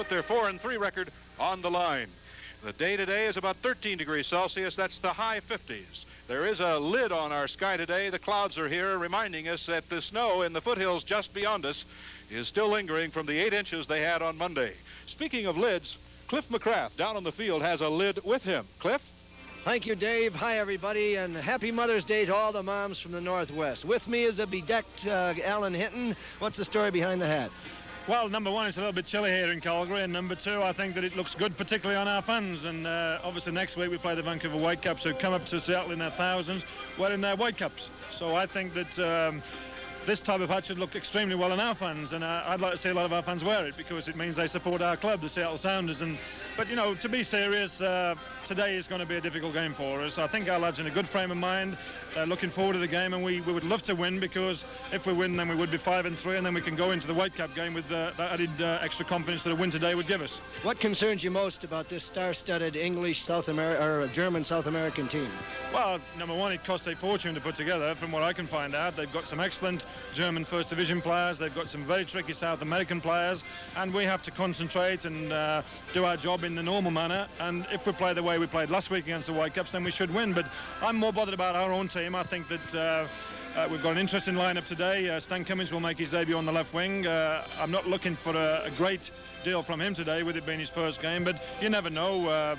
put their 4-3 record on the line. The day today is about 13 degrees Celsius. That's the high 50s. There is a lid on our sky today. The clouds are here, reminding us that the snow in the foothills just beyond us is still lingering from the 8 inches they had on Monday. Speaking of lids, Cliff McCrath down on the field has a lid with him. Cliff? Thank you, Dave. Hi, everybody, and happy Mother's Day to all the moms from the Northwest. With me is a bedecked Alan Hinton. What's the story behind the hat? Well, number one, it's a little bit chilly here in Calgary, and number two, I think that it looks good, particularly on our fans. And obviously next week we play the Vancouver Whitecaps, who come up to Seattle in their thousands, well, in their Whitecaps. So I think that this type of hat should look extremely well on our fans, and I'd like to see a lot of our fans wear it because it means they support our club, the Seattle Sounders. But you know, to be serious, today is going to be a difficult game for us. I think our lads are in a good frame of mind. They're looking forward to the game, and we would love to win, because if we win, then we would be 5-3, and then we can go into the Whitecap game with that added extra confidence that a win today would give us. What concerns you most about this star-studded English South American or German South American team? Well, number one, it cost a fortune to put together. From what I can find out, they've got some excellent German First Division players. They've got some very tricky South American players, and we have to concentrate and do our job in the normal manner. And if we play the way we played last week against the Whitecaps, then we should win. But I'm more bothered about our own team. I think that we've got an interesting lineup today. Stan Cummins will make his debut on the left wing. I'm not looking for a great deal from him today, with it being his first game, but you never know.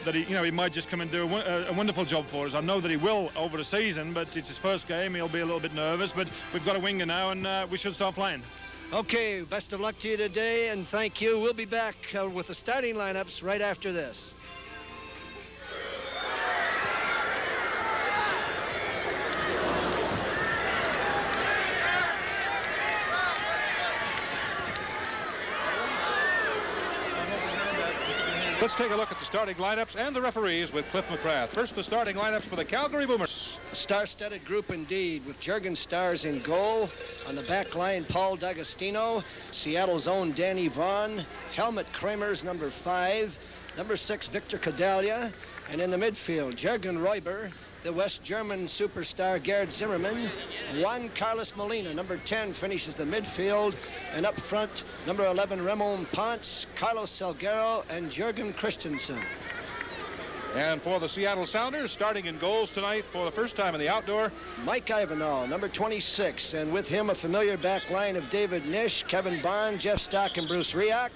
That he might just come and do a wonderful job for us. I know that he will over the season, but it's his first game. He'll be a little bit nervous, but we've got a winger now, and we should start playing. Okay, best of luck to you today, and thank you. We'll be back with the starting lineups right after this. Let's take a look at the starting lineups and the referees with Cliff McCrath. First, the starting lineups for the Calgary Boomers. A star-studded group indeed, with Jurgen Stars in goal. On the back line, Paul D'Agostino, Seattle's own Danny Vaughn, Helmut Kramer's number 5, number 6, Victor Kodalia, and in the midfield, Jürgen Räuber, the West German superstar Gerd Zimmermann, Juan Carlos Molina, number 10, finishes the midfield, and up front, number 11, Ramon Ponce, Carlos Salguero, and Jürgen Christensen. And for the Seattle Sounders, starting in goals tonight for the first time in the outdoor, Mike Ivanov, number 26, and with him a familiar back line of David Nish, Kevin Bond, Jeff Stock, and Bruce Riak.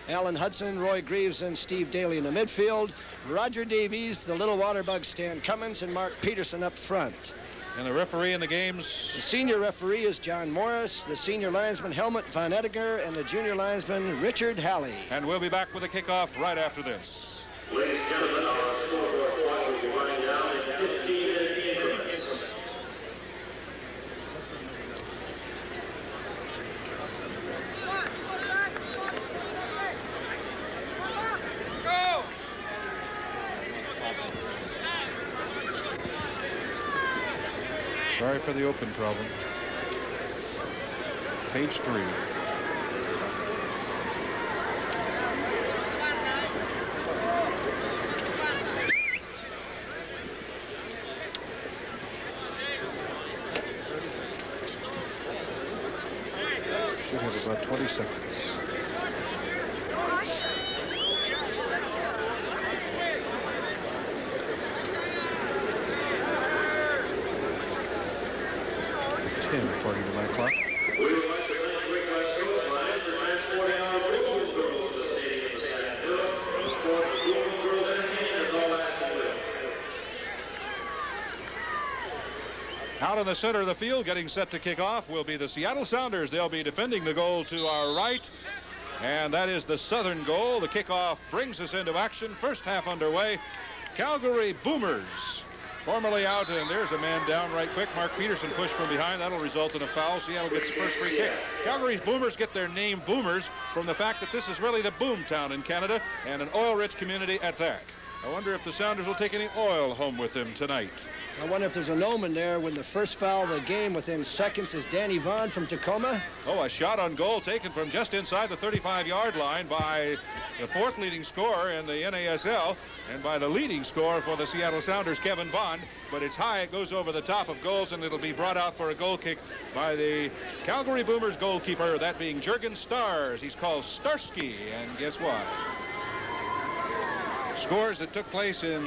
Alan Hudson, Roy Greaves, and Steve Daly in the midfield. Roger Davies, the little waterbug Stan Cummins, and Mark Peterson up front. And the referee in the games? The senior referee is John Morris, the senior linesman Helmut Van Ettinger, and the junior linesman Richard Halley. And we'll be back with a kickoff right after this. Ladies and gentlemen, our scoreboard clock will be running down in 15-minute increments. Sorry for the open problem. Page 3. Should have about 20 seconds. According to my clock. We would like to thank Rick West Coastline for transporting our Boom Girls to the stadium of Sandville. Boom Girls Entertainment is all that can do. Out in the center of the field, getting set to kick off, will be the Seattle Sounders. They'll be defending the goal to our right, and that is the southern goal. The kickoff brings us into action. First half underway. Calgary Boomers formerly out, and there's a man down right quick. Mark Peterson pushed from behind. That'll result in a foul. Seattle gets the first free kick. Calgary's Boomers get their name Boomers from the fact that this is really the boom town in Canada, and an oil-rich community at that. I wonder if the Sounders will take any oil home with them tonight. I wonder if there's an omen there when the first foul of the game within seconds is Danny Vaughn from Tacoma. Oh, a shot on goal taken from just inside the 35-yard line by the fourth leading scorer in the NASL and by the leading scorer for the Seattle Sounders, Kevin Bond. But it's high, it goes over the top of goals, and it'll be brought out for a goal kick by the Calgary Boomers goalkeeper, that being Jurgen Stars. He's called Starsky, and guess why? Scores that took place in...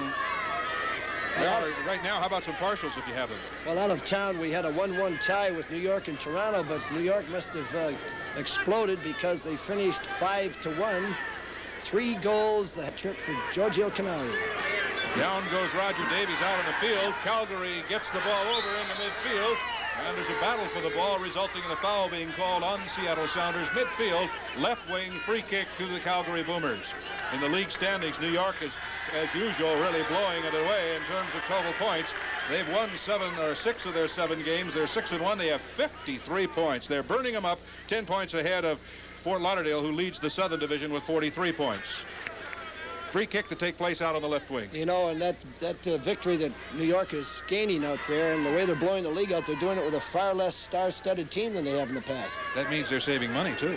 Well, right now, how about some partials if you have them? Well, out of town, we had a 1-1 tie with New York and Toronto, but New York must have exploded because they finished 5-1. 3 goals, the hat-trick for Giorgio Canali. Down goes Roger Davies out on the field. Calgary gets the ball over in the midfield, and there's a battle for the ball, resulting in a foul being called on Seattle Sounders midfield. Left wing free kick to the Calgary Boomers. In the league standings, New York is, as usual, really blowing it away in terms of total points. They've won 6 of their 7 games. They're 6-1. They have 53 points. They're burning them up, 10 points ahead of Fort Lauderdale, who leads the Southern Division with 43 points. Free kick to take place out on the left wing. You know, and that victory that New York is gaining out there, and the way they're blowing the league out, they're doing it with a far less star-studded team than they have in the past. That means they're saving money, too.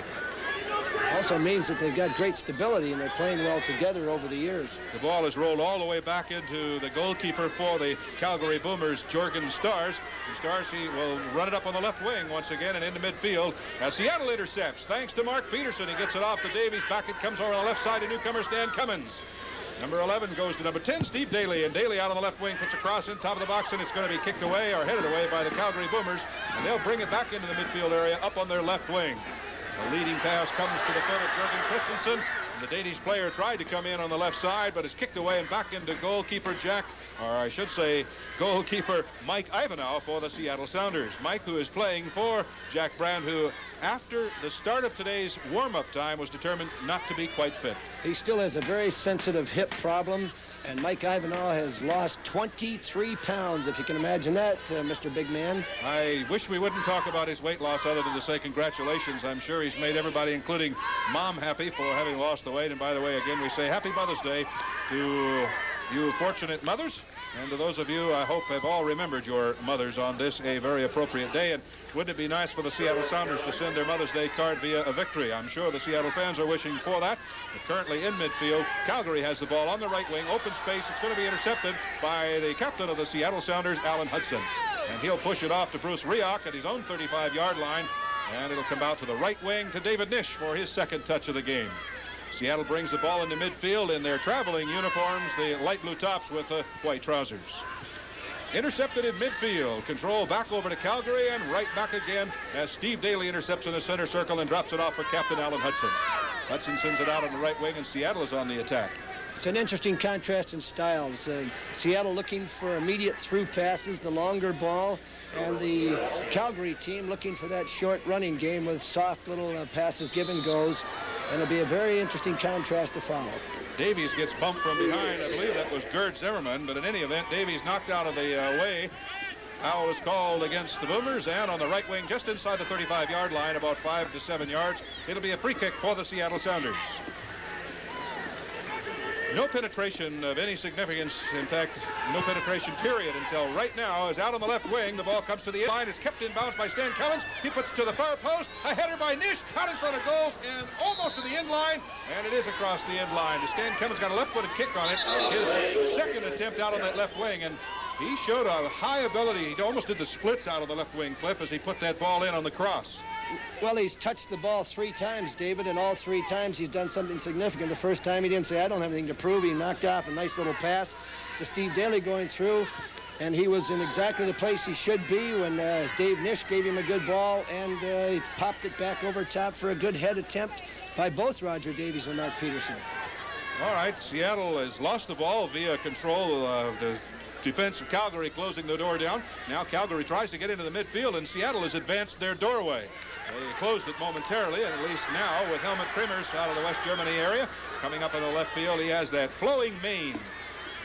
Also means that they've got great stability, and they're playing well together over the years. The ball is rolled all the way back into the goalkeeper for the Calgary Boomers, Jurgen Stars. And Stars, he will run it up on the left wing once again and into midfield as Seattle intercepts. Thanks to Mark Peterson. He gets it off to Davies. Back it comes over on the left side to newcomer Stan Cummins. Number 11 goes to number 10, Steve Daly. And Daly out on the left wing puts a cross in top of the box, and it's going to be kicked away or headed away by the Calgary Boomers. And they'll bring it back into the midfield area up on their left wing. The leading pass comes to the foot of Jurgen Christensen. The Davies player tried to come in on the left side, but it's kicked away and back into goalkeeper goalkeeper Mike Ivanov for the Seattle Sounders. Mike, who is playing for Jack Brand, who after the start of today's warm-up time was determined not to be quite fit. He still has a very sensitive hip problem, and Mike Ivanov has lost 23 pounds, if you can imagine that, Mr. Big Man. I wish we wouldn't talk about his weight loss other than to say congratulations. I'm sure he's made everybody, including Mom, happy for having lost the weight. And by the way, again, we say Happy Mother's Day to you fortunate mothers. And to those of you, I hope, have all remembered your mothers on this, a very appropriate day. And wouldn't it be nice for the Seattle Sounders to send their Mother's Day card via a victory? I'm sure the Seattle fans are wishing for that. But currently in midfield, Calgary has the ball on the right wing, open space. It's going to be intercepted by the captain of the Seattle Sounders, Alan Hudson. And he'll push it off to Bruce Rioch at his own 35-yard line. And it'll come out to the right wing to David Nish for his second touch of the game. Seattle brings the ball into midfield in their traveling uniforms, the light blue tops with white trousers. Intercepted in midfield. Control back over to Calgary and right back again as Steve Daly intercepts in the center circle and drops it off for Captain Alan Hudson. Hudson sends it out on the right wing, and Seattle is on the attack. It's an interesting contrast in styles. Seattle looking for immediate through passes, the longer ball, and the Calgary team looking for that short running game with soft little passes, give and goes. And it'll be a very interesting contrast to follow. Davies gets bumped from behind. I believe that was Gerd Zimmerman, but in any event, Davies knocked out of the way. Foul is called against the Boomers, and on the right wing, just inside the 35-yard line, about 5 to 7 yards, it'll be a free kick for the Seattle Sounders. No penetration of any significance, in fact, no penetration period until right now, as out on the left wing, the ball comes to the end line. It's kept in bounds by Stan Cummins. He puts it to the far post. A header by Nish out in front of goals and almost to the end line, and it is across the end line. Stan Cummins got a left-footed kick on it. His second attempt out on that left wing, and he showed a high ability. He almost did the splits out of the left wing, Cliff, as he put that ball in on the cross. Well, he's touched the ball 3 times, David, and all 3 times he's done something significant. The first time he didn't say, I don't have anything to prove. He knocked off a nice little pass to Steve Daly going through, and he was in exactly the place he should be when Dave Nish gave him a good ball, and he popped it back over top for a good head attempt by both Roger Davies and Mark Peterson. All right, Seattle has lost the ball via control of the defense of Calgary closing the door down. Now Calgary tries to get into the midfield, and Seattle has advanced their doorway. They closed it momentarily, and at least now with Helmut Krimmers out of the West Germany area. Coming up in the left field, he has that flowing mane.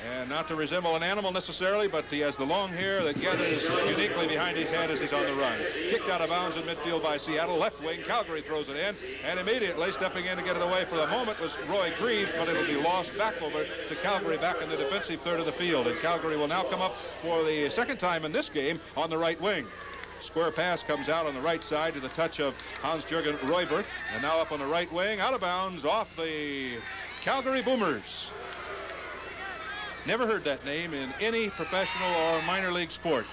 And not to resemble an animal necessarily, but he has the long hair that gathers uniquely behind his head as he's on the run. Kicked out of bounds in midfield by Seattle. Left wing, Calgary throws it in. And immediately stepping in to get it away for the moment was Roy Greaves, but it'll be lost back over to Calgary back in the defensive third of the field. And Calgary will now come up for the second time in this game on the right wing. Square pass comes out on the right side to the touch of Hans-Jürgen Roybert. And now up on the right wing, out of bounds, off the Calgary Boomers. Never heard that name in any professional or minor league sport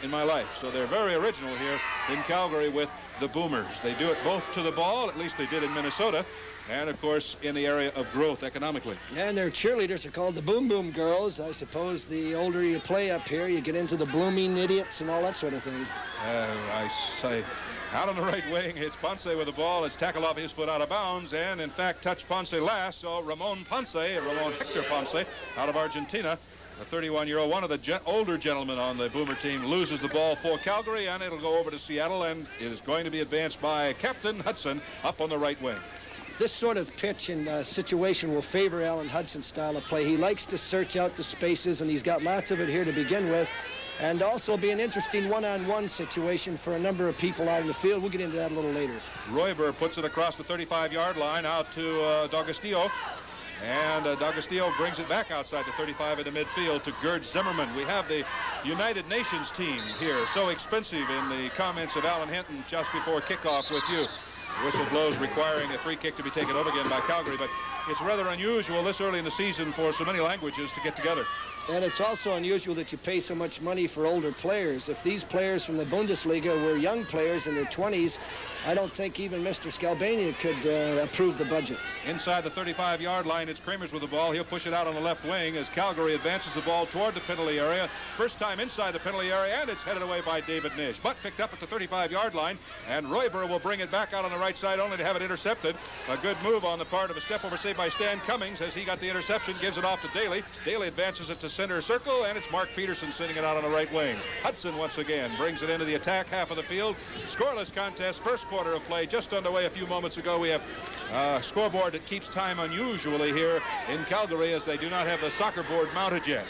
in my life. So they're very original here in Calgary with the Boomers. They do it both to the ball, at least they did in Minnesota, and of course in the area of growth economically. And their cheerleaders are called the Boom Boom Girls. I suppose the older you play up here, you get into the blooming idiots and all that sort of thing. I say, out on the right wing, it's Ponce with the ball. It's tackled off his foot out of bounds, and in fact touched Ponce last. So Ramon Hector Ponce, out of Argentina, a 31-year-old, one of the older gentlemen on the Boomer team, loses the ball for Calgary, and it'll go over to Seattle, and it is going to be advanced by Captain Hudson up on the right wing. This sort of pitch and situation will favor Alan Hudson's style of play. He likes to search out the spaces, and he's got lots of it here to begin with. And also be an interesting one-on-one situation for a number of people out in the field. We'll get into that a little later. Royber puts it across the 35-yard line out to D'Agostino. And D'Agostino brings it back outside the 35 in the midfield to Gerd Zimmerman. We have the United Nations team here. So expensive in the comments of Alan Hinton just before kickoff with you. The whistle blows requiring a free kick to be taken over again by Calgary. But it's rather unusual this early in the season for so many languages to get together. And it's also unusual that you pay so much money for older players. If these players from the Bundesliga were young players in their 20s, I don't think even Mr. Scalbania could approve the budget. Inside the 35-yard line, it's Kramers with the ball. He'll push it out on the left wing as Calgary advances the ball toward the penalty area. First time inside the penalty area, and it's headed away by David Nish. But picked up at the 35-yard line, and Royber will bring it back out on the right side only to have it intercepted. A good move on the part of a step-over save by Stan Cummings as he got the interception, gives it off to Daly. Daly advances it to center circle, and it's Mark Peterson sending it out on the right wing. Hudson once again brings it into the attack half of the field. Scoreless contest, first quarter of play just underway a few moments ago. We have a scoreboard that keeps time unusually here in Calgary as they do not have the soccer board mounted yet.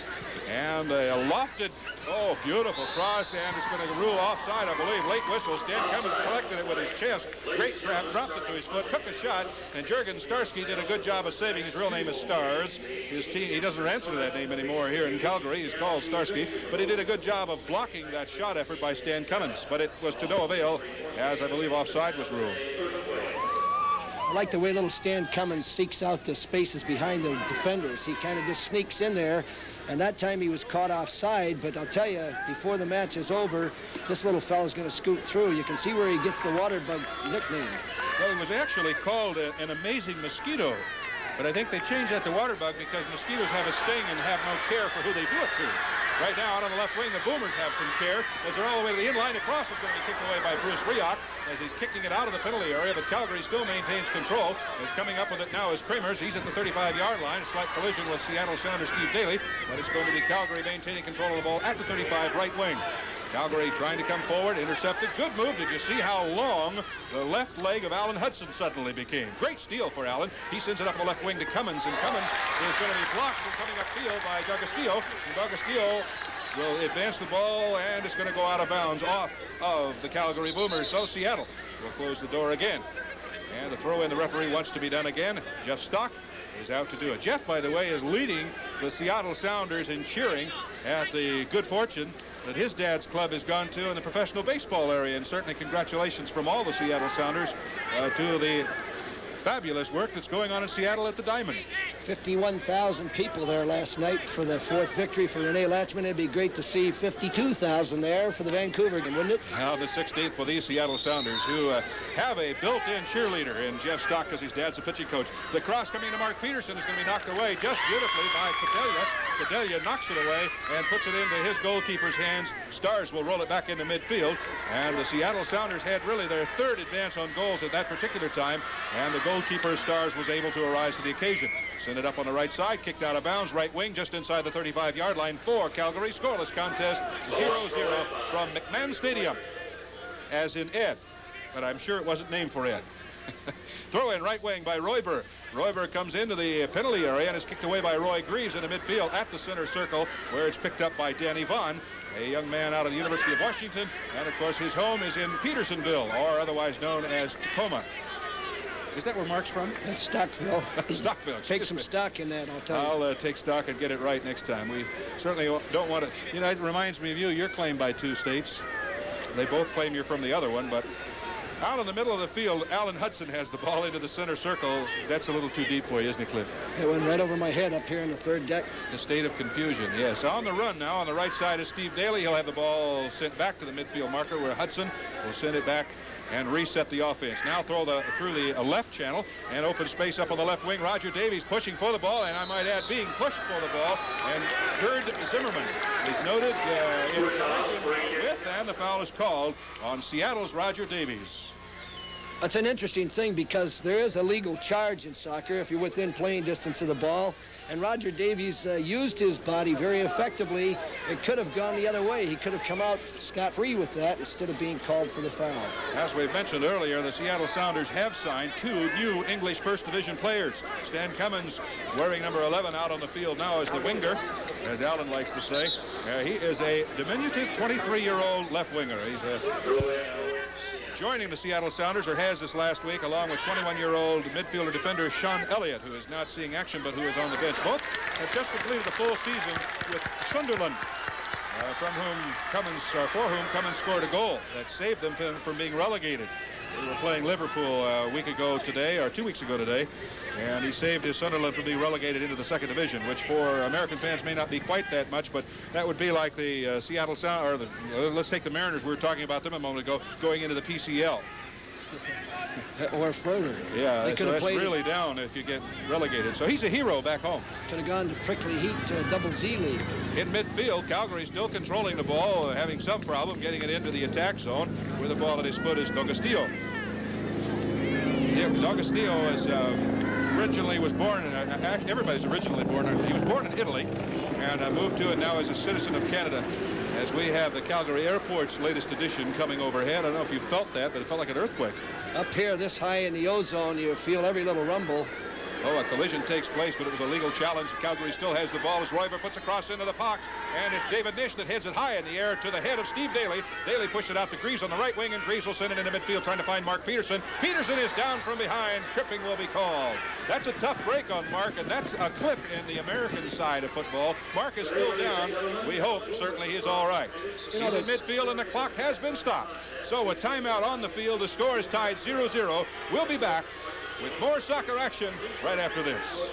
And a lofted, oh, beautiful cross, and it's going to rule offside, I believe. Late whistle. Stan Cummins collected it with his chest. Great trap, dropped it to his foot, took a shot, and Jurgen Starsky did a good job of saving. His real name is Stars. His team, he doesn't answer to that name anymore here in Calgary. He's called Starsky, but he did a good job of blocking that shot effort by Stan Cummins. But it was to no avail, as I believe offside was ruled. I like the way little Stan Cummins seeks out the spaces behind the defenders. He kind of just sneaks in there, and that time he was caught offside. But I'll tell you, before the match is over, this little fella's going to scoot through. You can see where he gets the water bug nickname. Well, it was actually called an amazing mosquito, but I think they changed that to water bug because mosquitoes have a sting and have no care for who they do it to. Right now, out on the left wing, the Boomers have some care as they're all the way to the inline. The cross is going to be kicked away by Bruce Rioch as he's kicking it out of the penalty area, but Calgary still maintains control. Is coming up with it now is Kramers. He's at the 35-yard line. A slight collision with Seattle Sounders Steve Daly, but it's going to be Calgary maintaining control of the ball at the 35 right wing. Calgary trying to come forward, intercepted. Good move. Did you see how long the left leg of Alan Hudson suddenly became? Great steal for Alan. He sends it up the left wing to Cummins, and Cummins is going to be blocked from coming upfield by D'Agostino. And D'Agostino will advance the ball, and it's going to go out of bounds off of the Calgary Boomers. So Seattle will close the door again. And the throw in the referee wants to be done again. Jeff Stock is out to do it. Jeff, by the way, is leading the Seattle Sounders in cheering at the good fortune that his dad's club has gone to in the professional baseball area, and certainly congratulations from all the Seattle Sounders to the fabulous work that's going on in Seattle at the Diamond. 51,000 people there last night for the fourth victory for Rene Latchman. It'd be great to see 52,000 there for the Vancouver game, wouldn't it? Now the 16th for these Seattle Sounders, who have a built-in cheerleader in Jeff Stock because his dad's a pitching coach. The cross coming to Mark Peterson is going to be knocked away just beautifully by Cadelia. Cadelia knocks it away and puts it into his goalkeeper's hands. Stars will roll it back into midfield, and the Seattle Sounders had really their third advance on goals at that particular time, and the goalkeeper Stars was able to arise to the occasion. Send it up on the right side, kicked out of bounds, right wing, just inside the 35-yard line for Calgary. Scoreless contest, 0-0 from McMahon Stadium, as in Ed, but I'm sure it wasn't named for Ed. Throw in right wing by Royber. Royber comes into the penalty area and is kicked away by Roy Greaves in the midfield at the center circle, where it's picked up by Danny Vaughn, a young man out of the University of Washington. And, of course, his home is in Petersonville, or otherwise known as Tacoma. Is that where Mark's from? That's Stockville. Stockville. Take some stock in that, I'll tell you. I'll take stock and get it right next time. We certainly don't want to. You know, it reminds me of you. You're claimed by 2 states. They both claim you're from the other one, but out in the middle of the field, Alan Hudson has the ball into the center circle. That's a little too deep for you, isn't it, Cliff? It went right over my head up here in the 3rd deck. A state of confusion, yes. On the run now, on the right side is Steve Daly. He'll have the ball sent back to the midfield marker, where Hudson will send it back and reset the offense. Now through the left channel and open space up on the left wing. Roger Davies pushing for the ball, and I might add being pushed for the ball. And Gerd Zimmerman is noted in collision with, and the foul is called on Seattle's Roger Davies. That's an interesting thing, because there is a legal charge in soccer if you're within playing distance of the ball. And Roger Davies used his body very effectively. It could have gone the other way. He could have come out scot-free with that instead of being called for the foul. As we've mentioned earlier, the Seattle Sounders have signed 2 new English First Division players. Stan Cummins, wearing number 11 out on the field now as the winger, as Alan likes to say. He is a diminutive 23-year-old left winger. He's joining the Seattle Sounders, or has this last week, along with 21-year-old midfielder defender Sean Elliott, who is not seeing action but who is on the bench. Both have just completed a full season with Sunderland, for whom Cummins scored a goal that saved them from being relegated. We were playing Liverpool a week ago today, or 2 weeks ago today, and he saved his Sunderland from being relegated into the 2nd division, which for American fans may not be quite that much, but that would be like the Seattle Sound, or let's take the Mariners. We were talking about them a moment ago, going into the PCL. Or further. Yeah, so that's really down if you get relegated. So he's a hero back home. Could have gone to Prickly Heat Double Z League. In midfield, Calgary still controlling the ball, having some problem getting it into the attack zone. With the ball at his foot is D'Agostino. Yeah, D'Agostino is originally was born, everybody's originally born, he was born in Italy and moved to it now as a citizen of Canada. As we have the Calgary Airport's latest edition coming overhead. I don't know if you felt that, but it felt like an earthquake. Up here, this high in the ozone, you feel every little rumble. Oh, a collision takes place, but it was a legal challenge. Calgary still has the ball as Royver puts a cross into the box, and it's David Nish that heads it high in the air to the head of Steve Daly. Daly pushed it out to Greaves on the right wing, and Greaves will send it into midfield trying to find Mark Peterson. Peterson is down from behind. Tripping will be called. That's a tough break on Mark, and that's a clip in the American side of football. Mark is still down. We hope, certainly, he's all right. He's in midfield, and the clock has been stopped. So with timeout on the field, the score is tied 0-0. We'll be back with more soccer action right after this.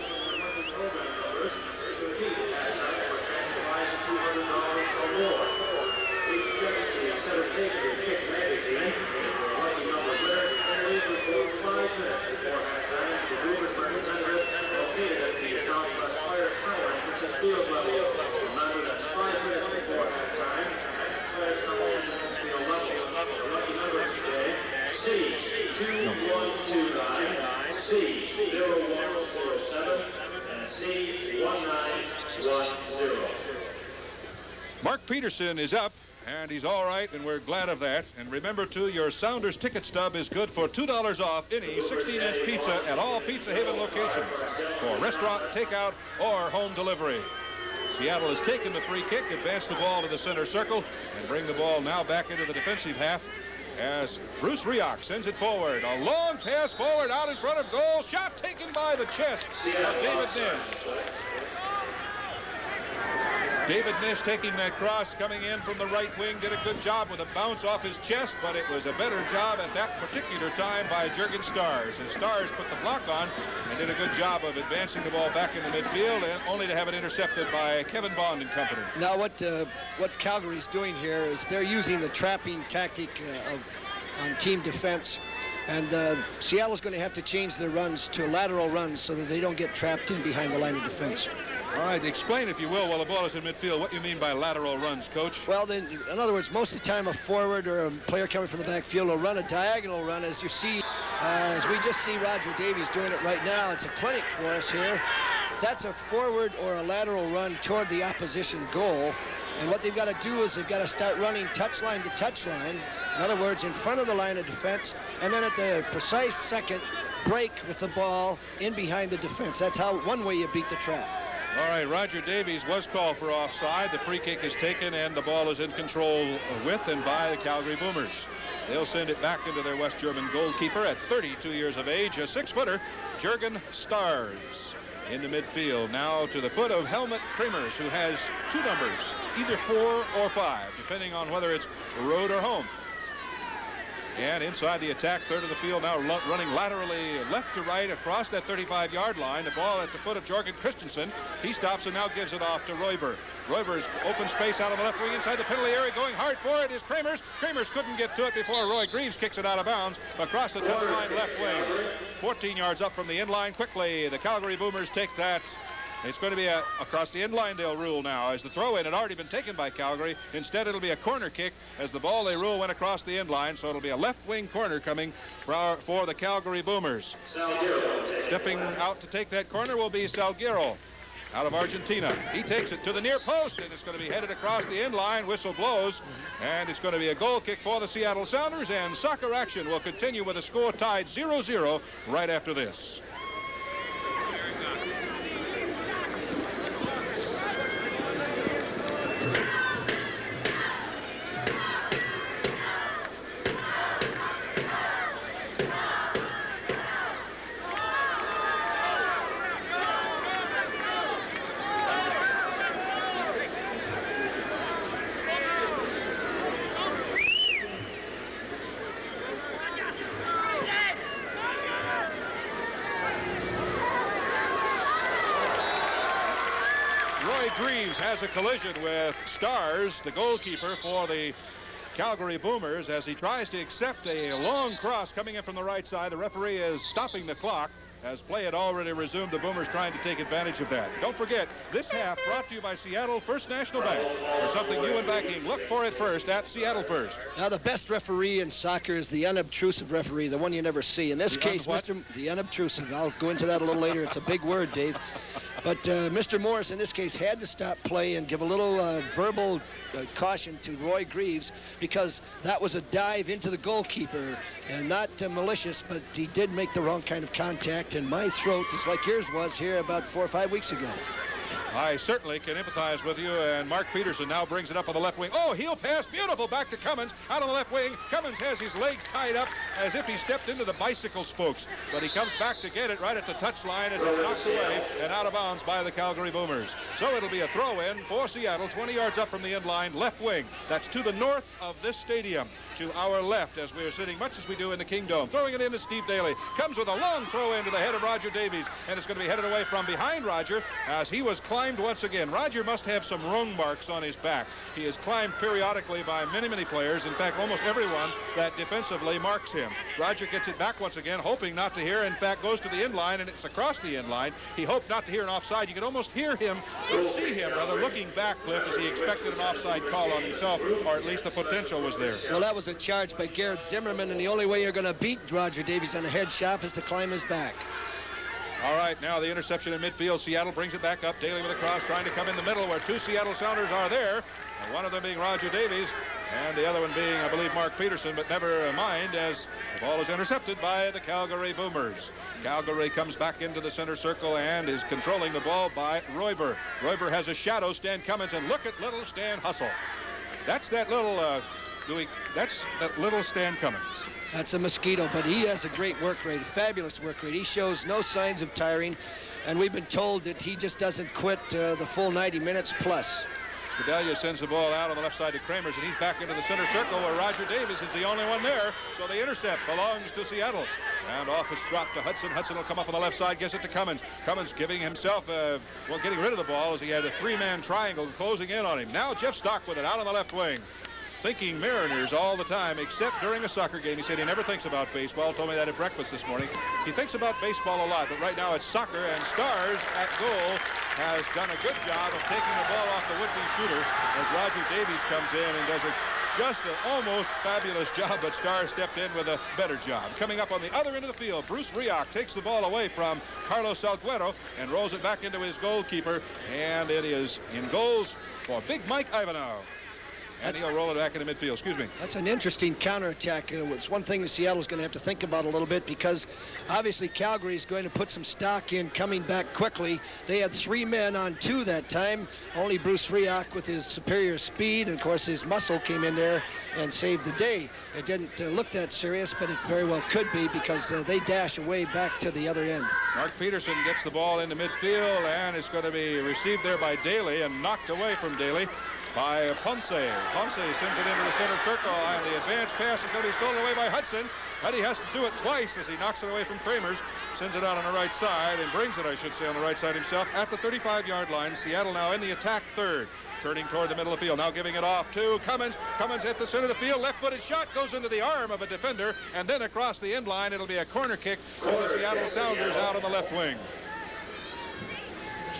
Mark Peterson is up, and he's all right, and we're glad of that. And remember, too, your Sounders ticket stub is good for $2 off any 16-inch pizza at all Pizza Haven locations for restaurant, takeout, or home delivery. Seattle has taken the free kick, advanced the ball to the center circle, and bring the ball now back into the defensive half as Bruce Rioch sends it forward. A long pass forward out in front of goal. Shot taken by the chest of David Nish. David Nish taking that cross, coming in from the right wing, did a good job with a bounce off his chest, but it was a better job at that particular time by Jurgen Stars. And Stars put the block on and did a good job of advancing the ball back into midfield, and only to have it intercepted by Kevin Bond and company. Now what Calgary's doing here is they're using the trapping tactic on team defense. And Seattle's going to have to change their runs to lateral runs so that they don't get trapped in behind the line of defense. All right, explain, if you will, while the ball is in midfield, what you mean by lateral runs, Coach. Well, then, in other words, most of the time a forward or a player coming from the backfield will run a diagonal run, as you see, as we just see Roger Davies doing it right now. It's a clinic for us here. That's a forward or a lateral run toward the opposition goal. And what they've got to do is they've got to start running touchline to touchline. In other words, in front of the line of defense. And then at the precise second break with the ball in behind the defense. That's how one way you beat the trap. All right, Roger Davies was called for offside. The free kick is taken, and the ball is in control with and by the Calgary Boomers. They'll send it back into their West German goalkeeper at 32 years of age, a 6-footer, Jürgen Stars. In the midfield, now to the foot of Helmut Kremers, who has 2 numbers, either 4 or 5, depending on whether it's road or home. And inside the attack, third of the field, now running laterally left to right across that 35-yard line. The ball at the foot of Jorgen Christensen. He stops and now gives it off to Royber. Royber's open space out on the left wing inside the penalty area. Going hard for it is Kremers. Kremers couldn't get to it before Roy Greaves kicks it out of bounds across the touchline left wing. 14 yards up from the end line. Quickly, the Calgary Boomers take that. It's going to be across the end line they'll rule now, as the throw-in had already been taken by Calgary. Instead, it'll be a corner kick as the ball they rule went across the end line, so it'll be a left-wing corner coming for the Calgary Boomers. Stepping out to take that corner will be Salguero out of Argentina. He takes it to the near post, and it's going to be headed across the end line. Whistle blows, and it's going to be a goal kick for the Seattle Sounders, and soccer action will continue with a score tied 0-0 right after this. Greaves has a collision with Stars, the goalkeeper for the Calgary Boomers, as he tries to accept a long cross coming in from the right side. The referee is stopping the clock as play had already resumed. The Boomers trying to take advantage of that. Don't forget, this half brought to you by Seattle First National Bank. For something new and banking, look for it first at Seattle First. Now, the best referee in soccer is the unobtrusive referee, the one you never see. In this case, the unobtrusive. I'll go into that a little later. It's a big word, Dave. But Mr. Morris, in this case, had to stop play and give a little verbal caution to Roy Greaves, because that was a dive into the goalkeeper, and not malicious, but he did make the wrong kind of contact, and my throat is like yours was here about 4 or 5 weeks ago. I certainly can empathize with you, and Mark Peterson now brings it up on the left wing. Oh, heel pass, beautiful, back to Cummins, out on the left wing. Cummins has his legs tied up as if he stepped into the bicycle spokes, but he comes back to get it right at the touchline as it's knocked away and out of bounds by the Calgary Boomers. So it'll be a throw-in for Seattle, 20 yards up from the end line, left wing. That's to the north of this stadium, to our left, as we are sitting much as we do in the Kingdome. Throwing it in to Steve Daly. Comes with a long throw in to the head of Roger Davies, and it's going to be headed away from behind Roger as he was climbed once again. Roger must have some rung marks on his back. He is climbed periodically by many, many players. In fact, almost everyone that defensively marks him. Roger gets it back once again, hoping not to hear. In fact, goes to the end line, and it's across the end line. He hoped not to hear an offside. You could almost hear him, or see him, rather, looking back, Cliff, as he expected an offside call on himself, or at least the potential was there. Well, that was a charge by Garrett Zimmerman, and the only way you're going to beat Roger Davies on a head shot is to climb his back. All right, now the interception in midfield. Seattle brings it back up. Daly with a cross, trying to come in the middle where 2 Seattle Sounders are there. And one of them being Roger Davies, and the other one being, I believe, Mark Peterson, but never mind, as the ball is intercepted by the Calgary Boomers. Calgary comes back into the center circle and is controlling the ball by Royber. Royber has a shadow, Stan Cummins, and look at little Stan hustle. That's that little... That's that little Stan Cummins. That's a mosquito, but he has a great work rate, fabulous work rate. He shows no signs of tiring, and we've been told that he just doesn't quit the full 90 minutes plus. Vidalia sends the ball out on the left side to Kremers, and he's back into the center circle where Roger Davies is the only one there. So the intercept belongs to Seattle. And off it's dropped to Hudson. Hudson will come up on the left side, gives it to Cummins. Cummins giving himself, getting rid of the ball as he had a 3-man triangle closing in on him. Now Jeff Stock with it out on the left wing. Thinking Mariners all the time, except during a soccer game. He said he never thinks about baseball. Told me that at breakfast this morning. He thinks about baseball a lot, but right now it's soccer, and Stars at goal has done a good job of taking the ball off the would-be shooter as Roger Davies comes in and does just an almost fabulous job, but Stars stepped in with a better job. Coming up on the other end of the field, Bruce Rioch takes the ball away from Carlos Salguero and rolls it back into his goalkeeper, and it is in goals for Big Mike Ivanov. And he'll roll it back into midfield. Excuse me. That's an interesting counterattack. It's one thing that Seattle's going to have to think about a little bit, because obviously Calgary is going to put some stock in coming back quickly. They had 3 men on 2 that time. Only Bruce Rioch with his superior speed, and of course his muscle came in there and saved the day. It didn't look that serious, but it very well could be, because they dash away back to the other end. Mark Peterson gets the ball into midfield, and it's going to be received there by Daly and knocked away from Daly by Ponce. Ponce sends it into the center circle, and the advance pass is going to be stolen away by Hudson. Huddy has to do it twice as he knocks it away from Kramers, sends it out on the right side, and brings it, I should say, on the right side himself at the 35-yard line. Seattle now in the attack third, turning toward the middle of the field. Now giving it off to Cummins. Cummins hit the center of the field. Left-footed shot goes into the arm of a defender, and then across the end line, it'll be a corner kick for the Seattle Sounders out on the left wing.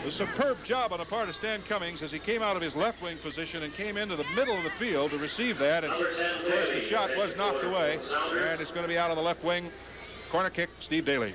A superb job on the part of Stan Cummings as he came out of his left wing position and came into the middle of the field to receive that. And of course the shot was knocked away, and it's going to be out on the left wing. Corner kick, Steve Daly.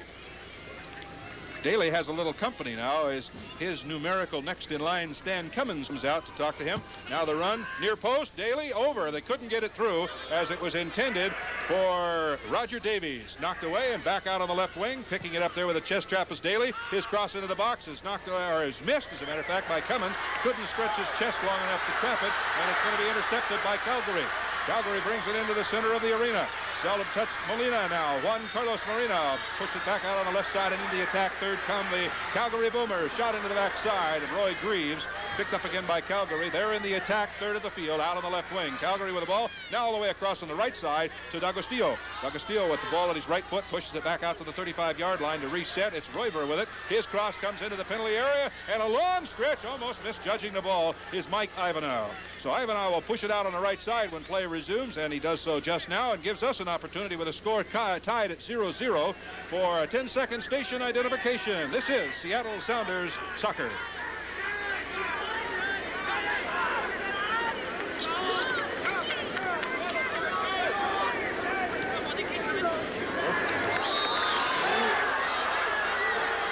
Daly has a little company now as his numerical next in line Stan Cummins comes out to talk to him. Now the run near post, Daly over. They couldn't get it through as it was intended for Roger Davies. Knocked away and back out on the left wing. Picking it up there with a chest trap is Daly. His cross into the box is knocked away, or is missed, as a matter of fact, by Cummins. Couldn't stretch his chest long enough to trap it, and it's going to be intercepted by Calgary. Calgary brings it into the center of the arena. Seldom touched Molina now. Juan Carlos Marina pushed it back out on the left side, and into the attack third come the Calgary Boomers. Shot into the backside of Roy Greaves. Picked up again by Calgary. They're in the attack third of the field, out on the left wing. Calgary with the ball, now all the way across on the right side to D'Agostino. D'Agostino with the ball at his right foot, pushes it back out to the 35-yard line to reset. It's Royver with it. His cross comes into the penalty area, and a long stretch, almost misjudging the ball, is Mike Ivanhoe. So Ivanhoe will push it out on the right side when play resumes, and he does so just now, and gives us an opportunity with a score tied at 0-0 for a 10-second station identification. This is Seattle Sounders Soccer.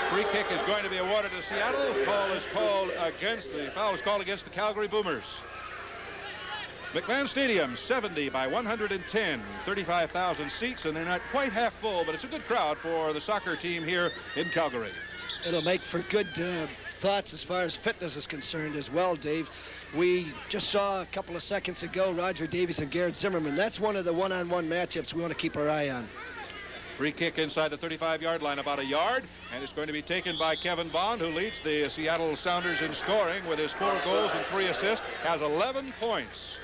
Free kick is going to be awarded to Seattle. Foul is called against the Calgary Boomers. McMahon Stadium, 70 by 110, 35,000 seats, and they're not quite half full, but it's a good crowd for the soccer team here in Calgary. It'll make for good thoughts as far as fitness is concerned as well, Dave. We just saw a couple of seconds ago Roger Davies and Garrett Zimmerman. That's one of the one-on-one matchups we want to keep our eye on. Free kick inside the 35-yard line, about a yard, and it's going to be taken by Kevin Bond, who leads the Seattle Sounders in scoring with his 4 goals and 3 assists, has 11 points.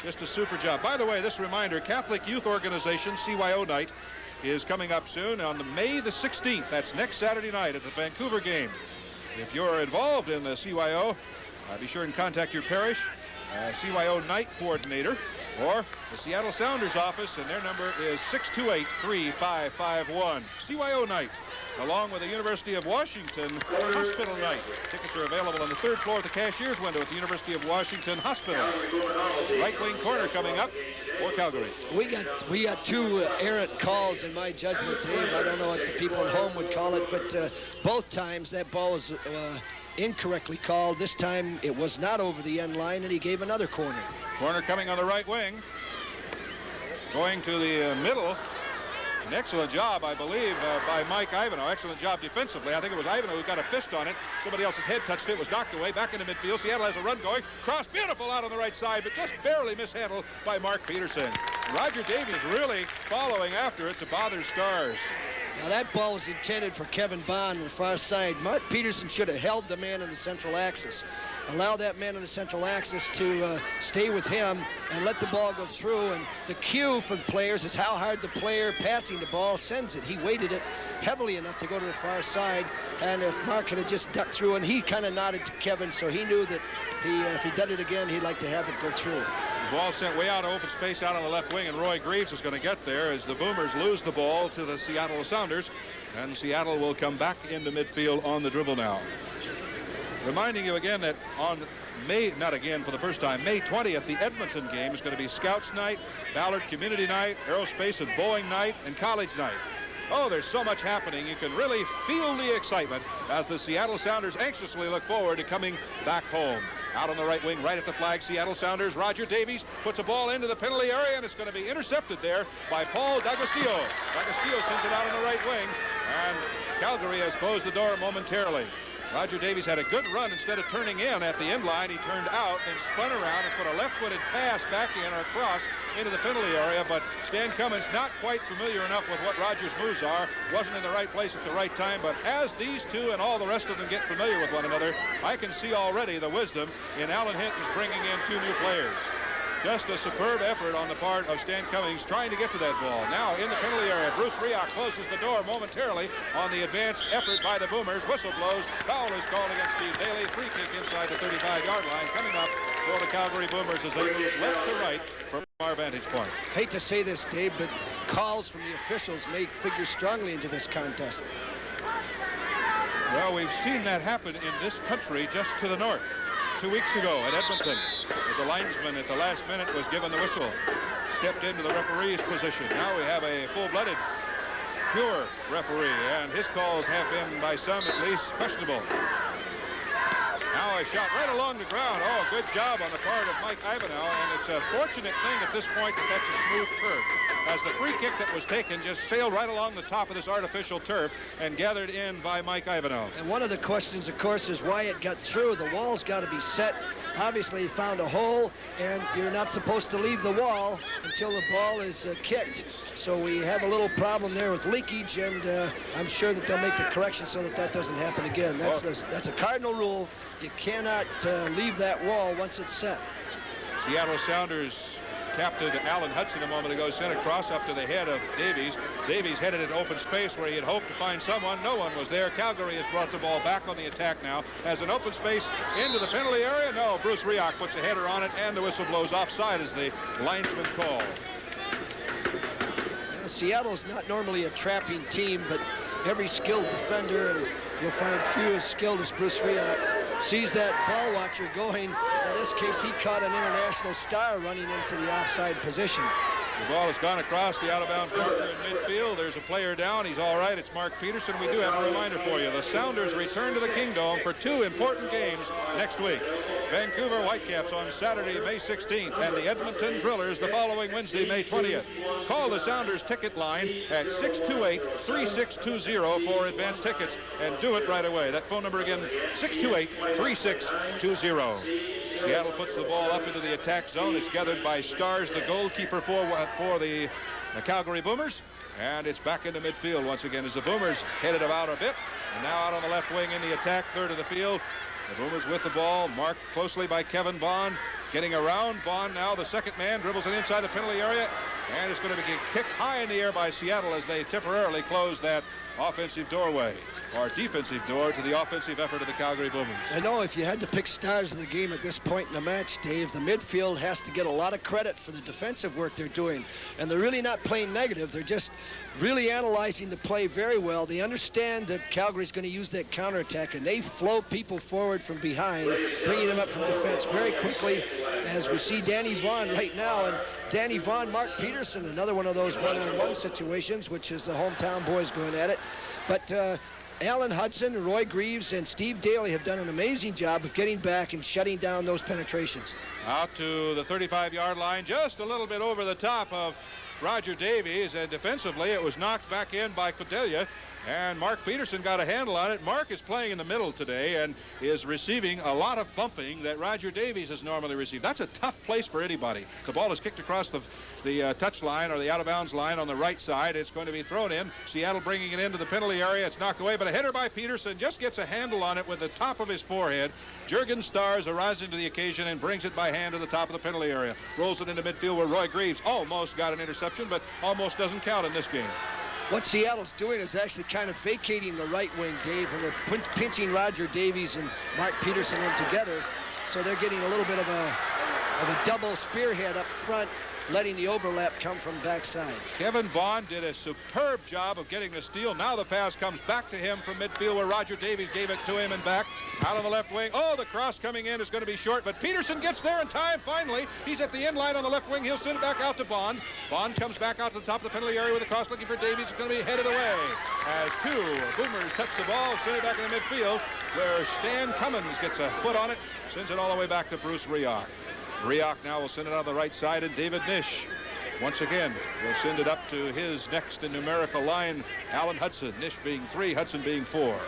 Just a super job. By the way, this reminder, Catholic Youth Organization CYO night is coming up soon on May the 16th. That's next Saturday night at the Vancouver game. If you're involved in the CYO, be sure and contact your parish CYO night coordinator or the Seattle Sounders office, and their number is 628-3551. CYO night, along with the University of Washington Hospital night. Tickets are available on the 3rd floor of the cashier's window at the University of Washington Hospital. Right wing corner coming up for Calgary. We got 2 errant calls in my judgment, Dave. I don't know what the people at home would call it, but both times that ball was incorrectly called. This time it was not over the end line, and he gave another corner. Corner coming on the right wing. Going to the middle. An excellent job, I believe, by Mike Ivanhoe. Excellent job defensively. I think it was Ivanhoe who got a fist on it. Somebody else's head touched it, was knocked away, back into midfield. Seattle has a run going. Cross, beautiful out on the right side, but just barely mishandled by Mark Peterson. Roger Davies really following after it to bother Stars. Now that ball was intended for Kevin Bond on the far side. Mark Peterson should have held the man in the central axis. Allow that man in the central axis to stay with him and let the ball go through. And the cue for the players is how hard the player passing the ball sends it. He weighted it heavily enough to go to the far side. And if Mark had just ducked through, and he kind of nodded to Kevin, so he knew that if he did it again, he'd like to have it go through. The ball sent way out of open space out on the left wing, and Roy Greaves is going to get there as the Boomers lose the ball to the Seattle Sounders. And Seattle will come back into midfield on the dribble now. Reminding you again that on not again for the first time, May 20th, the Edmonton game is going to be Scouts Night, Ballard Community Night, Aerospace and Boeing Night, and College Night. Oh, there's so much happening. You can really feel the excitement as the Seattle Sounders anxiously look forward to coming back home. Out on the right wing, right at the flag, Seattle Sounders. Roger Davies puts a ball into the penalty area, and it's going to be intercepted there by Paul D'Agostino. D'Agostino sends it out on the right wing, and Calgary has closed the door momentarily. Roger Davies had a good run. Instead of turning in at the end line, he turned out and spun around and put a left-footed pass back in or across into the penalty area. But Stan Cummins, not quite familiar enough with what Roger's moves are, wasn't in the right place at the right time. But as these two and all the rest of them get familiar with one another, I can see already the wisdom in Alan Hinton's bringing in two new players. Just a superb effort on the part of Stan Cummings trying to get to that ball. Now in the penalty area, Bruce Rioch closes the door momentarily on the advanced effort by the Boomers. Whistle blows. Foul is called against Steve Daly. Free kick inside the 35-yard line coming up for the Calgary Boomers as they move left to right from our vantage point. Hate to say this, Dave, but calls from the officials may figure strongly into this contest. Well, we've seen that happen in this country just to the north. 2 weeks ago at Edmonton, as a linesman at the last minute was given the whistle, stepped into the referee's position. Now we have a full-blooded, pure referee, and his calls have been, by some at least, questionable. Now a shot right along the ground. Oh, good job on the part of Mike Ivanhoe, and it's a fortunate thing at this point that that's a smooth turf, as the free kick that was taken just sailed right along the top of this artificial turf and gathered in by Mike Ivanhoe. And one of the questions, of course, is why it got through. The wall's got to be set. Obviously, he found a hole, and you're not supposed to leave the wall until the ball is kicked. So we have a little problem there with leakage, and I'm sure that they'll make the correction so that that doesn't happen again. That's a cardinal rule. You cannot leave that wall once it's set. Seattle Sounders captain Alan Hudson a moment ago sent a cross up to the head of Davies. Davies headed into open space where he had hoped to find someone. No one was there. Calgary has brought the ball back on the attack now. As an open space into the penalty area. No, Bruce Rioch puts a header on it, and the whistle blows offside as the linesman called. Seattle's not normally a trapping team, but every skilled defender, and you'll find few as skilled as Bruce Rioch, sees that ball watcher going. In this case, he caught an international star running into the offside position. The ball has gone across the out-of-bounds marker in midfield. There's a player down. He's all right. It's Mark Peterson. We do have a reminder for you. The Sounders return to the Kingdome for two important games next week. Vancouver Whitecaps on Saturday, May 16th, and the Edmonton Drillers the following Wednesday, May 20th. Call the Sounders ticket line at 628-3620 for advance tickets, and do it right away. That phone number again, 628-3620. Seattle puts the ball up into the attack zone. It's gathered by Stars, the goalkeeper for the Calgary Boomers. And it's back into midfield once again as the Boomers headed about a bit. And now out on the left wing in the attack, third of the field. The Boomers with the ball, marked closely by Kevin Bond. Getting around, Bond now the second man, dribbles it inside the penalty area. And it's going to be kicked high in the air by Seattle as they temporarily close that offensive doorway, or defensive door, to the offensive effort of the Calgary Boomers. I know if you had to pick stars of the game at this point in the match, Dave, the midfield has to get a lot of credit for the defensive work they're doing. And they're really not playing negative. They're just really analyzing the play very well. They understand that Calgary's going to use that counterattack, and they flow people forward from behind, bringing them up from defense very quickly, as we see Danny Vaughn right now. And Danny Vaughn, Mark Peterson, another one of those one-on-one situations, which is the hometown boys going at it. But Alan Hudson, Roy Greaves, and Steve Daly have done an amazing job of getting back and shutting down those penetrations. Out to the 35-yard line, just a little bit over the top of Roger Davies, and defensively it was knocked back in by Codelia, and Mark Peterson got a handle on it. Mark is playing in the middle today and is receiving a lot of bumping that Roger Davies has normally received. That's a tough place for anybody. The ball is kicked across the touch line, or the out-of-bounds line on the right side. It's going to be thrown in. Seattle bringing it into the penalty area. It's knocked away, but a header by Peterson just gets a handle on it with the top of his forehead. Jurgen Stars arises to the occasion and brings it by hand to the top of the penalty area. Rolls it into midfield where Roy Greaves almost got an interception, but almost doesn't count in this game. What Seattle's doing is actually kind of vacating the right wing, Dave, and they're pinching Roger Davies and Mark Peterson in together. So they're getting a little bit of a double spearhead up front letting the overlap come from backside. Kevin Bond did a superb job of getting the steal. Now the pass comes back to him from midfield where Roger Davies gave it to him and back. Out on the left wing. Oh, the cross coming in is going to be short, but Peterson gets there in time finally. He's at the end line on the left wing. He'll send it back out to Bond. Bond comes back out to the top of the penalty area with the cross looking for Davies. It's going to be headed away as two Boomers touch the ball, send it back in the midfield where Stan Cummins gets a foot on it, sends it all the way back to Bruce Rioch. Rioch now will send it on the right side, and David Nish once again will send it up to his next in numerical line, Alan Hudson. Nish being 3, Hudson being 4.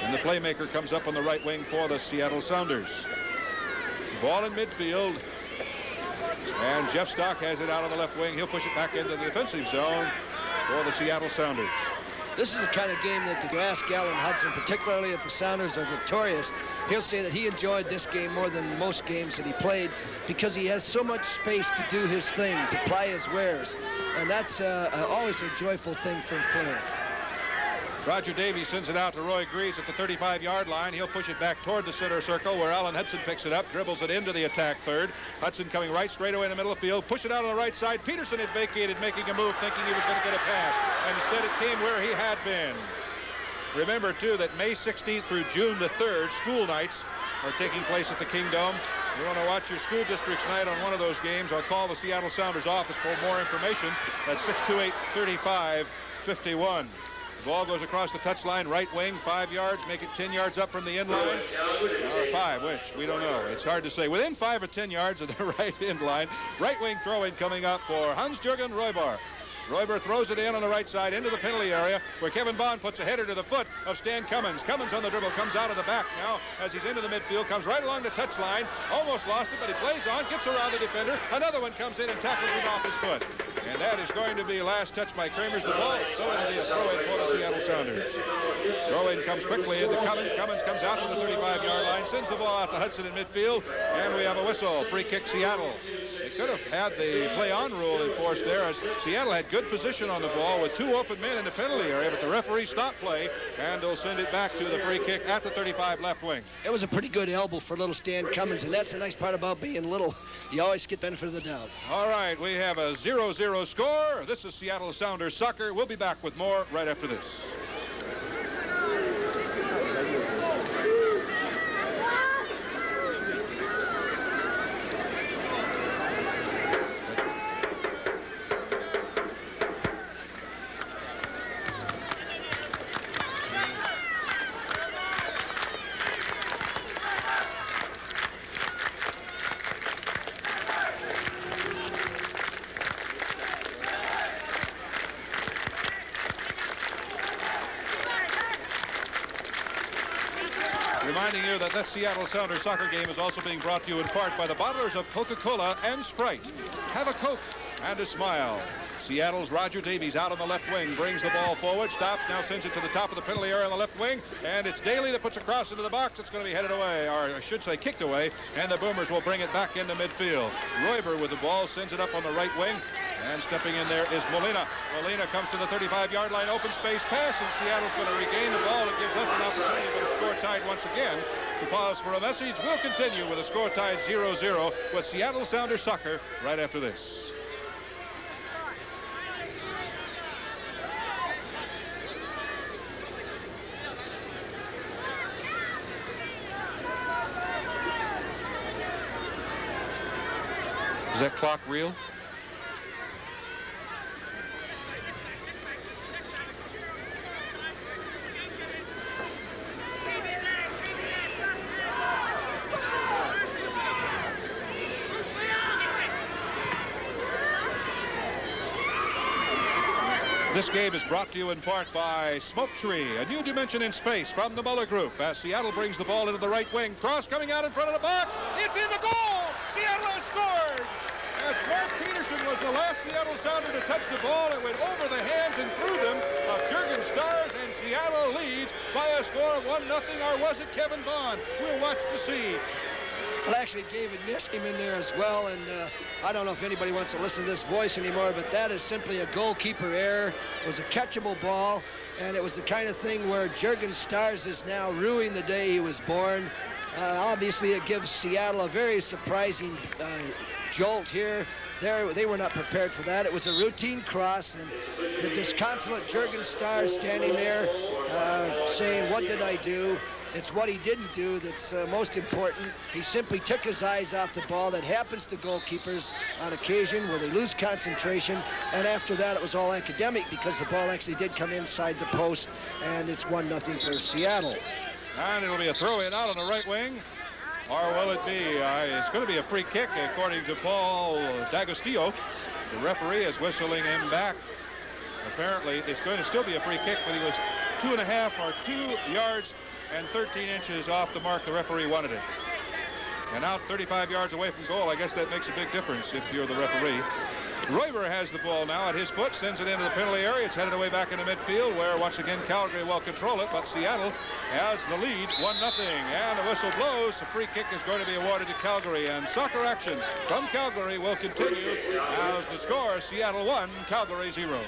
And the playmaker comes up on the right wing for the Seattle Sounders. Ball in midfield. And Jeff Stock has it out on the left wing. He'll push it back into the defensive zone for the Seattle Sounders. This is the kind of game that if you ask Alan Hudson, particularly if the Sounders are victorious, he'll say that he enjoyed this game more than most games that he played because he has so much space to do his thing, to ply his wares. And that's always a joyful thing for a player. Roger Davies sends it out to Roy Grease at the 35-yard line. He'll push it back toward the center circle where Alan Hudson picks it up, dribbles it into the attack third. Hudson coming right straight away in the middle of the field. Push it out on the right side. Peterson had vacated, making a move, thinking he was going to get a pass. And instead it came where he had been. Remember, too, that May 16th through June the 3rd, school nights are taking place at the Kingdome. You want to watch your school district's night on one of those games, or call the Seattle Sounders office for more information at 628-3551. The ball goes across the touchline, right wing, 5 yards, make it 10 yards up from the end line. Or 5, which we don't know. It's hard to say. Within 5 or 10 yards of the right end line, right wing throw-in coming up for Hans-Jürgen Roybar. Royber throws it in on the right side into the penalty area where Kevin Bond puts a header to the foot of Stan Cummins. Cummins on the dribble, comes out of the back now as he's into the midfield, comes right along the touchline, almost lost it, but he plays on, gets around the defender. Another one comes in and tackles him off his foot. And that is going to be last touch by Kramer's the ball, so it'll be a throw-in for the Seattle Sounders. Throw-in comes quickly into Cummins. Cummins comes out to the 35-yard line, sends the ball out to Hudson in midfield, and we have a whistle. Free kick Seattle. They could have had the play-on rule enforced there as Seattle had good position on the ball with 2 open men in the penalty area, but the referee stopped play, and they'll send it back to the free kick at the 35 left wing. It was a pretty good elbow for little Stan Cummins, and that's the nice part about being little. You always get benefit of the doubt. All right, we have a 0-0 score. This is Seattle Sounders soccer. We'll be back with more right after this. Reminding you that Seattle Sounders soccer game is also being brought to you in part by the bottlers of Coca-Cola and Sprite. Have a Coke and a smile. Seattle's Roger Davies out on the left wing, brings the ball forward, stops, now sends it to the top of the penalty area on the left wing, and it's Daly that puts a cross into the box. It's going to be headed away, or I should say kicked away, and the Boomers will bring it back into midfield. Royber with the ball, sends it up on the right wing, and stepping in there is Molina. Molina comes to the 35-yard line, open space pass, and Seattle's going to regain the ball. It gives us an opportunity to score tied once again. To pause for a message, we'll continue with a score tied 0-0 with Seattle Sounders soccer right after this. Is that clock real? This game is brought to you in part by Smoke Tree, a new dimension in space from the Muller Group. As Seattle brings the ball into the right wing, cross coming out in front of the box. It's in the goal! Seattle has scored! As Mark Peterson was the last Seattle Sounder to touch the ball, it went over the hands and through them of Jürgen Stars, and Seattle leads by a score of 1-0, or was it Kevin Bond? We'll watch to see. Well, actually, David Nish came in there as well, and I don't know if anybody wants to listen to this voice anymore, but that is simply a goalkeeper error. It was a catchable ball, and it was the kind of thing where Jürgen Stars is now ruining the day he was born. Obviously, it gives Seattle a very surprising jolt here. They were not prepared for that. It was a routine cross, and the disconsolate Jurgen Starr standing there saying, what did I do? It's what he didn't do that's most important. He simply took his eyes off the ball. That happens to goalkeepers on occasion where they lose concentration. And after that, it was all academic because the ball actually did come inside the post, and it's 1-0 for Seattle. And it'll be a throw-in out on the right wing. Or will it be? It's going to be a free kick, according to Paul D'Agostino. The referee is whistling him back. Apparently, it's going to still be a free kick, but he was 2.5 or 2 yards and 13 inches off the mark the referee wanted it. And out 35 yards away from goal. I guess that makes a big difference if you're the referee. Royber has the ball now at his foot, sends it into the penalty area. It's headed away back into midfield, where once again Calgary will control it, but Seattle has the lead, 1-0. And the whistle blows. The free kick is going to be awarded to Calgary, and soccer action from Calgary will continue as the score, Seattle 1, Calgary 0.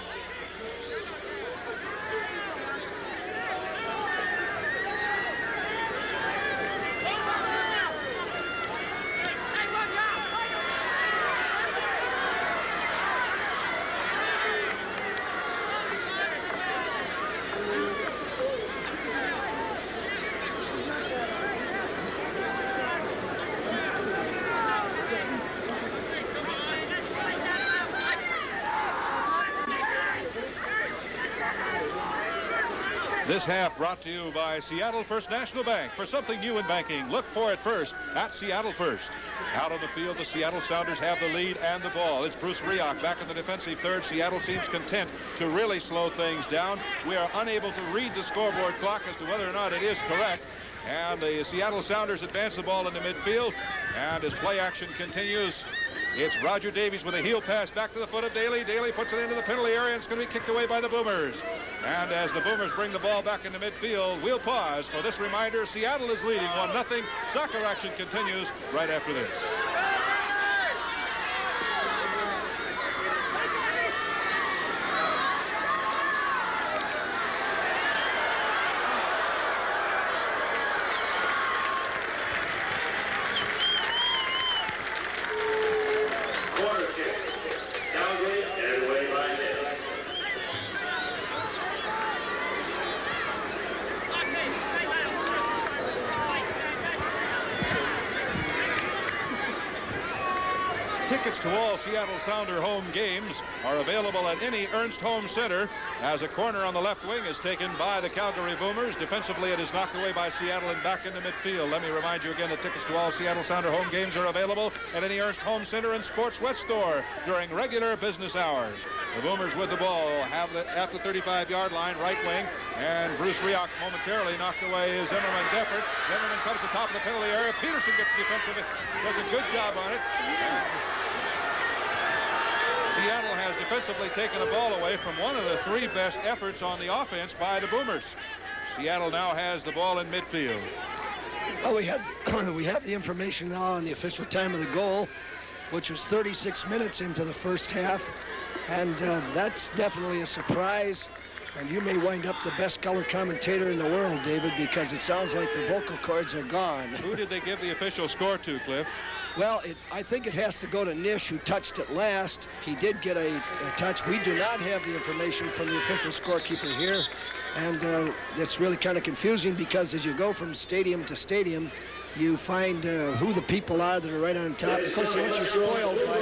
This half brought to you by Seattle First National Bank. For something new in banking, look for it first at Seattle First. Out on the field, the Seattle Sounders have the lead and the ball. It's Bruce Rioch back in the defensive third. Seattle seems content to really slow things down. We are unable to read the scoreboard clock as to whether or not it is correct. And the Seattle Sounders advance the ball into midfield. And as play action continues, it's Roger Davies with a heel pass back to the foot of Daly. Daly puts it into the penalty area, and it's going to be kicked away by the Boomers. And as the Boomers bring the ball back into midfield, we'll pause for this reminder. Seattle is leading 1-0. Soccer action continues right after this. Tickets to all Seattle Sounder home games are available at any Ernst Home Center as a corner on the left wing is taken by the Calgary Boomers. Defensively, it is knocked away by Seattle and back into midfield. Let me remind you again that tickets to all Seattle Sounder home games are available at any Ernst Home Center and Sports West store during regular business hours. The Boomers with the ball have at the 35-yard line, right wing, and Bruce Rioch momentarily knocked away Zimmerman's effort. Zimmerman comes to the top of the penalty area. Peterson gets defensive, does a good job on it. Seattle has defensively taken the ball away from one of the 3 best efforts on the offense by the Boomers. Seattle now has the ball in midfield. Well, we have the information now on the official time of the goal, which was 36 minutes into the first half, and that's definitely a surprise. And you may wind up the best color commentator in the world, David, because it sounds like the vocal cords are gone. Who did they give the official score to, Cliff? Well, I think it has to go to Nish, who touched it last. He did get a touch. We do not have the information from the official scorekeeper here. And it's really kind of confusing because as you go from stadium to stadium, you find who the people are that are right on top. Of course, once you're spoiled by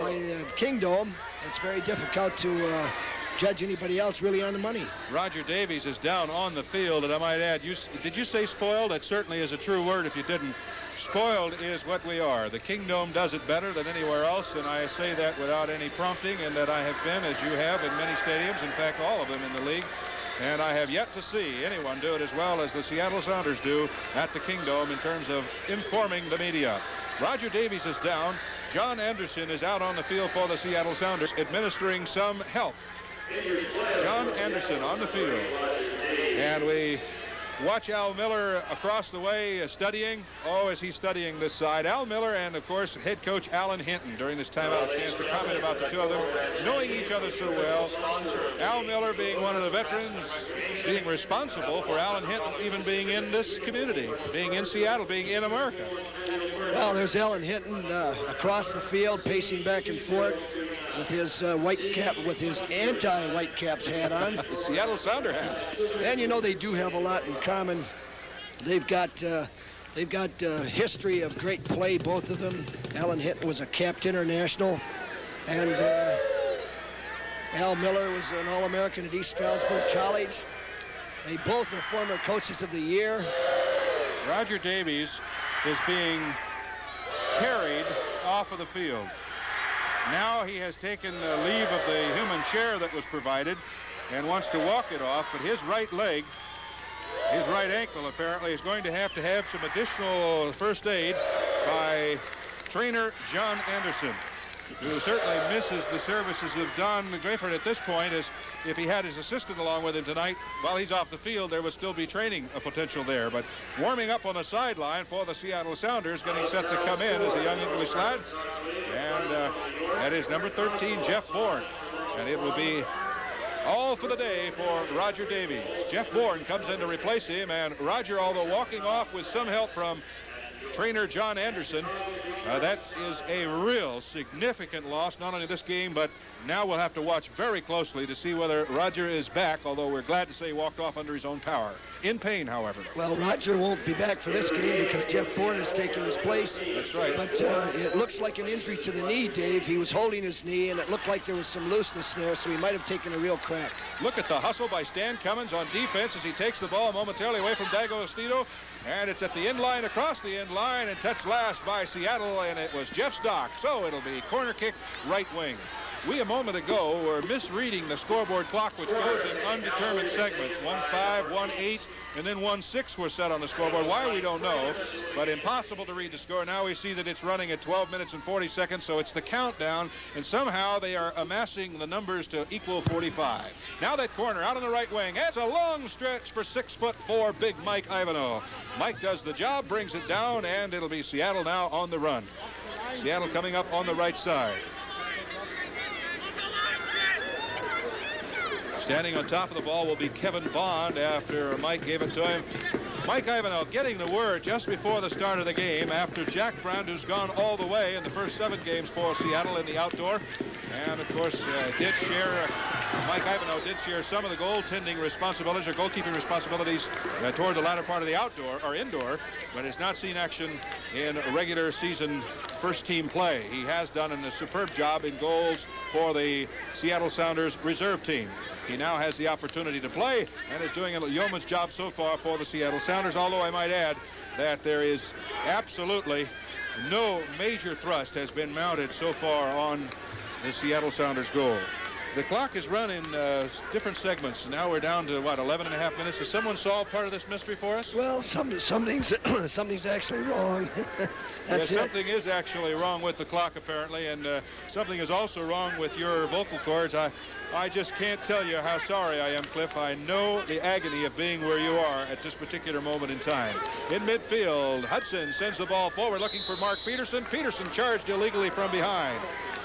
the Kingdom, it's very difficult to judge anybody else really on the money. Roger Davies is down on the field, and I might add, did you say spoiled? That certainly is a true word if you didn't. Spoiled is what we are. The Kingdom does it better than anywhere else, and I say that without any prompting, and that I have been, as you have, in many stadiums, in fact, all of them in the league. And I have yet to see anyone do it as well as the Seattle Sounders do at the Kingdom in terms of informing the media. Roger Davies is down. John Anderson is out on the field for the Seattle Sounders, administering some help. John Anderson on the field. And we watch Al Miller across the way studying. Oh, is he studying this side? Al Miller and, of course, head coach Alan Hinton during this timeout, a chance to comment about the two of them, knowing each other so well. Al Miller being one of the veterans, being responsible for Alan Hinton even being in this community, being in Seattle, being in America. Well, there's Alan Hinton across the field, pacing back and forth with his white cap, with his anti-Whitecaps hat on. The Seattle Sounder hat. And you know they do have a lot in common. They've got history of great play, both of them. Alan Hinton was a capped international, and Al Miller was an All-American at East Stroudsburg College. They both are former coaches of the year. Roger Davies is being carried off of the field. Now he has taken leave of the human chair that was provided and wants to walk it off, but his right leg, his right ankle apparently, is going to have some additional first aid by trainer John Anderson, who certainly misses the services of Don Grifford at this point, as if he had his assistant along with him tonight, while he's off the field, there would still be training potential there. But warming up on the sideline for the Seattle Sounders, getting set to come in as a young English lad. And that is number 13, Jeff Bourne. And it will be all for the day for Roger Davies. Jeff Bourne comes in to replace him, and Roger, although walking off with some help from trainer John Anderson, that is a real significant loss, not only this game, but now we'll have to watch very closely to see whether Roger is back, although we're glad to say he walked off under his own power. In pain, however. Well, Roger won't be back for this game because Jeff Bourne is taking his place. That's right. But it looks like an injury to the knee, Dave. He was holding his knee, and it looked like there was some looseness there, so he might have taken a real crack. Look at the hustle by Stan Cummins on defense as he takes the ball momentarily away from D'Agostino. And it's at the end line, across the end line, and touched last by Seattle, and it was Jeff Stock. So it'll be corner kick, right wing. We a moment ago were misreading the scoreboard clock, which goes in undetermined segments. 1-5, 1-8, and then 1-6 were set on the scoreboard. Why, we don't know, but impossible to read the score. Now we see that it's running at 12 minutes and 40 seconds, so it's the countdown, and somehow they are amassing the numbers to equal 45. Now that corner out on the right wing. That's a long stretch for 6'4" big Mike Ivanhoe. Mike does the job, brings it down, and it'll be Seattle now on the run. Seattle coming up on the right side. Standing on top of the ball will be Kevin Bond after Mike gave it to him. Mike Ivanhoe getting the word just before the start of the game after Jack Brand, who's gone all the way in the first 7 games for Seattle in the outdoor. And, of course, Mike Ivanhoe did share some of the goaltending responsibilities or goalkeeping responsibilities toward the latter part of the outdoor or indoor, but has not seen action in regular season first-team play. He has done a superb job in goals for the Seattle Sounders reserve team. He now has the opportunity to play and is doing a yeoman's job so far for the Seattle Sounders, although I might add that there is absolutely no major thrust has been mounted so far on the Seattle Sounders goal. The clock is run in different segments. Now we're down to, what, 11.5 minutes? Has someone solved part of this mystery for us? Well, something's actually wrong. That's yes, something is actually wrong with the clock, apparently, and something is also wrong with your vocal cords. I just can't tell you how sorry I am, Cliff. I know the agony of being where you are at this particular moment in time. In midfield, Hudson sends the ball forward looking for Mark Peterson. Peterson charged illegally from behind.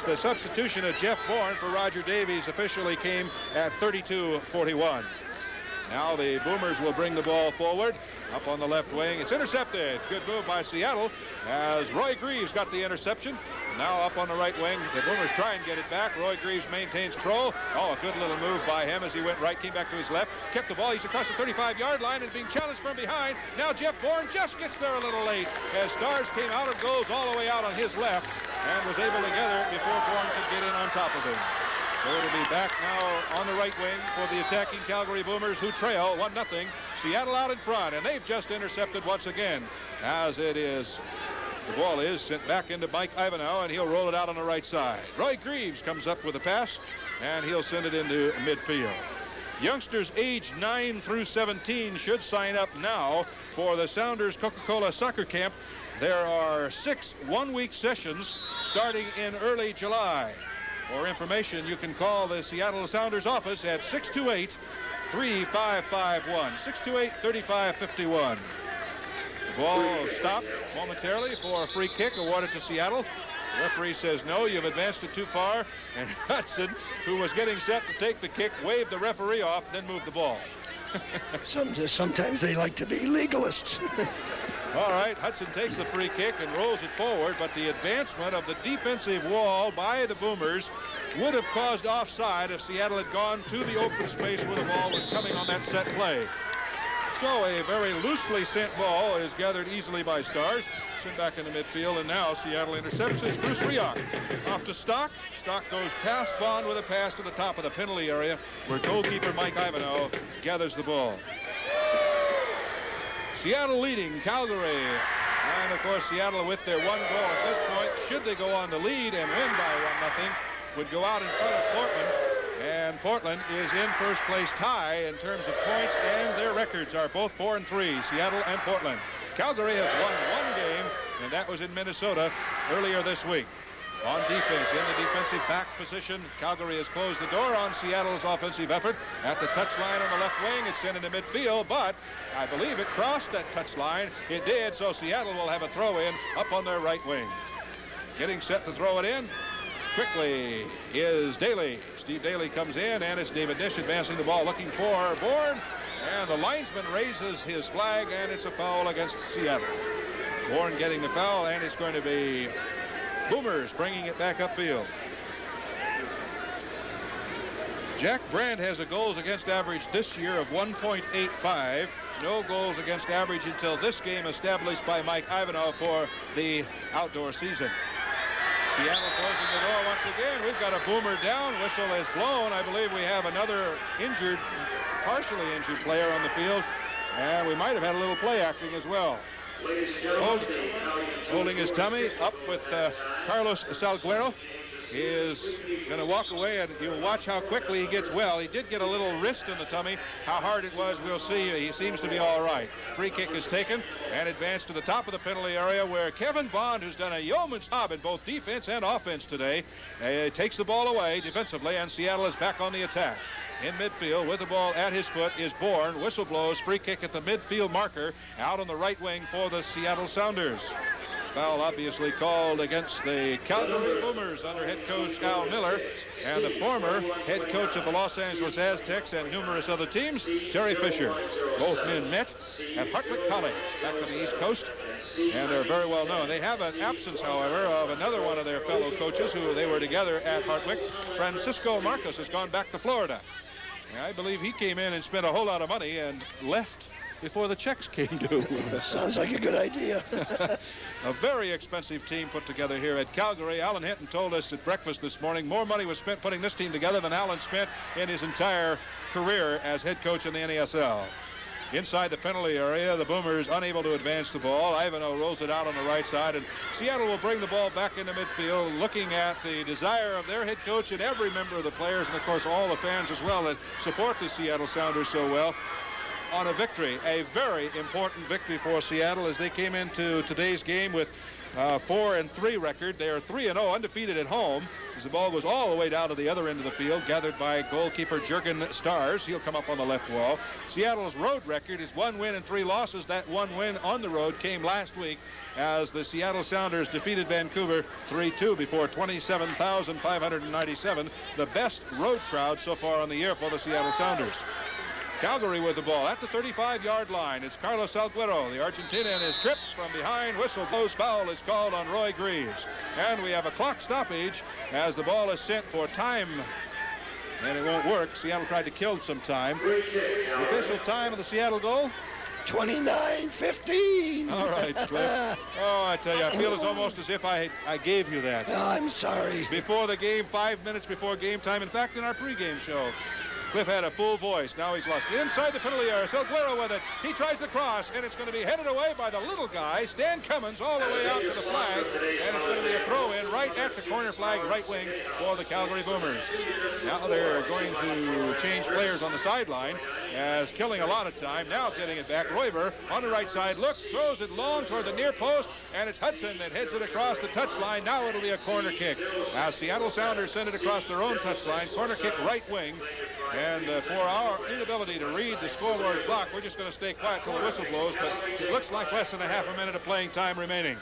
The substitution of Jeff Bourne for Roger Davies officially came at 32:41. Now the Boomers will bring the ball forward up on the left wing. It's intercepted. Good move by Seattle as Roy Greaves got the interception. Now up on the right wing, the Boomers try and get it back. Roy Greaves maintains control. Oh, a good little move by him as he went right, came back to his left, kept the ball. He's across the 35-yard line and being challenged from behind. Now Jeff Bourne just gets there a little late as Stars came out and goes all the way out on his left and was able to gather it before Bourne could get in on top of him. So it'll be back now on the right wing for the attacking Calgary Boomers, who trail 1-0. Seattle out in front, and they've just intercepted once again as it is. The ball is sent back into Mike Ivanhoe, and he'll roll it out on the right side. Roy Greaves comes up with a pass, and he'll send it into midfield. Youngsters aged 9 through 17 should sign up now for the Sounders Coca-Cola Soccer Camp. There are 6 one-week sessions starting in early July. For information, you can call the Seattle Sounders office at 3551. 628-3551. The ball stopped momentarily for a free kick awarded to Seattle. The referee says no, you've advanced it too far. And Hudson, who was getting set to take the kick, waved the referee off, then moved the ball. Sometimes they like to be legalists. All right, Hudson takes the free kick and rolls it forward, but the advancement of the defensive wall by the Boomers would have caused offside if Seattle had gone to the open space where the ball was coming on that set play. So a very loosely sent ball is gathered easily by Stars. Sent back in the midfield, and now Seattle intercepts. It's Bruce Rioch. Off to Stock. Stock goes past Bond with a pass to the top of the penalty area where goalkeeper Mike Ivanhoe gathers the ball. Seattle leading Calgary. And, of course, Seattle with their one goal at this point, should they go on to lead and win by 1-0, would go out in front of Portland. And Portland is in first place tie in terms of points, and their records are both 4-3, Seattle and Portland. Calgary has won one game, and that was in Minnesota earlier this week. On defense, in the defensive back position, Calgary has closed the door on Seattle's offensive effort. At the touchline on the left wing, it's sent into midfield, but I believe it crossed that touchline. It did, so Seattle will have a throw-in up on their right wing. Getting set to throw it in quickly is Daly. Steve Daly comes in, and it's David Dish advancing the ball, looking for Bourne. And the linesman raises his flag, and it's a foul against Seattle. Bourne getting the foul, and it's going to be Boomers bringing it back upfield. Jack Brandt has a goals against average this year of 1.85. No goals against average until this game established by Mike Ivanhoe for the outdoor season. Seattle closing the door once again. We've got a Boomer down. Whistle is blown. I believe we have another injured, partially injured player on the field. And we might have had a little play acting as well. Holding his tummy up with Carlos Salguero. Is going to walk away, and you'll watch how quickly he gets well. He did get a little wrist in the tummy. How hard it was, we'll see. He seems to be all right. Free kick is taken and advanced to the top of the penalty area where Kevin Bond, who's done a yeoman's job in both defense and offense today, takes the ball away defensively, and Seattle is back on the attack. In midfield with the ball at his foot is Bourne. Whistle blows. Free kick at the midfield marker out on the right wing for the Seattle Sounders. Foul obviously called against the Calgary Boomers under head coach Al Miller and the former head coach of the Los Angeles Aztecs and numerous other teams, Terry Fisher. Both men met at Hartwick College back on the East Coast and are very well known. They have an absence, however, of another one of their fellow coaches who they were together at Hartwick. Francisco Marcos has gone back to Florida. I believe he came in and spent a whole lot of money and left before the checks came due. Sounds like a good idea. A very expensive team put together here at Calgary. Alan Hinton told us at breakfast this morning more money was spent putting this team together than Alan spent in his entire career as head coach in the NASL. Inside the penalty area, the Boomers unable to advance the ball. Ivanhoe rolls it out on the right side, and Seattle will bring the ball back into midfield, looking at the desire of their head coach and every member of the players, and of course all the fans as well that support the Seattle Sounders so well, on a victory. A very important victory for Seattle as they came into today's game with 4-3 record. They are 3-0, undefeated at home, as the ball goes all the way down to the other end of the field, gathered by goalkeeper Jurgen Stars. He'll come up on the left wall. Seattle's road record is 1 win and 3 losses. That 1 win on the road came last week as the Seattle Sounders defeated Vancouver 3-2 before 27,597, the best road crowd so far on the year for the Seattle Sounders. Calgary with the ball at the 35-yard line. It's Carlos Salguero. The Argentinian is tripped from behind. Whistle blows. Foul is called on Roy Greaves. And we have a clock stoppage as the ball is sent for time. And it won't work. Seattle tried to kill some time. The official time of the Seattle goal? 29:15. All right, Cliff. Oh, I tell you, I feel it's almost as if I gave you that. I'm sorry. Before the game, 5 minutes before game time. In fact, in our pregame show, Cliff had a full voice. Now he's lost. Inside the penalty area, Salguero with it. He tries the cross, and it's going to be headed away by the little guy, Stan Cummins, all the way out to the flag. And it's going to be a throw-in right at the corner flag, right wing for the Calgary Boomers. Now they're going to change players on the sideline. as killing a lot of time. Now getting it back. Royver on the right side looks, throws it long toward the near post, and it's Hudson that heads it across the touchline. Now it'll be a corner kick. Now Seattle Sounders send it across their own touchline. Corner kick right wing. And for our inability to read the scoreboard clock, we're just going to stay quiet till the whistle blows, but it looks like less than a half a minute of playing time remaining.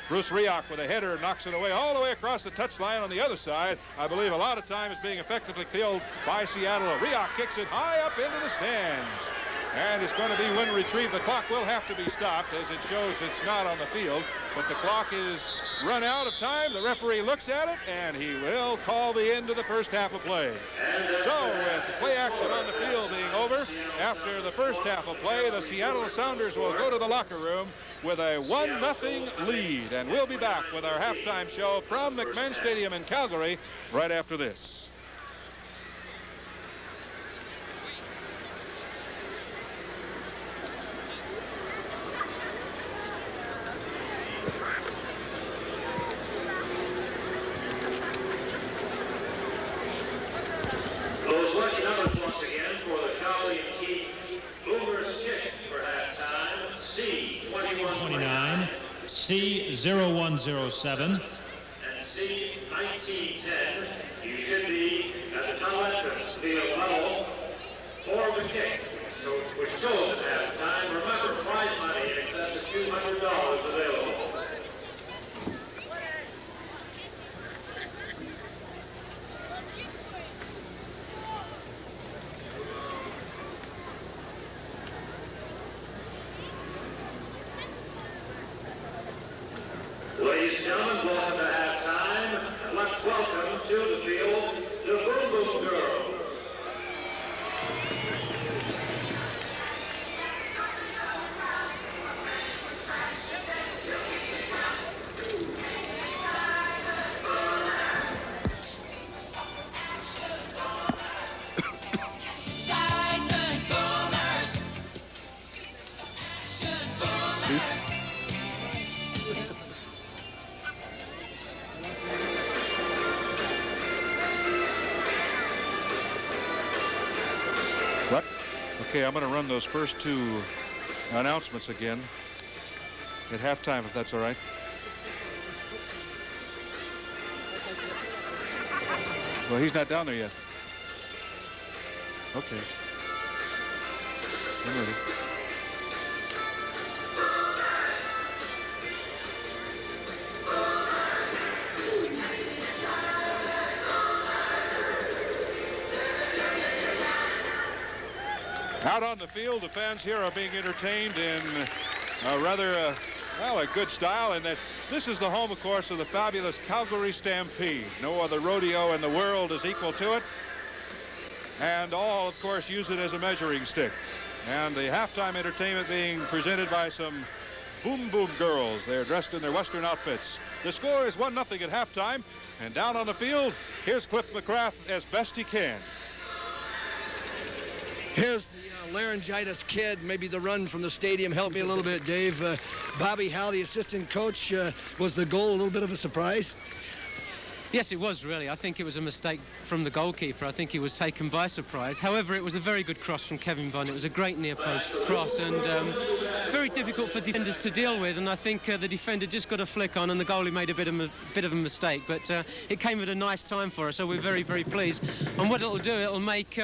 Bruce Rioch with a header knocks it away all the way across the touchline on the other side. I believe a lot of time is being effectively killed by Seattle. Rioch kicks it high up into the stands. And it's going to be when retrieved. The clock will have to be stopped as it shows it's not on the field. But the clock is run out of time. The referee looks at it, and he will call the end of the first half of play. So with the play action on the field being over, after the first half of play, the Seattle Sounders will go to the locker room with a 1-0 lead. And we'll be back with our halftime show from McMahon Stadium in Calgary right after this. Those lucky numbers once again for the Calgary and Keith Boomers kick for halftime. C2129, C0107, and C1910. You should be at the tunnel entrance via level for the kick, so, which goes at halftime. Remember, prize money in excess of $200 available. Ladies and gentlemen, welcome to halftime, and let's welcome to the field the Boom Boom Girls. What? Okay, I'm going to run those first two announcements again at halftime, if that's all right. Well, he's not down there yet. Okay. I'm ready. Out on the field, the fans here are being entertained in a rather, well, a good style, and that this is the home, of course, of the fabulous Calgary Stampede. No other rodeo in the world is equal to it. And all, of course, use it as a measuring stick. And the halftime entertainment being presented by some Boom Boom Girls. They're dressed in their Western outfits. The score is 1-0 at halftime. And down on the field, here's Cliff McGrath as best he can. Here's the laryngitis kid. Maybe the run from the stadium helped me a little bit, Dave. Bobby Howell, the assistant coach, was the goal a little bit of a surprise? Yes, it was really. I think it was a mistake from the goalkeeper. I think he was taken by surprise. However, it was a very good cross from Kevin Vaughn. It was a great near-post cross and very difficult for defenders to deal with. And I think the defender just got a flick on and the goalie made a bit of a mistake. But it came at a nice time for us, so we're very, very pleased. And what it'll do, it'll make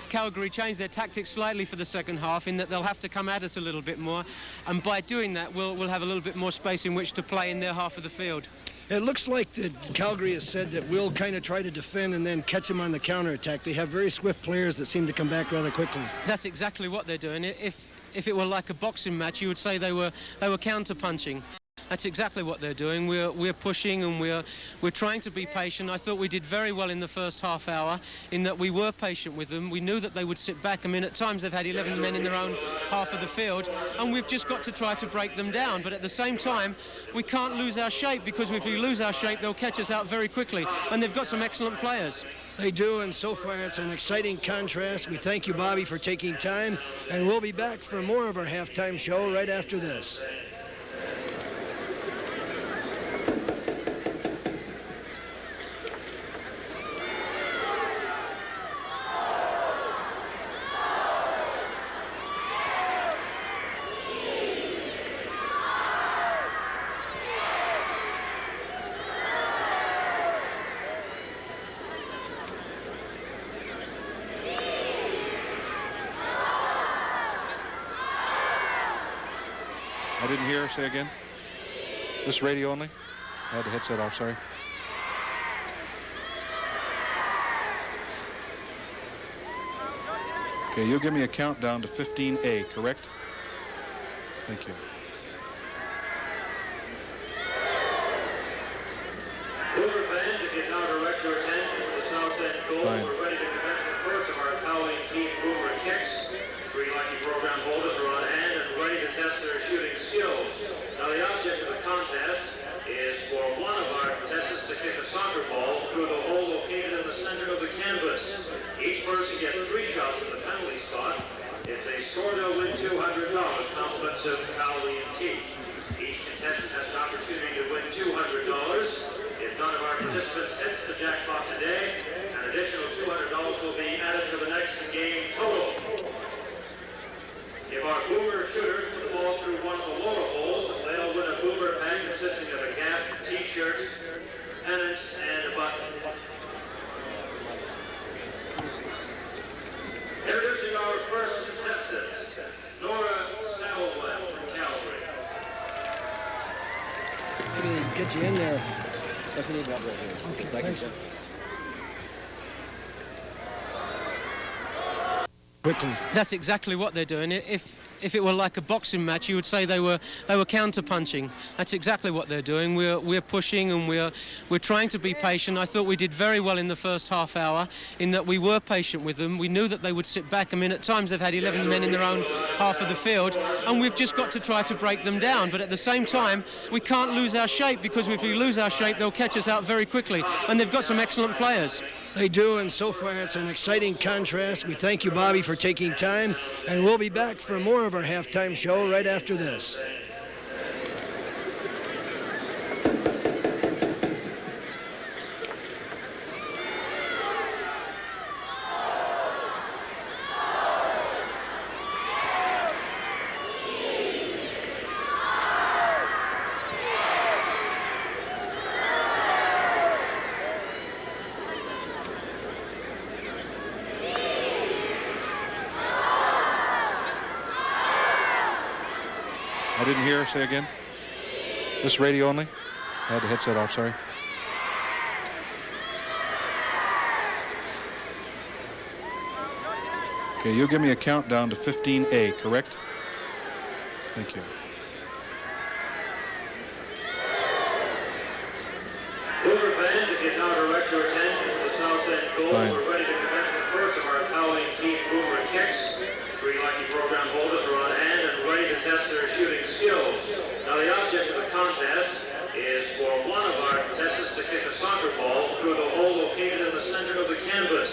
Calgary change their tactics slightly for the second half, in that they'll have to come at us a little bit more. And by doing that, we'll have a little bit more space in which to play in their half of the field. It looks like that Calgary has said that we'll kind of try to defend and then catch them on the counterattack. They have very swift players that seem to come back rather quickly. That's exactly what they're doing. If it were like a boxing match, you would say they were counter-punching. That's exactly what they're doing. We're pushing and we're trying to be patient. I thought we did very well in the first half hour in that we were patient with them. We knew that they would sit back. I mean, at times they've had 11 men in their own half of the field, and we've just got to try to break them down. But at the same time, we can't lose our shape, because if we lose our shape, they'll catch us out very quickly. And they've got some excellent players. They do, and so far it's an exciting contrast. We thank you, Bobby, for taking time, and we'll be back for more of our halftime show right after this. I didn't hear. Say again. This radio only? I had the headset off, sorry. Okay, you'll give me a countdown to 15A, correct? Thank you. Boomer fans, if you now direct your attention to the south end goal, we're ready to commence the first of our Calgary Team Boomer kicks. 3 lucky program holders are on hand and ready to test their shooting skills. Now the object of the contest is for one of our contestants to kick a soccer ball through the hole located in the center of the canvas. Each person gets 3 shots from the penalty spot. If they score, they'll win $200, compliments of Calgary and Team. Each contestant has an opportunity to win $200. If none of our participants hits the jackpot today, an additional $200 will be added to the next game total. If our Boomer shooters put the ball through one of the lower holes, they'll win a Boomer pack consisting of a cap, t-shirt, pennant, and a button. Introducing our first contestant, Nasl from Calgary. Maybe they get you in there. If you need rubber right here. Okay, second. Quickly. That's exactly what they're doing. If it were like a boxing match, you would say they were counter-punching. That's exactly what they're doing. We're pushing and we're trying to be patient. I thought we did very well in the first half hour in that we were patient with them. We knew that they would sit back. I mean, at times they've had 11 men in their own half of the field, and we've just got to try to break them down. But at the same time, we can't lose our shape, because if we lose our shape, they'll catch us out very quickly. And they've got some excellent players. They do, and so far it's an exciting contrast. We thank you, Bobby, for taking time, and we'll be back for more of our halftime show right after this. I didn't hear. Say again. This radio only? I had the headset off, sorry. Okay, you'll give me a countdown to 15A, correct? Thank you. Boomer fans, if you now direct your attention to the south end goal, we're ready to commence the first of our Calgary Team Boomer kicks. 3 lucky program holders are on hand and ready to test their shooting skills. Now the object of the contest is for one of our contestants to kick a soccer ball through the hole located in the center of the canvas.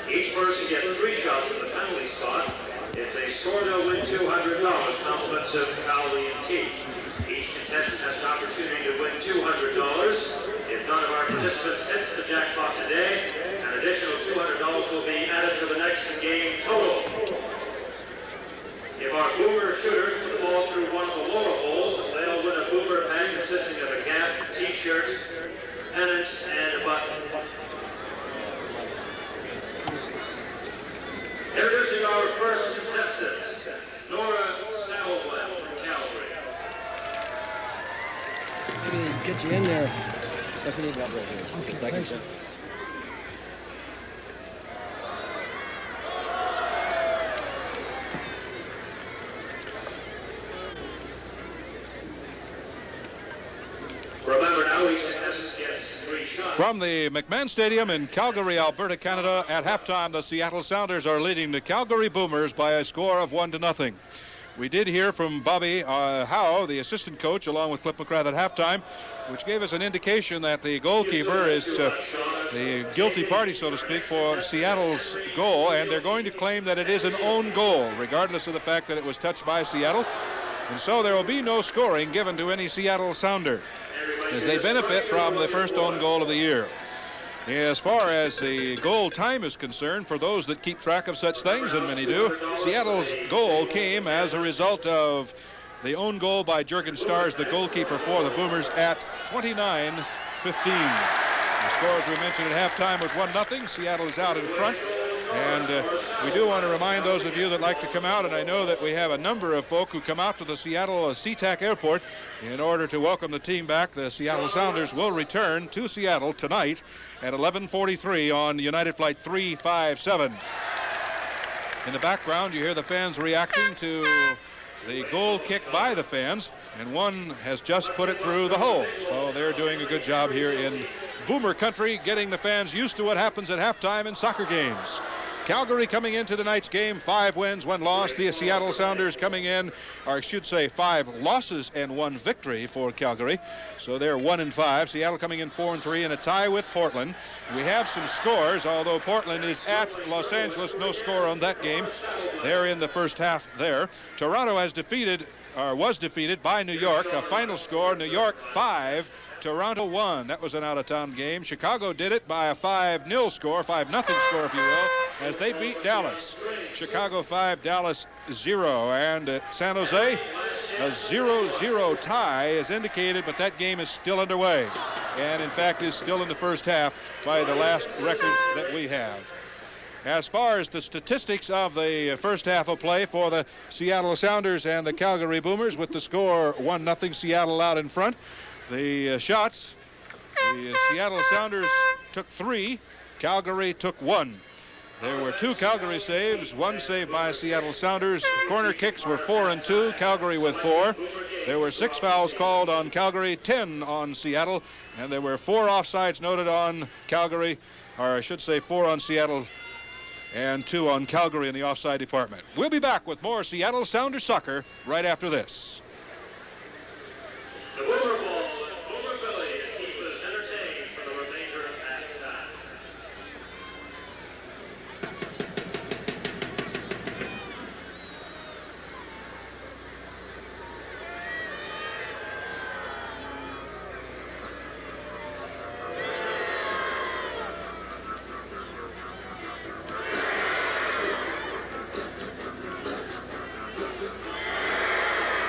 Each person gets 3 shots from the penalty spot. If they score, they'll win $200, compliments of Calgary and Team. Each contestant has an opportunity to win $200. If none of our participants hits the jackpot today, an additional $200 will be added to the next game total. If our Boomer shooters put the ball through one of the lower holes, they'll win a Boomer pack consisting of a cap, t-shirt, pennant, and a button. Introducing our first contestant, Nasl from Calgary. Maybe they get you in there. If you need rubber right here. Okay, second. Remember now, each contestant gets 3 shots. From the McMahon Stadium in Calgary, Alberta, Canada, at halftime, the Seattle Sounders are leading the Calgary Boomers by a score of 1-0. We did hear from Bobby Howe, the assistant coach, along with Cliff McGrath at halftime, which gave us an indication that the goalkeeper is the guilty party, so to speak, for Seattle's goal, and they're going to claim that it is an own goal, regardless of the fact that it was touched by Seattle. And so there will be no scoring given to any Seattle Sounder, as they benefit from the first own goal of the year. As far as the goal time is concerned, for those that keep track of such things, and many do, Seattle's goal came as a result of the own goal by Jurgen Stars, the goalkeeper for the Boomers, at 29-15. The score, as we mentioned at halftime, was 1-0. Seattle is out in front. And we do want to remind those of you that like to come out, and I know that we have a number of folk who come out to the Seattle SeaTac Airport in order to welcome the team back. The Seattle Sounders will return to Seattle tonight at 11:43 on United Flight 357. In the background, you hear the fans reacting to the goal kick by the fans, and one has just put it through the hole. So they're doing a good job here in Boomer Country, getting the fans used to what happens at halftime in soccer games. Calgary coming into tonight's game, 5 wins, 1 loss. The Seattle Sounders coming in, or I should say 5 losses and 1 victory for Calgary. So they're 1-5. Seattle coming in 4-3 in a tie with Portland. We have some scores, although Portland is at Los Angeles. No score on that game. They're in the first half there. Toronto has was defeated by New York. A final score, New York 5, Toronto 1. That was an out-of-town game. Chicago did it by a 5-0 score, 5-0 score, if you will, as they beat Dallas. Chicago 5, Dallas 0. And San Jose, a 0-0 tie is indicated, but that game is still underway. And, in fact, is still in the first half by the last records that we have. As far as the statistics of the first half of play for the Seattle Sounders and the Calgary Boomers, with the score 1-0, Seattle out in front. The shots, the Seattle Sounders took 3, Calgary took 1. There were 2 Calgary saves, 1 save by Seattle Sounders. Corner kicks were 4 and 2, Calgary with 4. There were 6 fouls called on Calgary, 10 on Seattle, and there were 4 offsides noted on Calgary, or I should say 4 on Seattle and 2 on Calgary in the offside department. We'll be back with more Seattle Sounders soccer right after this. The Boomer Ball is Boomer Billy to keep us entertained for the remainder of halftime.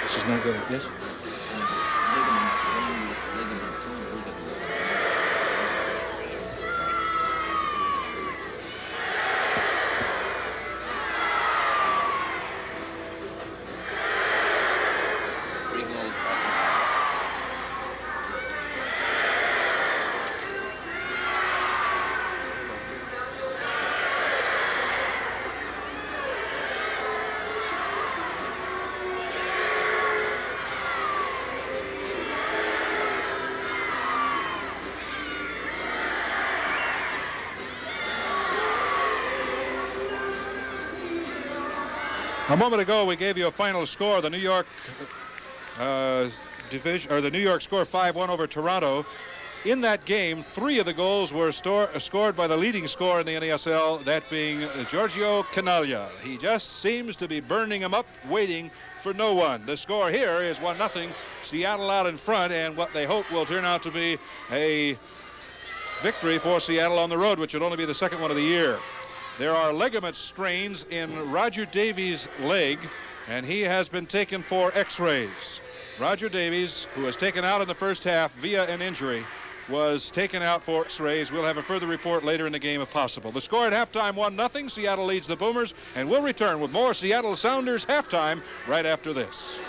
This is not good, yes? A moment ago, we gave you a final score. The New York division, or the New York score 5-1 over Toronto. In that game, 3 of the goals were scored by the leading scorer in the NASL, that being Giorgio Canaglia. He just seems to be burning them up, waiting for no one. The score here is 1-0. Seattle out in front, and what they hope will turn out to be a victory for Seattle on the road, which would only be the second one of the year. There are ligament strains in Roger Davies' leg, and he has been taken for x-rays. Roger Davies, who was taken out in the first half via an injury, was taken out for x-rays. We'll have a further report later in the game if possible. The score at halftime, 1-0. Seattle leads the Boomers, and we'll return with more Seattle Sounders halftime right after this.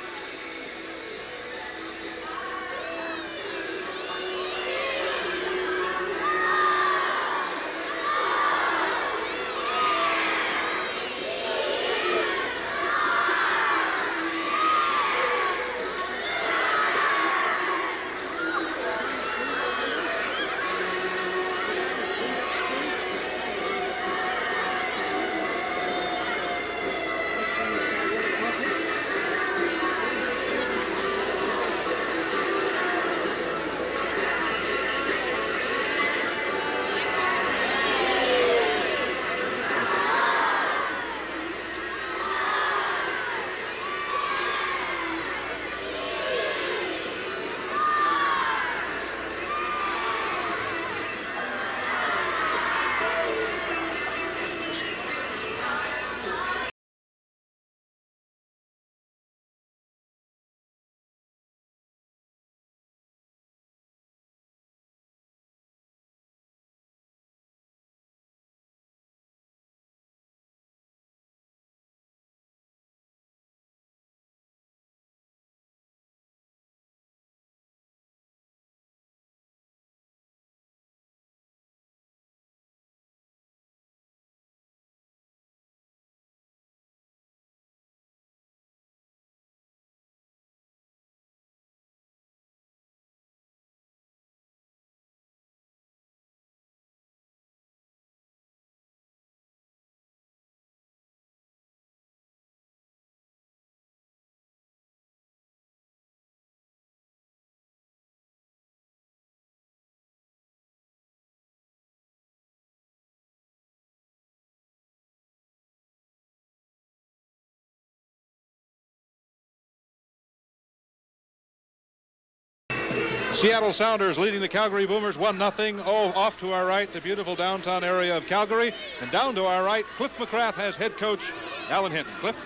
Seattle Sounders leading the Calgary Boomers 1-0. Oh, off to our right, the beautiful downtown area of Calgary. And down to our right, Cliff McGrath has head coach Alan Hinton. Cliff?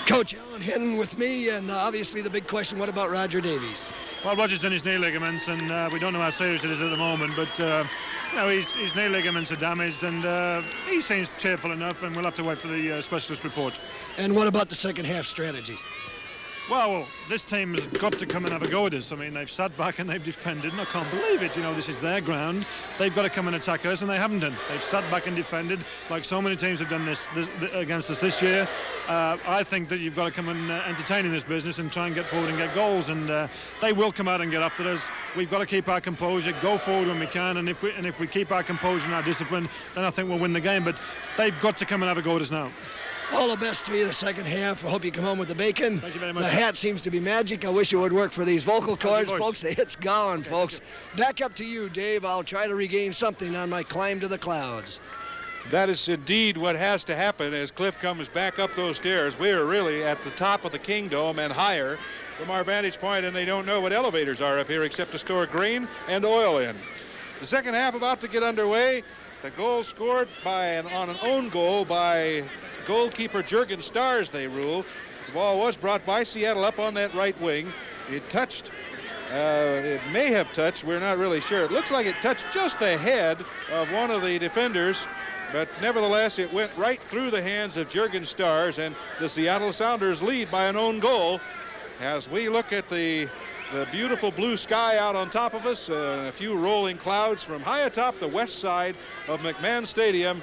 Coach Alan Hinton with me, and obviously the big question, what about Roger Davies? Well, Roger's done his knee ligaments, and we don't know how serious it is at the moment, but you know, his knee ligaments are damaged, and he seems cheerful enough, and we'll have to wait for the specialist report. And what about the second half strategy? Well, this team has got to come and have a go at us. I mean, they've sat back and they've defended, and I can't believe it. You know, this is their ground. They've got to come and attack us, and they haven't done. They've sat back and defended, like so many teams have done this against us this year. I think that you've got to come and entertain in this business and try and get forward and get goals, and they will come out and get after us. We've got to keep our composure, go forward when we can, and if we keep our composure and our discipline, then I think we'll win the game. But they've got to come and have a go at us now. All the best to you the second half. I hope you come home with the bacon. Thank you very much. The hat seems to be magic. I wish it would work for these vocal cords, folks. It's gone, folks. Back up to you, Dave. I'll try to regain something on my climb to the clouds. That is indeed what has to happen as Cliff comes back up those stairs. We are really at the top of the Kingdome and higher from our vantage point, and they don't know what elevators are up here except to store grain and oil in. The second half about to get underway. The goal scored on an own goal by goalkeeper Jurgen Stars, they rule. The ball was brought by Seattle up on that right wing. It touched, it may have touched, we're not really sure. It looks like it touched just the head of one of the defenders, but nevertheless it went right through the hands of Jurgen Stars, and the Seattle Sounders lead by an own goal. As we look at the beautiful blue sky out on top of us, a few rolling clouds from high atop the west side of McMahon Stadium.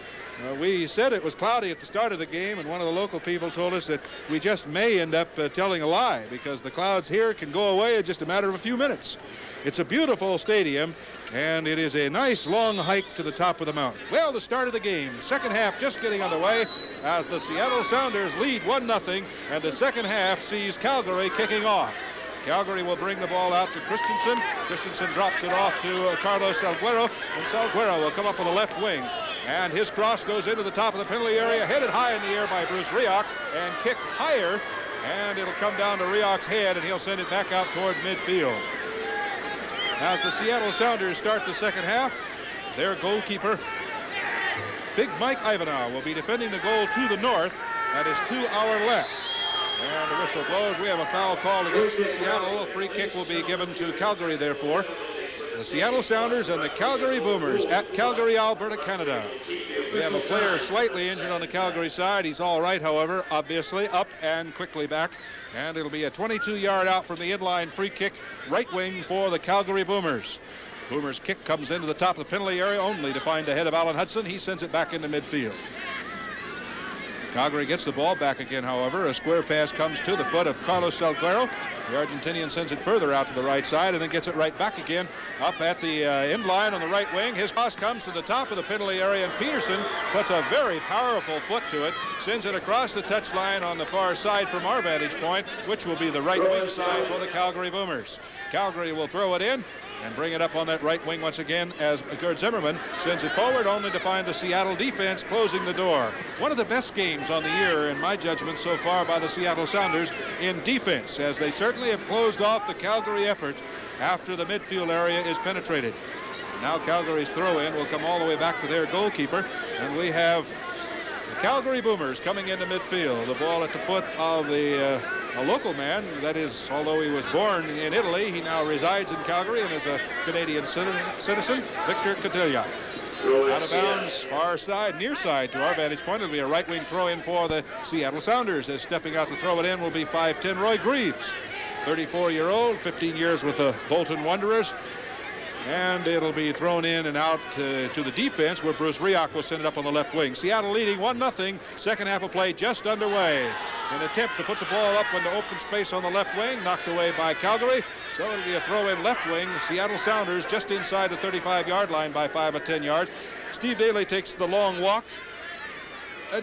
We said it was cloudy at the start of the game, and one of the local people told us that we just may end up telling a lie because the clouds here can go away in just a matter of a few minutes. It's a beautiful stadium, and it is a nice long hike to the top of the mountain. Well, the start of the game, second half just getting underway as the Seattle Sounders lead 1-0, and the second half sees Calgary kicking off. Calgary will bring the ball out to Christensen. Christensen drops it off to Carlos Salguero, and Salguero will come up on the left wing. And his cross goes into the top of the penalty area, headed high in the air by Bruce Rioch, and kicked higher, and it'll come down to Rioch's head, and he'll send it back out toward midfield. As the Seattle Sounders start the second half, their goalkeeper, Big Mike Ivanov, will be defending the goal to the north. That is to our left. And the whistle blows. We have a foul call against Seattle. A free kick will be given to Calgary, therefore. The Seattle Sounders and the Calgary Boomers at Calgary, Alberta, Canada. We have a player slightly injured on the Calgary side. He's all right, however, obviously, up and quickly back. And it'll be a 22-yard out from the inline free kick, right wing for the Calgary Boomers. Boomers' kick comes into the top of the penalty area only to find the head of Alan Hudson. He sends it back into midfield. Calgary gets the ball back again, however. A square pass comes to the foot of Carlos Salguero. The Argentinian sends it further out to the right side and then gets it right back again up at the end line on the right wing. His cross comes to the top of the penalty area, and Peterson puts a very powerful foot to it, sends it across the touchline on the far side from our vantage point, which will be the right wing side for the Calgary Boomers. Calgary will throw it in and bring it up on that right wing once again as Gerd Zimmerman sends it forward, only to find the Seattle defense closing the door. One of the best games on the year, in my judgment, so far by the Seattle Sounders in defense, as they certainly have closed off the Calgary effort after the midfield area is penetrated. Now Calgary's throw-in will come all the way back to their goalkeeper, and we have the Calgary Boomers coming into midfield. The ball at the foot of a local man, that is, although he was born in Italy, he now resides in Calgary and is a Canadian citizen, Victor Cotilla. Out of bounds, far side, near side to our vantage point. It'll be a right wing throw in for the Seattle Sounders, as stepping out to throw it in will be 5'10" Roy Greaves, 34-year-old, 15 years with the Bolton Wanderers. And it'll be thrown in and out to the defense, where Bruce Rioch will send it up on the left wing. Seattle leading 1-0. Second half of play just underway. An attempt to put the ball up into open space on the left wing, knocked away by Calgary. So it'll be a throw in left wing. Seattle Sounders just inside the 35-yard line by 5 or 10 yards. Steve Daly takes the long walk.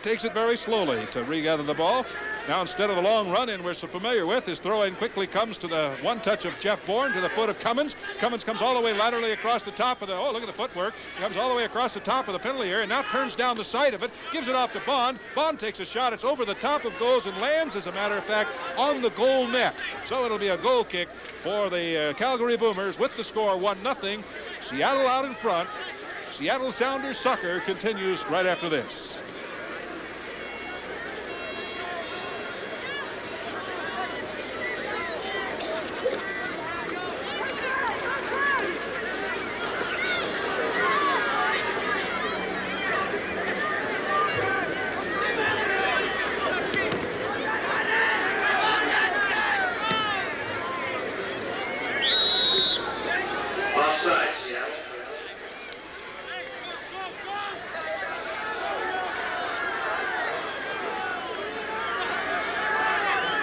Takes it very slowly to regather the ball. Now, instead of the long run-in we're so familiar with, his throw-in quickly comes to the one touch of Jeff Bourne to the foot of Cummins. Cummins comes all the way laterally across the top of the, oh, look at the footwork. He comes all the way across the top of the penalty area and now turns down the side of it, gives it off to Bond. Bond takes a shot. It's over the top of goals and lands, as a matter of fact, on the goal net. So it'll be a goal kick for the Calgary Boomers with the score 1-0. Seattle out in front. Seattle Sounders soccer continues right after this.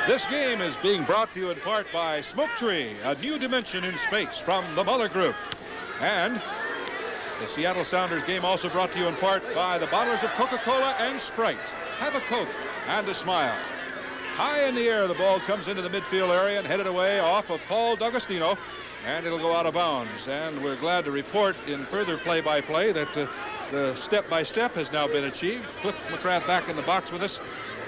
This game is being brought to you in part by Smoke Tree, a new dimension in space from the Muller Group. And the Seattle Sounders game also brought to you in part by the bottlers of Coca-Cola and Sprite. Have a Coke and a smile. High in the air, the ball comes into the midfield area and headed away off of Paul D'Agostino, and it'll go out of bounds. And we're glad to report in further play-by-play that the step-by-step has now been achieved. Cliff McCrath back in the box with us.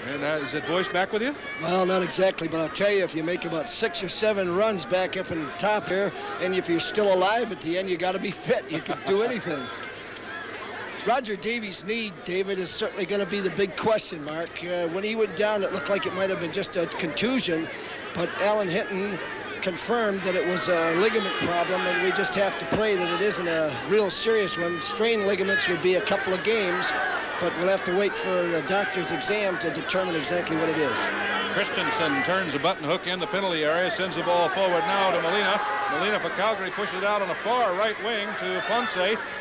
And is it voice back with you? Well, not exactly, but I'll tell you, if you make about 6 or 7 runs back up in the top here, and if you're still alive at the end, you got to be fit. You can do anything. Roger Davies' knee, David, is certainly going to be the big question mark. When he went down, it looked like it might have been just a contusion, but Alan Hinton confirmed that it was a ligament problem, and we just have to pray that it isn't a real serious one. Strained ligaments would be a couple of games, but we'll have to wait for the doctor's exam to determine exactly what it is. Christensen turns a button hook in the penalty area, sends the ball forward now to Molina. Molina for Calgary pushes it out on the far right wing to Ponce.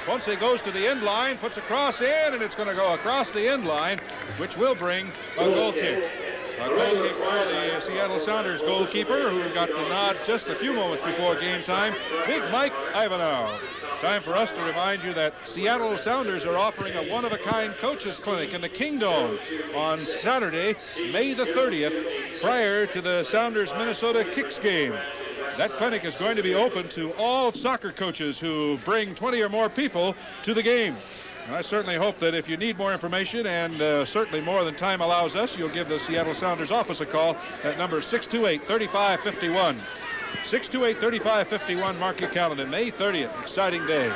Ponce goes to the end line, puts a cross in, and it's going to go across the end line, which will bring a goal kick. A goal kick for the Seattle Sounders goalkeeper, who got the nod just a few moments before game time, Big Mike Ivanov. Time for us to remind you that Seattle Sounders are offering a one-of-a-kind coaches clinic in the Kingdome on Saturday, May the 30th, prior to the Sounders-Minnesota Kicks game. That clinic is going to be open to all soccer coaches who bring 20 or more people to the game. And I certainly hope that if you need more information, and certainly more than time allows us, you'll give the Seattle Sounders office a call at number 628-3551. 628-3551, mark your calendar, May 30th, exciting day.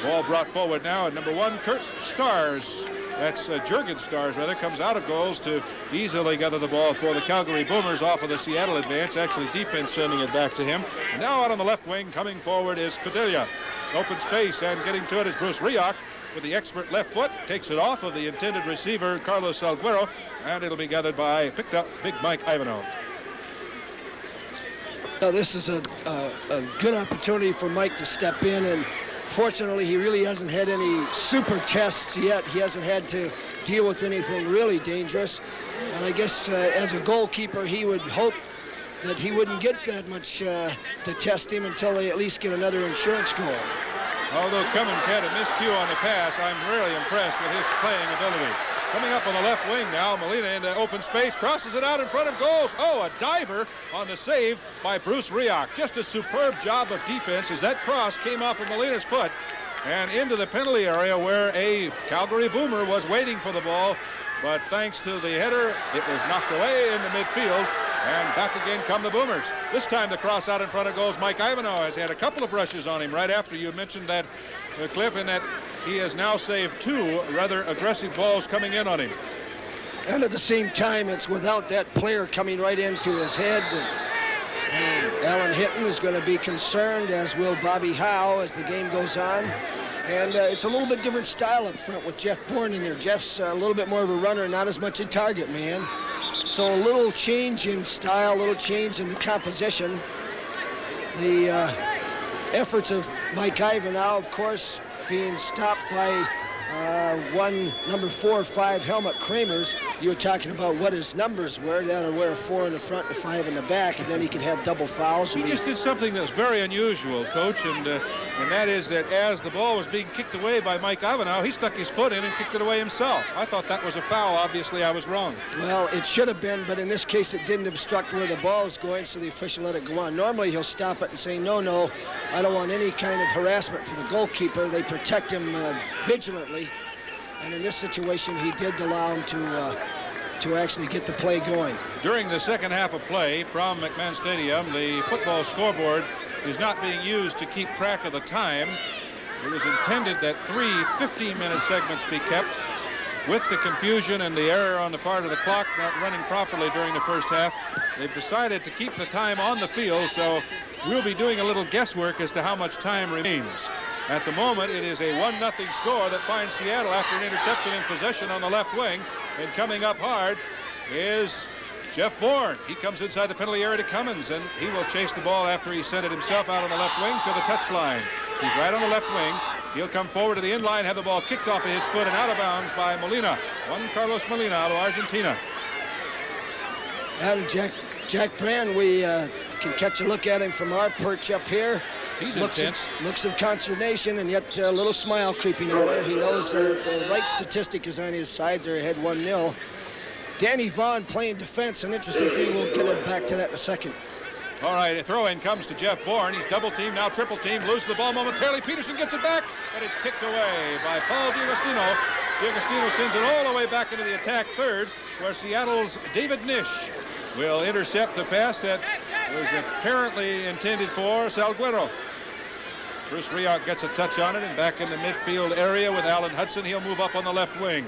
Ball brought forward now at number 1, Kurt Stars. That's Jurgen Stars, rather, comes out of goals to easily gather the ball for the Calgary Boomers off of the Seattle advance. Actually, defense sending it back to him. And now out on the left wing, coming forward is Cordelia. Open space, and getting to it is Bruce Rioch with the expert left foot. Takes it off of the intended receiver, Carlos Alguero, and it'll be gathered by, picked up, Big Mike Ivanov. Now, this is a good opportunity for Mike to step in, and fortunately, he really hasn't had any super tests yet. He hasn't had to deal with anything really dangerous. And I guess as a goalkeeper, he would hope that he wouldn't get that much to test him until they at least get another insurance goal. Although Cummins had a miscue on the pass, I'm really impressed with his playing ability. Coming up on the left wing now, Molina into open space, crosses it out in front of goals. Oh, a diver on the save by Bruce Rioch. Just a superb job of defense as that cross came off of Molina's foot and into the penalty area where a Calgary Boomer was waiting for the ball. But thanks to the header, it was knocked away in the midfield. And back again come the Boomers. This time the cross out in front of goals. Mike Ivanov has had a couple of rushes on him right after you mentioned that, Cliff, and that he has now saved 2 rather aggressive balls coming in on him. And at the same time, it's without that player coming right into his head. Alan Hinton is going to be concerned, as will Bobby Howe as the game goes on. And it's a little bit different style up front with Jeff Bourne in there. Jeff's a little bit more of a runner, not as much a target man. So a little change in style, a little change in the composition. The efforts of Mike Ivanov, of course, being stopped by one number 4 or 5 Helmut Kramers. You were talking about what his numbers were. That'll wear a 4 in the front and a 5 in the back, and then he could have double fouls. He just did something that's very unusual, Coach, and that is that as the ball was being kicked away by Mike Avenow, he stuck his foot in and kicked it away himself. I thought that was a foul. Obviously, I was wrong. Well, it should have been, but in this case, it didn't obstruct where the ball is going, so the official let it go on. Normally, he'll stop it and say, no, I don't want any kind of harassment for the goalkeeper. They protect him vigilantly. And in this situation, he did allow him to actually get the play going. During the second half of play from McMahon Stadium, the football scoreboard is not being used to keep track of the time. It was intended that 3 15-minute segments be kept. With the confusion and the error on the part of the clock not running properly during the first half, they've decided to keep the time on the field, so we'll be doing a little guesswork as to how much time remains. At the moment, it is a 1-0 score that finds Seattle after an interception in possession on the left wing. And coming up hard is Jeff Bourne. He comes inside the penalty area to Cummins, and he will chase the ball after he sent it himself out on the left wing to the touchline. He's right on the left wing. He'll come forward to the in line, have the ball kicked off of his foot and out of bounds by Molina. Juan Carlos Molina out of Argentina. And Jack Brand, we can catch a look at him from our perch up here. He's intense. Looks of consternation and yet a little smile creeping in there. He knows the right statistic is on his side. They're ahead 1-0. Danny Vaughn playing defense. An interesting thing. We'll get it back to that in a second. All right, a throw-in comes to Jeff Bourne. He's double-teamed, now triple-teamed. Loses the ball momentarily. Peterson gets it back, but it's kicked away by Paul D'Agostino. D'Agostino sends it all the way back into the attack third, where Seattle's David Nish will intercept the pass that was apparently intended for Salguero. Bruce Rioch gets a touch on it, and back in the midfield area with Alan Hudson. He'll move up on the left wing.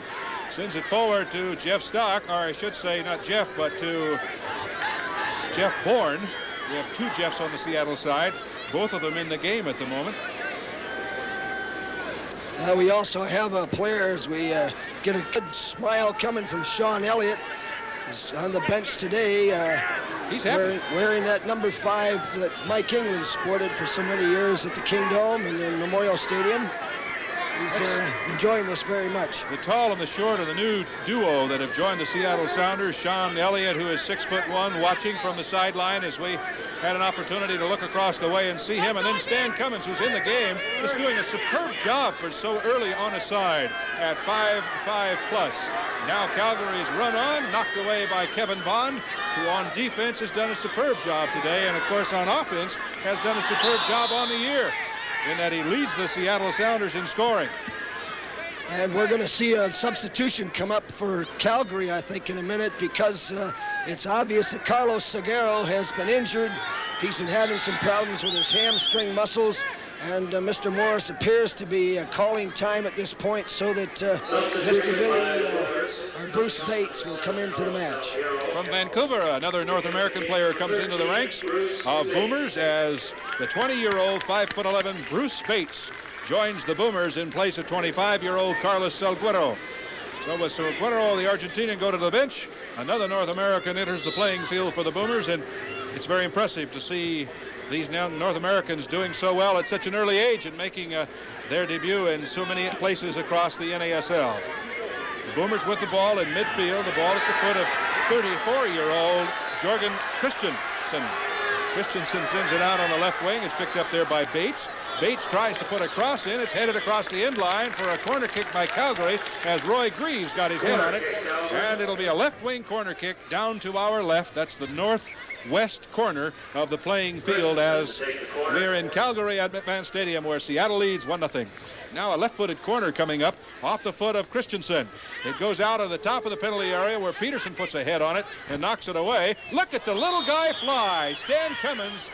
Sends it forward to Jeff Stock, or I should say not Jeff, but to Jeff Bourne. We have 2 Jeffs on the Seattle side, both of them in the game at the moment. We also have players. We get a good smile coming from Sean Elliott. He's on the bench today. He's happy. Wearing that number 5 that Mike England sported for so many years at the Kingdome and then Memorial Stadium. He's enjoying this very much. The tall and the short are the new duo that have joined the Seattle Sounders. Sean Elliott, who is 6'1", watching from the sideline as we had an opportunity to look across the way and see him. And then Stan Cummins, who's in the game, is doing a superb job for so early on a side at 5'5+. Now Calgary's run on, knocked away by Kevin Bond, who on defense has done a superb job today, and of course on offense has done a superb job on the year, in that he leads the Seattle Sounders in scoring. And we're going to see a substitution come up for Calgary, I think, in a minute, because it's obvious that Carlos Salguero has been injured. He's been having some problems with his hamstring muscles, and Mr. Morris appears to be calling time at this point so that Mr. Billy or Bruce Bates will come into the match. From Vancouver, another North American player comes into the ranks of Boomers as the 20-year-old 5'11" Bruce Bates joins the Boomers in place of 25-year-old Carlos Salguero. So with Salguero, the Argentinian, go to the bench. Another North American enters the playing field for the Boomers, and it's very impressive to see these now North Americans doing so well at such an early age and making their debut in so many places across the NASL. The Boomers with the ball in midfield, the ball at the foot of 34-year-old Jorgen Christensen. Christensen sends it out on the left wing. It's picked up there by Bates. Bates tries to put a cross in. It's headed across the end line for a corner kick by Calgary as Roy Greaves got his head on it. And it'll be a left wing corner kick down to our left. That's the northwest corner of the playing field as we're in Calgary at McMahon Stadium, where Seattle leads 1-0. Now a left-footed corner coming up off the foot of Christensen. It goes out of the top of the penalty area where Peterson puts a head on it and knocks it away. Look at the little guy fly. Stan Cummins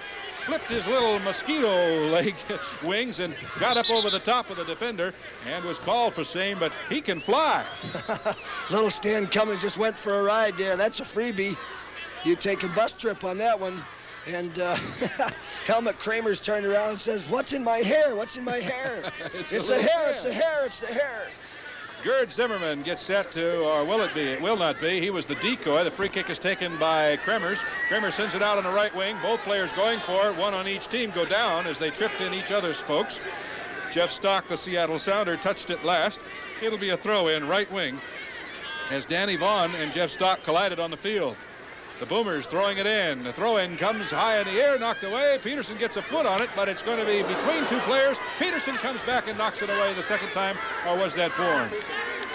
flipped his little mosquito leg wings and got up over the top of the defender and was called for same, but he can fly. Little Stan Cummins just went for a ride there. That's a freebie. You take a bus trip on that one. And Helmut Kramers turned around and says, "What's in my hair? What's in my hair?" It's the hair, it's the hair, it's the hair. Gerd Zimmerman gets set to, or will it be? It will not be. He was the decoy. The free kick is taken by Kramers. Kramers sends it out on the right wing. Both players going for it. One on each team go down as they tripped in each other's spokes. Jeff Stock, the Seattle Sounder, touched it last. It'll be a throw-in right wing as Danny Vaughn and Jeff Stock collided on the field. The Boomers throwing it in. The throw-in comes high in the air, knocked away. Peterson gets a foot on it, but it's going to be between two players. Peterson comes back and knocks it away the second time, or was that Bourne?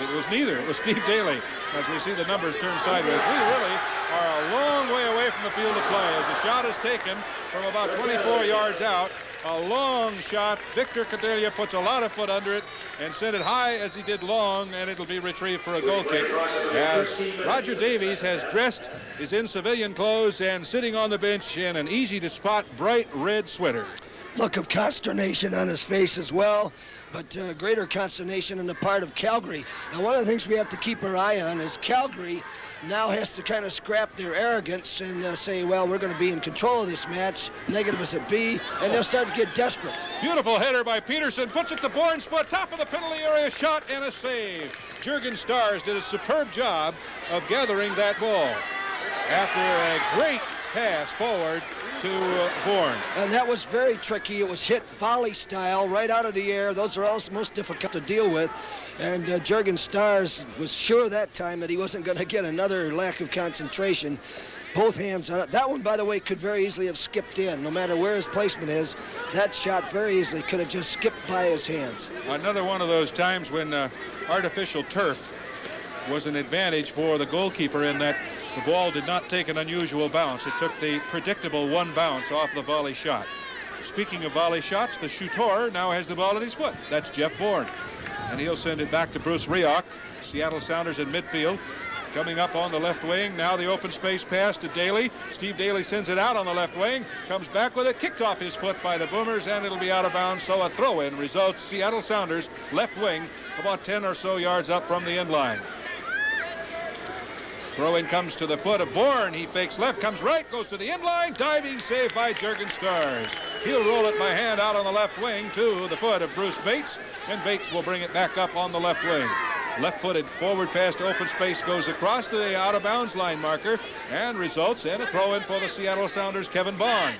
It was neither. It was Steve Daly. As we see the numbers turn sideways, we really are a long way away from the field of play as the shot is taken from about 24 yards out. A long shot. Victor Cadelia puts a lot of foot under it and sent it high as he did long, and it'll be retrieved for a goal kick as Roger Davies has dressed, is in civilian clothes and sitting on the bench in an easy-to-spot bright red sweater. Look of consternation on his face as well, but greater consternation on the part of Calgary. Now, one of the things we have to keep our eye on is Calgary now has to kind of scrap their arrogance and say, well, we're going to be in control of this match, negative as it be, and they'll start to get desperate. Beautiful header by Peterson, puts it to Bourne's foot, top of the penalty area, shot and a save. Jurgen Stars did a superb job of gathering that ball after a great pass forward to Bourne. And that was very tricky. It was hit volley style right out of the air. Those are also most difficult to deal with. And Jurgen Stars was sure that time that he wasn't going to get another lack of concentration. Both hands on it. That one, by the way, could very easily have skipped in. No matter where his placement is, that shot very easily could have just skipped by his hands. Another one of those times when artificial turf was an advantage for the goalkeeper in that the ball did not take an unusual bounce. It took the predictable one bounce off the volley shot. Speaking of volley shots, the shooter now has the ball at his foot. That's Jeff Bourne. And he'll send it back to Bruce Rioch. Seattle Sounders in midfield. Coming up on the left wing. Now the open space pass to Daly. Steve Daly sends it out on the left wing. Comes back with it. Kicked off his foot by the Boomers, and it'll be out of bounds. So a throw-in results. Seattle Sounders left wing about 10 or so yards up from the end line. Throw-in comes to the foot of Bourne. He fakes left, comes right, goes to the end line. Diving save by Jurgen Stars. He'll roll it by hand out on the left wing to the foot of Bruce Bates, and Bates will bring it back up on the left wing. Left-footed forward pass to open space goes across to the out-of-bounds line marker and results in a throw-in for the Seattle Sounders, Kevin Bond.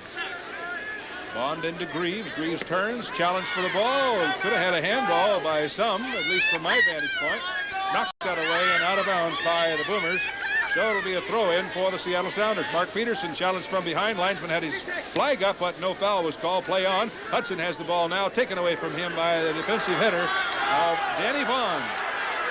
Bond into Greaves. Greaves turns, challenge for the ball. Could have had a handball by some, at least from my vantage point. Knocked that away and out of bounds by the Boomers. So it'll be a throw-in for the Seattle Sounders. Mark Peterson challenged from behind. Linesman had his flag up, but no foul was called. Play on. Hudson has the ball now, taken away from him by the defensive header of Danny Vaughn.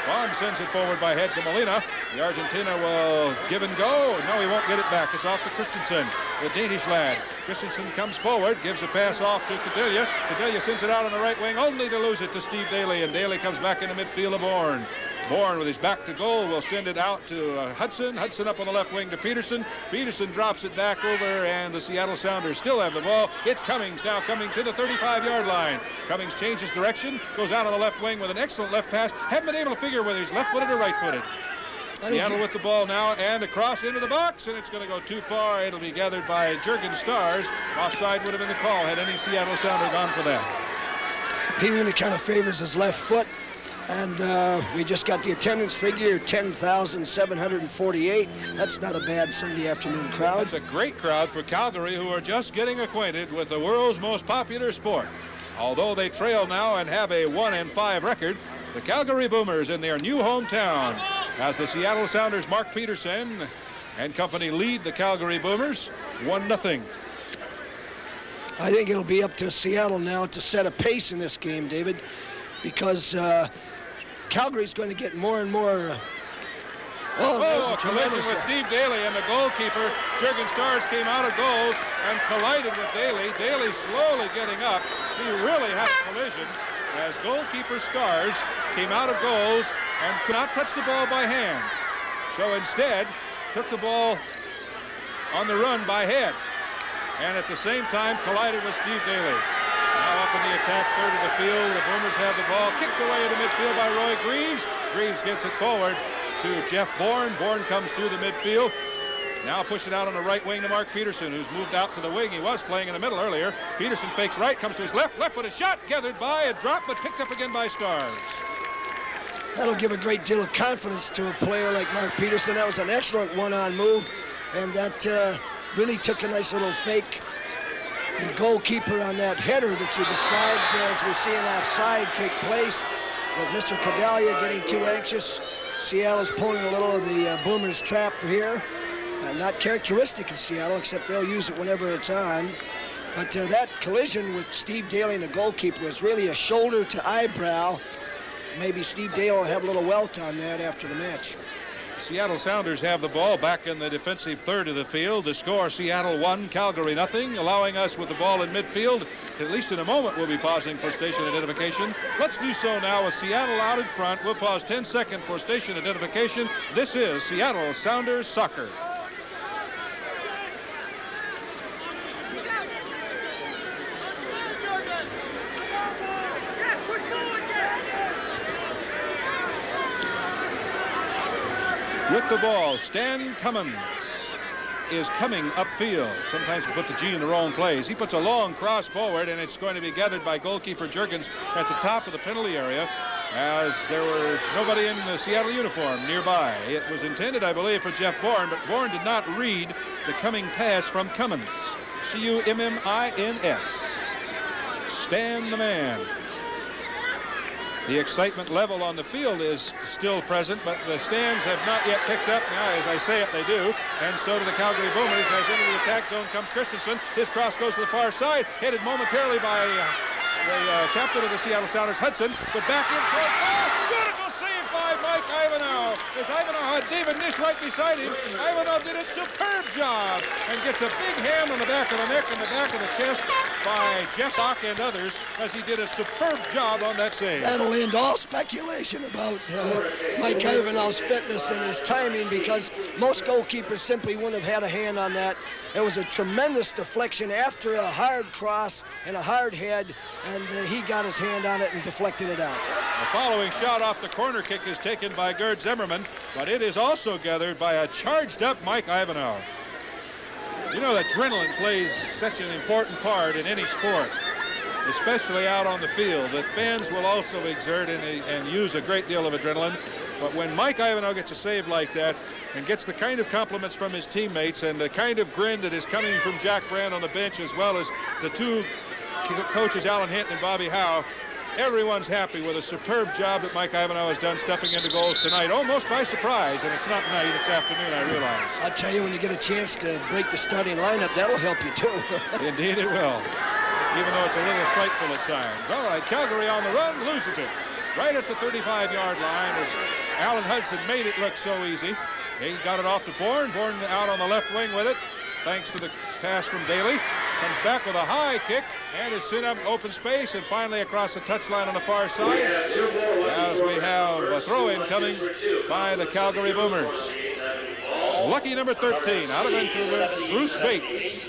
Vaughn sends it forward by head to Molina. The Argentina will give and go. No, he won't get it back. It's off to Christensen, the Danish lad. Christensen comes forward, gives a pass off to Cadelia. Cadelia sends it out on the right wing, only to lose it to Steve Daly, and Daly comes back in the midfield of Bourne. Bourne with his back to goal will send it out to Hudson. Hudson up on the left wing to Peterson. Peterson drops it back over, and the Seattle Sounders still have the ball. It's Cummings now coming to the 35-yard line. Cummings changes direction, goes out on the left wing with an excellent left pass. Haven't been able to figure whether he's left-footed or right-footed. Seattle with the ball now and across into the box, and it's going to go too far. It'll be gathered by Jurgen Stars. Offside would have been the call had any Seattle Sounder gone for that. He really kind of favors his left foot. And we just got the attendance figure, 10,748. That's not a bad Sunday afternoon crowd. That's a great crowd for Calgary, who are just getting acquainted with the world's most popular sport. Although they trail now and have a 1-5 record, the Calgary Boomers in their new hometown, as the Seattle Sounders' Mark Peterson and company lead the Calgary Boomers 1-0. I think it'll be up to Seattle now to set a pace in this game, David, because Calgary's going to get more and more. A collision with Steve Daly and the goalkeeper. Jurgen Stars came out of goals and collided with Daly. Daly slowly getting up. He really had a collision as goalkeeper Stars came out of goals and could not touch the ball by hand. So instead, took the ball on the run by head, and at the same time collided with Steve Daly. Now up in the attack third of the field, the Boomers have the ball kicked away into midfield by Roy Greaves. Greaves gets it forward to Jeff Bourne. Bourne comes through the midfield. Now push it out on the right wing to Mark Peterson, who's moved out to the wing. He was playing in the middle earlier. Peterson fakes right, comes to his left. Left-footed shot, gathered by a drop, but picked up again by Stars. That'll give a great deal of confidence to a player like Mark Peterson. That was an excellent one-on move, and that really took a nice little fake. the goalkeeper on that header that you described, as we see an offside take place with Mr. Cadalia getting too anxious. Seattle's pulling a little of the Boomers' trap here. Not characteristic of Seattle, except they'll use it whenever it's on. But that collision with Steve Daly and the goalkeeper was really a shoulder to eyebrow. Maybe Steve Daly will have a little welt on that after the match. Seattle Sounders have the ball back in the defensive third of the field. The score, Seattle 1, Calgary nothing, allowing us with the ball in midfield. At least in a moment, we'll be pausing for station identification. Let's do so now with Seattle out in front. We'll pause 10 seconds for station identification. This is Seattle Sounders Soccer. With the ball, Stan Cummins is coming upfield. Sometimes we put the G in the wrong place. He puts a long cross forward, and it's going to be gathered by goalkeeper Juergens at the top of the penalty area, as there was nobody in the Seattle uniform nearby. It was intended, I believe, for Jeff Bourne, but Bourne did not read the coming pass from Cummins. C-U-M-M-I-N-S. Stan the man. The excitement level on the field is still present, but the stands have not yet picked up. Now, as I say it, they do. And so do the Calgary Boomers. As into the attack zone comes Christensen. His cross goes to the far side, headed momentarily by the captain of the Seattle Sounders, Hudson. But back in toward far. Beautiful save by Mike Ivanhoe. As Ivanhoe had David Nish right beside him, Ivanhoe did a superb job and gets a big hand on the back of the neck and the back of the chest by Jeff Stock and others, as he did a superb job on that save. That'll end all speculation about Mike Ivanhoe's fitness and his timing, because most goalkeepers simply wouldn't have had a hand on that. It was a tremendous deflection after a hard cross and a hard head, and he got his hand on it and deflected it out. The following shot off the corner kick is taken by Gerd Zimmerman, but it is also gathered by a charged-up Mike Ivanhoe. You know, adrenaline plays such an important part in any sport, especially out on the field, that fans will also exert and use a great deal of adrenaline. But when Mike Ivanhoe gets a save like that and gets the kind of compliments from his teammates and the kind of grin that is coming from Jack Brand on the bench, as well as the two coaches, Alan Hinton and Bobby Howe, everyone's happy with a superb job that Mike Ivanhoe has done stepping into goals tonight, almost by surprise. And it's not night, it's afternoon, I realize. I'll tell you, when you get a chance to break the starting lineup, that'll help you too. Indeed it will, even though it's a little frightful at times. All right, Calgary on the run, loses it right at the 35-yard line, as Alan Hudson made it look so easy. He got it off to Bourne. Bourne out on the left wing with it, thanks to the pass from Daly. Comes back with a high kick and is sent up open space, and finally across the touchline on the far side, as we have a throw-in coming by the Calgary Boomers. Lucky number 13 out of Vancouver, Bruce Bates.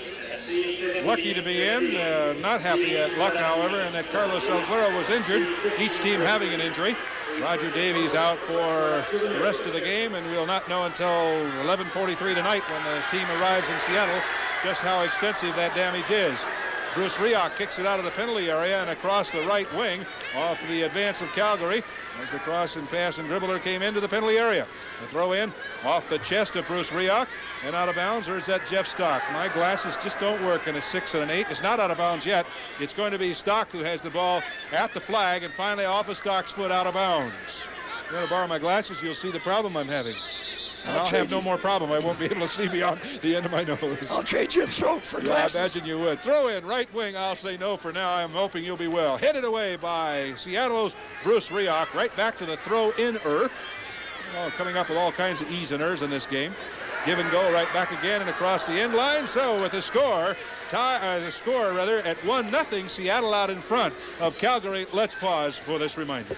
Lucky to be in, not happy at luck, however, and that Carlos Alguero was injured, each team having an injury. Roger Davies out for the rest of the game, and we'll not know until 11:43 tonight, when the team arrives in Seattle, just how extensive that damage is. Bruce Rioch kicks it out of the penalty area and across the right wing off the advance of Calgary, as the cross and pass and dribbler came into the penalty area. The throw in off the chest of Bruce Rioch and out of bounds, or is that Jeff Stock? My glasses just don't work in a 6 and an 8. It's not out of bounds yet. It's going to be Stock who has the ball at the flag, and finally off of Stock's foot out of bounds. If you want to borrow my glasses, you'll see the problem I'm having. And I'll have no more problem. I won't be able to see beyond the end of my nose. I'll trade you a throat for glasses. I imagine you would. Throw in right wing. I'll say no for now. I'm hoping you'll be well. Headed away by Seattle's Bruce Rioch. Right back to the throw-in-er. Coming up with all kinds of e's and ers in this game. Give and go right back again and across the end line. So with the score at 1-0, Seattle out in front of Calgary. Let's pause for this reminder.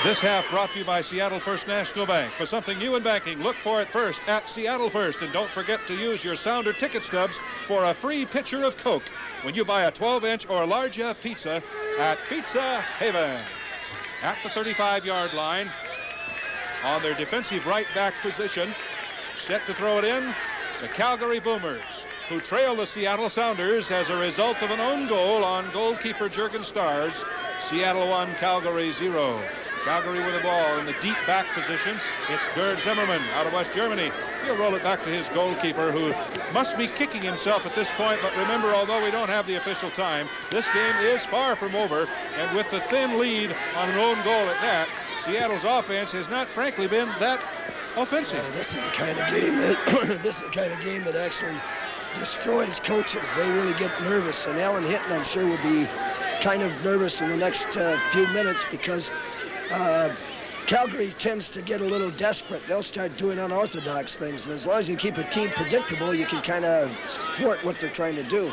This half brought to you by Seattle First National Bank. For something new in banking, look for it first at Seattle First. And don't forget to use your Sounder ticket stubs for a free pitcher of Coke when you buy a 12-inch or larger pizza at Pizza Haven. At the 35-yard line, on their defensive right back position, set to throw it in, the Calgary Boomers, who trail the Seattle Sounders as a result of an own goal on goalkeeper Jurgen Stars. Seattle 1, Calgary 0. Calgary with the ball in the deep back position. It's Gerd Zimmerman out of West Germany. He'll roll it back to his goalkeeper, who must be kicking himself at this point. But remember, although we don't have the official time, this game is far from over. And with the thin lead on an own goal at that, Seattle's offense has not, frankly, been that offensive. This is the kind of game that actually destroys coaches. They really get nervous, and Alan Hinton, I'm sure, will be kind of nervous in the next few minutes, because Calgary tends to get a little desperate. They'll start doing unorthodox things, and as long as you keep a team predictable, you can kind of thwart what they're trying to do.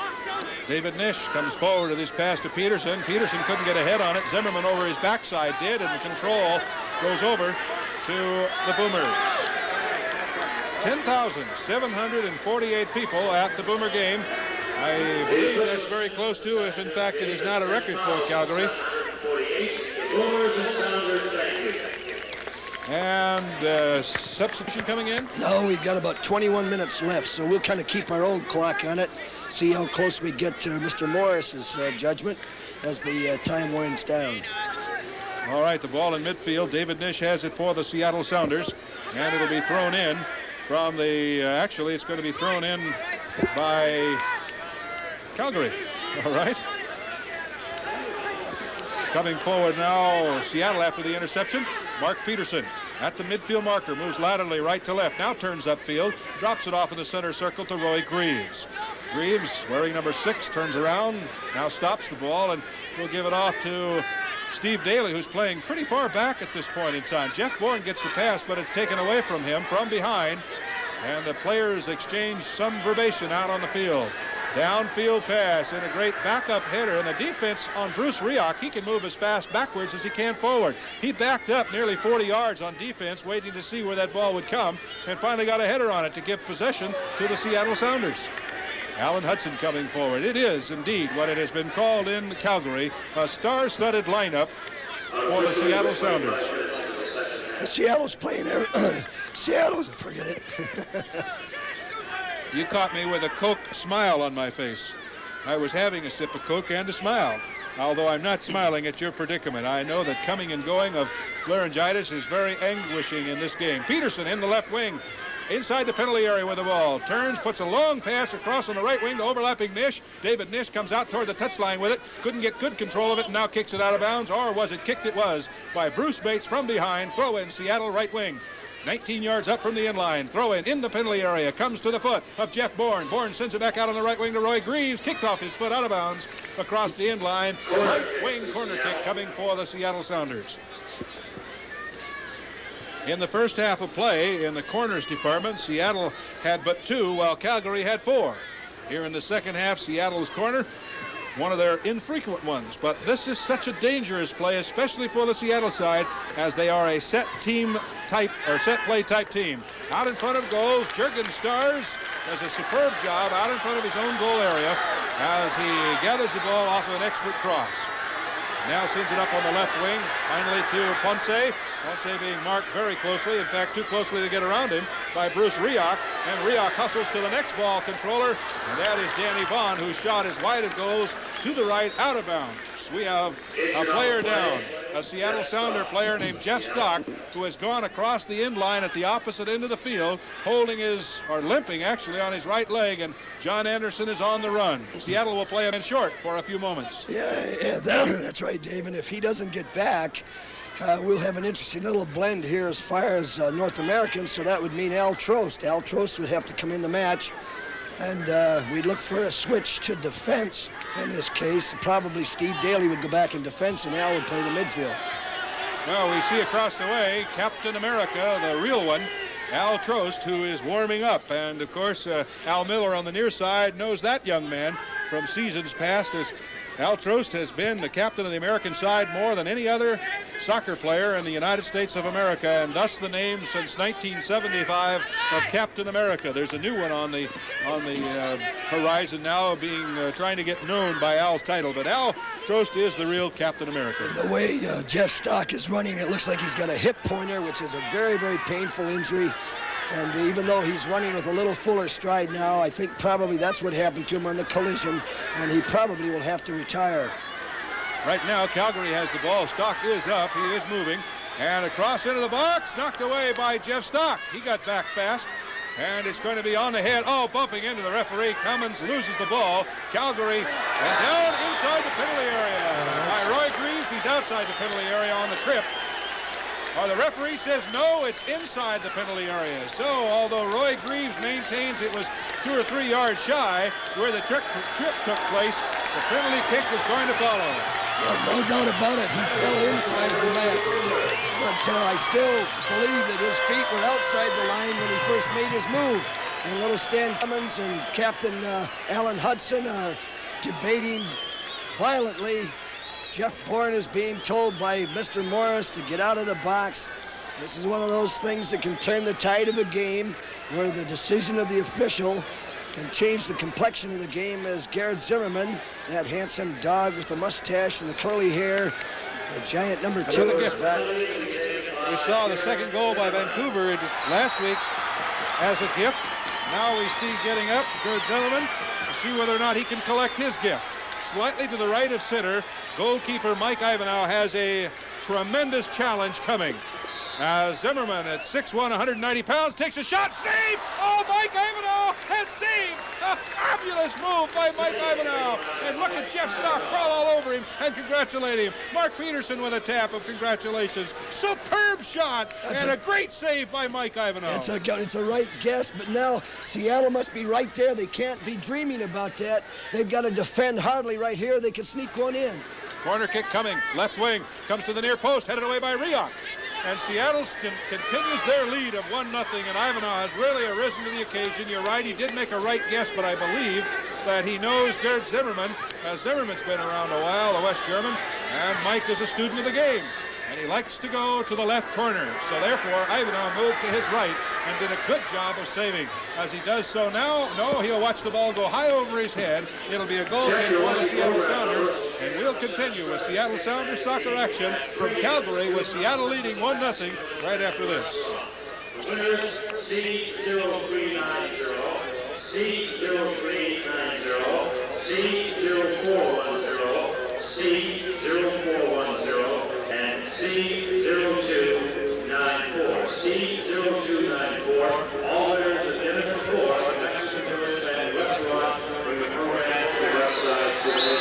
David Nish comes forward with his pass to Peterson. Peterson couldn't get a head on it. Zimmerman over his backside did, and control goes over to the Boomers. 10,748 people at the Boomer game. I believe that's very close to, if in fact it is not a record for Calgary. And substitution coming in? No, we've got about 21 minutes left, so we'll kind of keep our own clock on it, see how close we get to Mr. Morris's judgment as the time winds down. All right, the ball in midfield. David Nish has it for the Seattle Sounders, and it'll be thrown in from the, actually it's going to be thrown in by Calgary. All right. Coming forward now, Seattle after the interception. Mark Peterson at the midfield marker, moves laterally right to left, now turns upfield, drops it off in the center circle to Roy Greaves. Greaves, wearing number 6, turns around, now stops the ball, and will give it off to Steve Daly, who's playing pretty far back at this point in time. Jeff Bourne gets the pass, but it's taken away from him from behind, and the players exchange some verbation out on the field. Downfield pass and a great backup header, and the defense on Bruce Rioch, he can move as fast backwards as he can forward. He backed up nearly 40 yards on defense, waiting to see where that ball would come, and finally got a header on it to give possession to the Seattle Sounders. Alan Hudson coming forward. It is indeed what it has been called in Calgary, a star-studded lineup for the Seattle Sounders. Seattle's playing Seattle's, forget it. You caught me with a Coke smile on my face. I was having a sip of Coke and a smile, although I'm not smiling at your predicament. I know that coming and going of laryngitis is very anguishing in this game. Peterson in the left wing, inside the penalty area with the ball. Turns, puts a long pass across on the right wing to overlapping Nish. David Nish comes out toward the touchline with it. Couldn't get good control of it and now kicks it out of bounds. Or was it kicked? It was by Bruce Bates from behind. Throw in Seattle right wing. 19 yards up from the end line. Throw in the penalty area. Comes to the foot of Jeff Bourne. Bourne sends it back out on the right wing to Roy Greaves. Kicked off his foot out of bounds across the end line. Right wing corner kick coming for the Seattle Sounders. In the first half of play in the corners department, Seattle had but 2 while Calgary had 4. Here in the second half, Seattle's corner, one of their infrequent ones, but this is such a dangerous play, especially for the Seattle side, as they are a set team type or set play type team. Out in front of goals, Jurgen Stars does a superb job out in front of his own goal area as he gathers the ball off of an expert cross. Now sends it up on the left wing, finally to Ponce. Ponce being marked very closely, in fact too closely to get around him, by Bruce Rioch. And Rioch hustles to the next ball controller, and that is Danny Vaughn, whose shot is wide of goals to the right, out of bounds. We have a player down, a Seattle Sounder player named Jeff Stock, who has gone across the end line at the opposite end of the field, holding his, or limping actually, on his right leg, and John Anderson is on the run. Seattle will play him in short for a few moments. Yeah, that's right, Dave, and if he doesn't get back, we'll have an interesting little blend here as far as North Americans, so that would mean Al Trost. Al Trost would have to come in the match, and we'd look for a switch to defense in this case. Probably Steve Daly would go back in defense, and Al would play the midfield. Well, we see across the way Captain America, the real one, Al Trost, who is warming up. And, of course, Al Miller on the near side knows that young man from seasons past, as Al Trost has been the captain of the American side more than any other soccer player in the United States of America, and thus the name since 1975 of Captain America. There's a new one on the horizon now, being trying to get known by Al's title, but Al Trost is the real Captain America. The way Jeff Stock is running, it looks like he's got a hip pointer, which is a very, very painful injury. And even though he's running with a little fuller stride now, I think probably that's what happened to him on the collision, and he probably will have to retire. Right now, Calgary has the ball. Stock is up. He is moving. And across into the box, knocked away by Jeff Stock. He got back fast, and it's going to be on the head. Oh, bumping into the referee. Cummins loses the ball. Calgary, and down inside the penalty area by Roy Greaves. He's outside the penalty area on the trip. The referee says no, it's inside the penalty area. So, although Roy Greaves maintains it was 2 or 3 yards shy where the trip took place, the penalty kick is going to follow. Well, no doubt about it, he fell inside the mat. But I still believe that his feet were outside the line when he first made his move. And little Stan Cummins and Captain Alan Hudson are debating violently. Jeff Bourne is being told by Mr. Morris to get out of the box. This is one of those things that can turn the tide of a game, where the decision of the official can change the complexion of the game, as Garrett Zimmerman, that handsome dog with the mustache and the curly hair, the giant number 2 is back. We saw the second goal by Vancouver last week as a gift. Now we see getting up Garrett Zimmerman to see whether or not he can collect his gift. Slightly to the right of center, goalkeeper Mike Ivanhoe has a tremendous challenge coming. Zimmerman at 6'1", 190 pounds, takes a shot, save! Oh, Mike Ivanhoe has saved! A fabulous move by Mike Ivanhoe. And look at Jeff Stock crawl all over him and congratulate him. Mark Peterson with a tap of congratulations. Superb shot and a great save by Mike Ivanhoe. It's a right guess, but now Seattle must be right there. They can't be dreaming about that. They've got to defend hardly right here. They can sneak one in. Corner kick coming, left wing, comes to the near post, headed away by Rioch. And Seattle continues their lead of 1-0, and Ivanhoe has really arisen to the occasion. You're right, he did make a right guess, but I believe that he knows Garrett Zimmerman. Zimmerman's been around a while, a West German, and Mike is a student of the game. And he likes to go to the left corner. So therefore, Ivanhoe moved to his right and did a good job of saving. As he does so now, no, he'll watch the ball go high over his head. It'll be a goal kick for the Seattle Sounders. And we'll continue with Seattle Sounders soccer action from Calgary, with Seattle leading 1-0 right after this. Winners C0390, C0390, C0410, C0410, and C0294. C0294. All winners have been before. Mexican Village and Restaurant bring the program to the West Side City.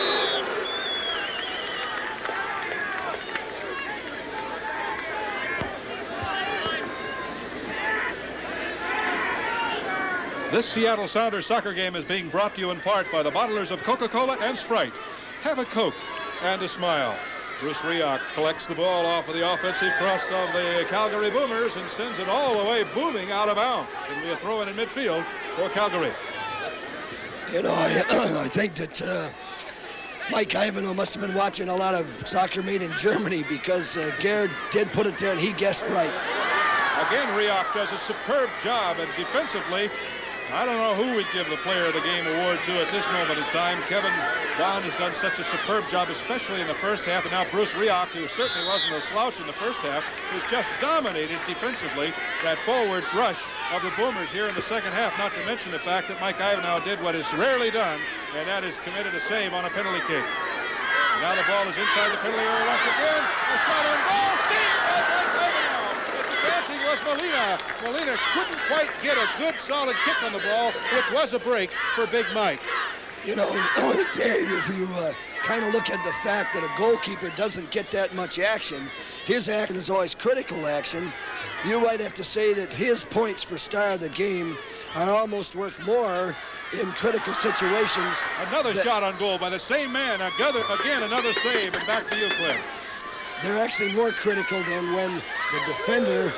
This Seattle Sounders soccer game is being brought to you in part by the bottlers of Coca-Cola and Sprite. Have a Coke and a smile. Bruce Rioch collects the ball off of the offensive thrust of the Calgary Boomers and sends it all the way booming out of bounds. It'll be a throw-in in midfield for Calgary. You know, I think that Mike Ivanhoe must have been watching a lot of soccer made in Germany, because Garrett did put it there and he guessed right. Again, Rioch does a superb job, and defensively, I don't know who we'd give the Player of the Game award to at this moment in time. Kevin Bond has done such a superb job, especially in the first half, and now Bruce Rioch, who certainly wasn't a slouch in the first half, has just dominated defensively that forward rush of the Boomers here in the second half, not to mention the fact that Mike Ivanhoe did what is rarely done, and that is committed a save on a penalty kick. And now the ball is inside the penalty area once again. A shot on goal, saved by Mike Ivanhoe. Advancing was Molina. Molina couldn't quite get a good solid kick on the ball, which was a break for Big Mike. You know, Dave, if you kind of look at the fact that a goalkeeper doesn't get that much action, his action is always critical action. You might have to say that his points for star of the game are almost worth more in critical situations. Another shot on goal by the same man. Again, another save, and back to you, Cliff. They're actually more critical than when the defender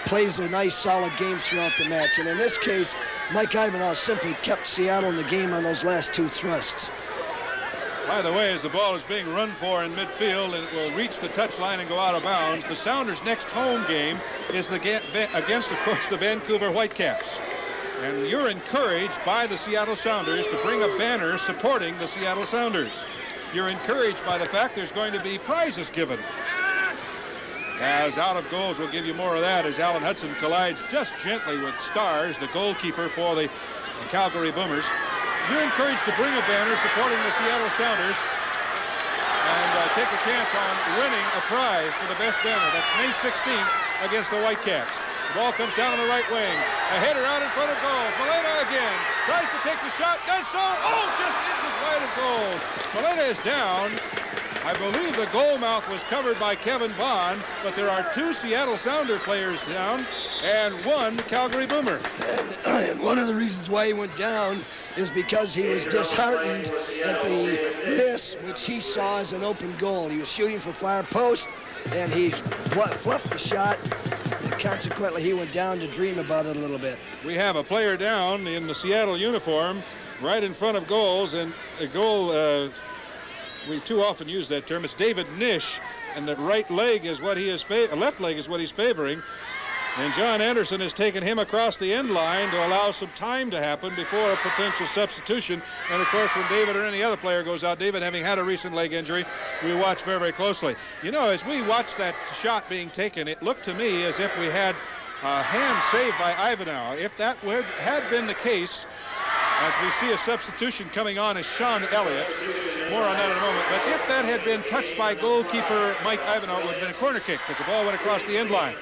plays a nice, solid game throughout the match. And in this case, Mike Ivanhoe simply kept Seattle in the game on those last two thrusts. By the way, as the ball is being run for in midfield, and it will reach the touchline and go out of bounds, the Sounders' next home game is against, of course, the Vancouver Whitecaps. And you're encouraged by the Seattle Sounders to bring a banner supporting the Seattle Sounders. You're encouraged by the fact there's going to be prizes given. As out of goals, we'll give you more of that as Alan Hudson collides just gently with Stars, the goalkeeper for the Calgary Boomers. You're encouraged to bring a banner supporting the Seattle Sounders and take a chance on winning a prize for the best banner. That's May 16th against the Whitecaps. The ball comes down on the right wing. A header out in front of goals. Maleta again tries to take the shot, does so. Oh, just inches wide of goals. Maleta is down. I believe the goal mouth was covered by Kevin Bond, but there are 2 Seattle Sounder players down and 1 Calgary Boomer. And one of the reasons why he went down is because he was disheartened at the miss, which he saw as an open goal. He was shooting for far post, and he fluffed the shot, and consequently he went down to dream about it a little bit. We have a player down in the Seattle uniform right in front of goals, and a goal, we too often use that term. It's David Nish, and the right leg is what he is, left leg is what he's favoring. And John Anderson has taken him across the end line to allow some time to happen before a potential substitution. And of course, when David or any other player goes out, David having had a recent leg injury, we watch very, very closely. You know, as we watched that shot being taken, it looked to me as if we had a hand saved by Ivanhoe. If that had been the case, as we see a substitution coming on as Sean Elliott. More on that in a moment. But if that had been touched by goalkeeper Mike Ivanhoe, it would have been a corner kick because the ball went across the end line.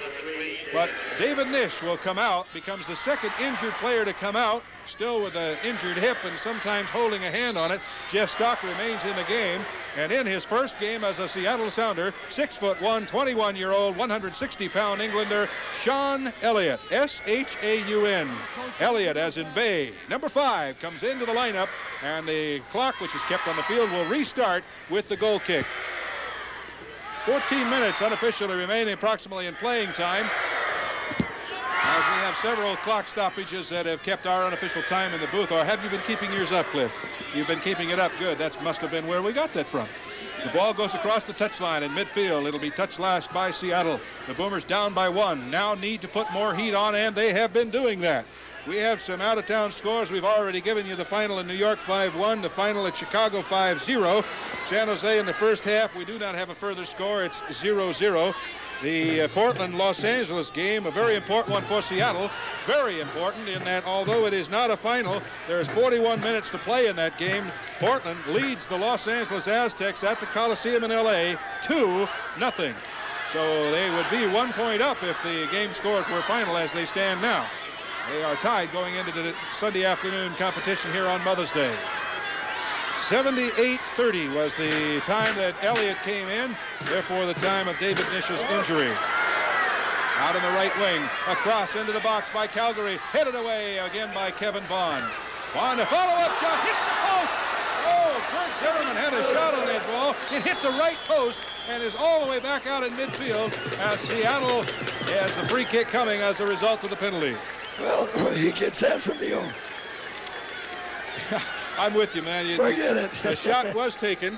But David Nish will come out, becomes the second injured player to come out, still with an injured hip and sometimes holding a hand on it. Jeff Stock remains in the game. And in his first game as a Seattle Sounder, 6'1", 21-year-old, 160-pound Englander, Sean Elliott, S-H-A-U-N. Elliott, as in Bay. Number 5 comes into the lineup, and the clock, which is kept on the field, will restart with the goal kick. 14 minutes unofficially remaining approximately in playing time, as we have several clock stoppages that have kept our unofficial time in the booth. Or have you been keeping yours up, Cliff? You've been keeping it up. Good. That must have been where we got that from. The ball goes across the touchline in midfield. It'll be touched last by Seattle. The Boomers down by 1. Now need to put more heat on, and they have been doing that. We have some out-of-town scores. We've already given you the final in New York 5-1, the final at Chicago 5-0. San Jose in the first half, we do not have a further score. It's 0-0. The Portland-Los Angeles game, a very important one for Seattle. Very important in that although it is not a final, there's 41 minutes to play in that game. Portland leads the Los Angeles Aztecs at the Coliseum in L.A. 2-0. So they would be 1 point up if the game scores were final as they stand now. They are tied going into the Sunday afternoon competition here on Mother's Day. 78:30 was the time that Elliott came in, therefore the time of David Nish's injury. Out in the right wing, across into the box by Calgary, headed away again by Kevin Bond. Bond, a follow-up shot, hits the post! Oh, Bert Zimmerman had a shot on that ball. It hit the right post and is all the way back out in midfield as Seattle has the free kick coming as a result of the penalty. Well, he gets that from the O. I'm with you, man. Forget it. The shot was taken,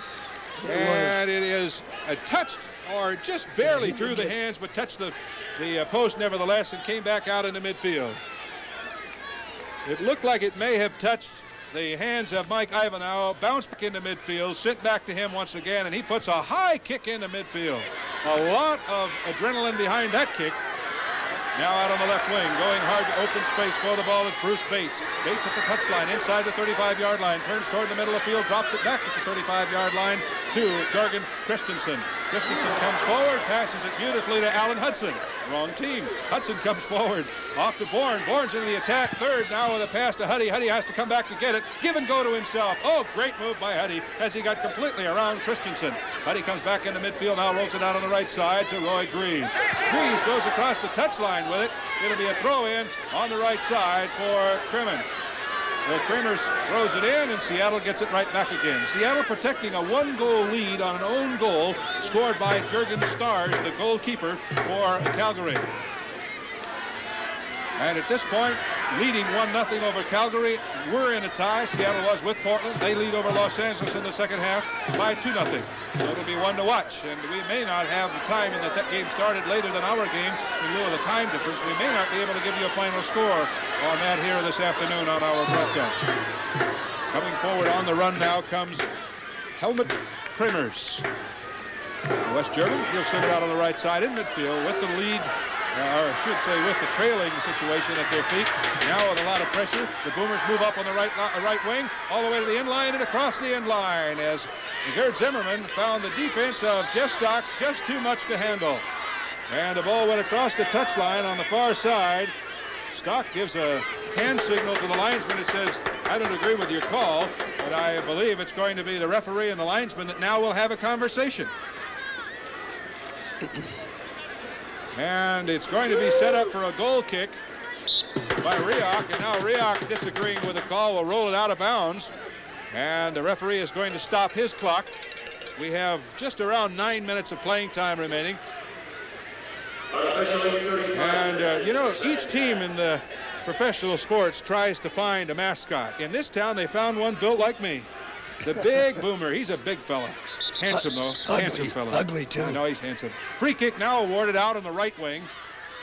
and it is touched or just barely through the hands, but touched the post nevertheless and came back out into midfield. It looked like it may have touched the hands of Mike Ivanhoe, bounced back into midfield, sent back to him once again, and he puts a high kick into midfield. A lot of adrenaline behind that kick. Now out on the left wing, going hard to open space for the ball is Bruce Bates. Bates at the touchline, inside the 35-yard line, turns toward the middle of the field, drops it back at the 35-yard line to Jorgen Christensen. Christensen comes forward, passes it beautifully to Alan Hudson. Wrong team. Hudson comes forward, off to Bourne. Bourne's into the attack, third now with a pass to Huddy. Huddy has to come back to get it. Give and go to himself. Oh, great move by Huddy as he got completely around Christensen. Huddy comes back into midfield, now rolls it out on the right side to Roy Greaves. Greaves goes across the touchline with it. It'll be a throw-in on the right side for Crimmins. Well, Crimmins throws it in, and Seattle gets it right back again. Seattle protecting a 1-goal lead on an own goal scored by Jurgen Stars, the goalkeeper for Calgary. And at this point, leading 1-0 over Calgary. We're in a tie. Seattle was with Portland. They lead over Los Angeles in the second half by 2-0. So it'll be one to watch. And we may not have the time in that game started later than our game in lieu of the time difference. We may not be able to give you a final score on that here this afternoon on our broadcast. Coming forward on the run now comes Helmut Kremers. West German, he'll send it out on the right side in midfield with the lead, or I should say with the trailing situation at their feet. Now with a lot of pressure, the Boomers move up on the right wing, all the way to the end line and across the end line as Gerd Zimmerman found the defense of Jeff Stock just too much to handle. And the ball went across the touchline on the far side. Stock gives a hand signal to the linesman that says, I don't agree with your call, but I believe it's going to be the referee and the linesman that now will have a conversation. And it's going to be set up for a goal kick by Rioch, and now Rioch, disagreeing with the call, will roll it out of bounds, and the referee is going to stop his clock. We have just around 9 minutes of playing time remaining. And you know, each team in the professional sports tries to find a mascot. In this town they found one built like me, the Big Boomer. He's a big fella. Handsome, though. Handsome fella. Ugly, too. No, he's handsome. Free kick now awarded out on the right wing.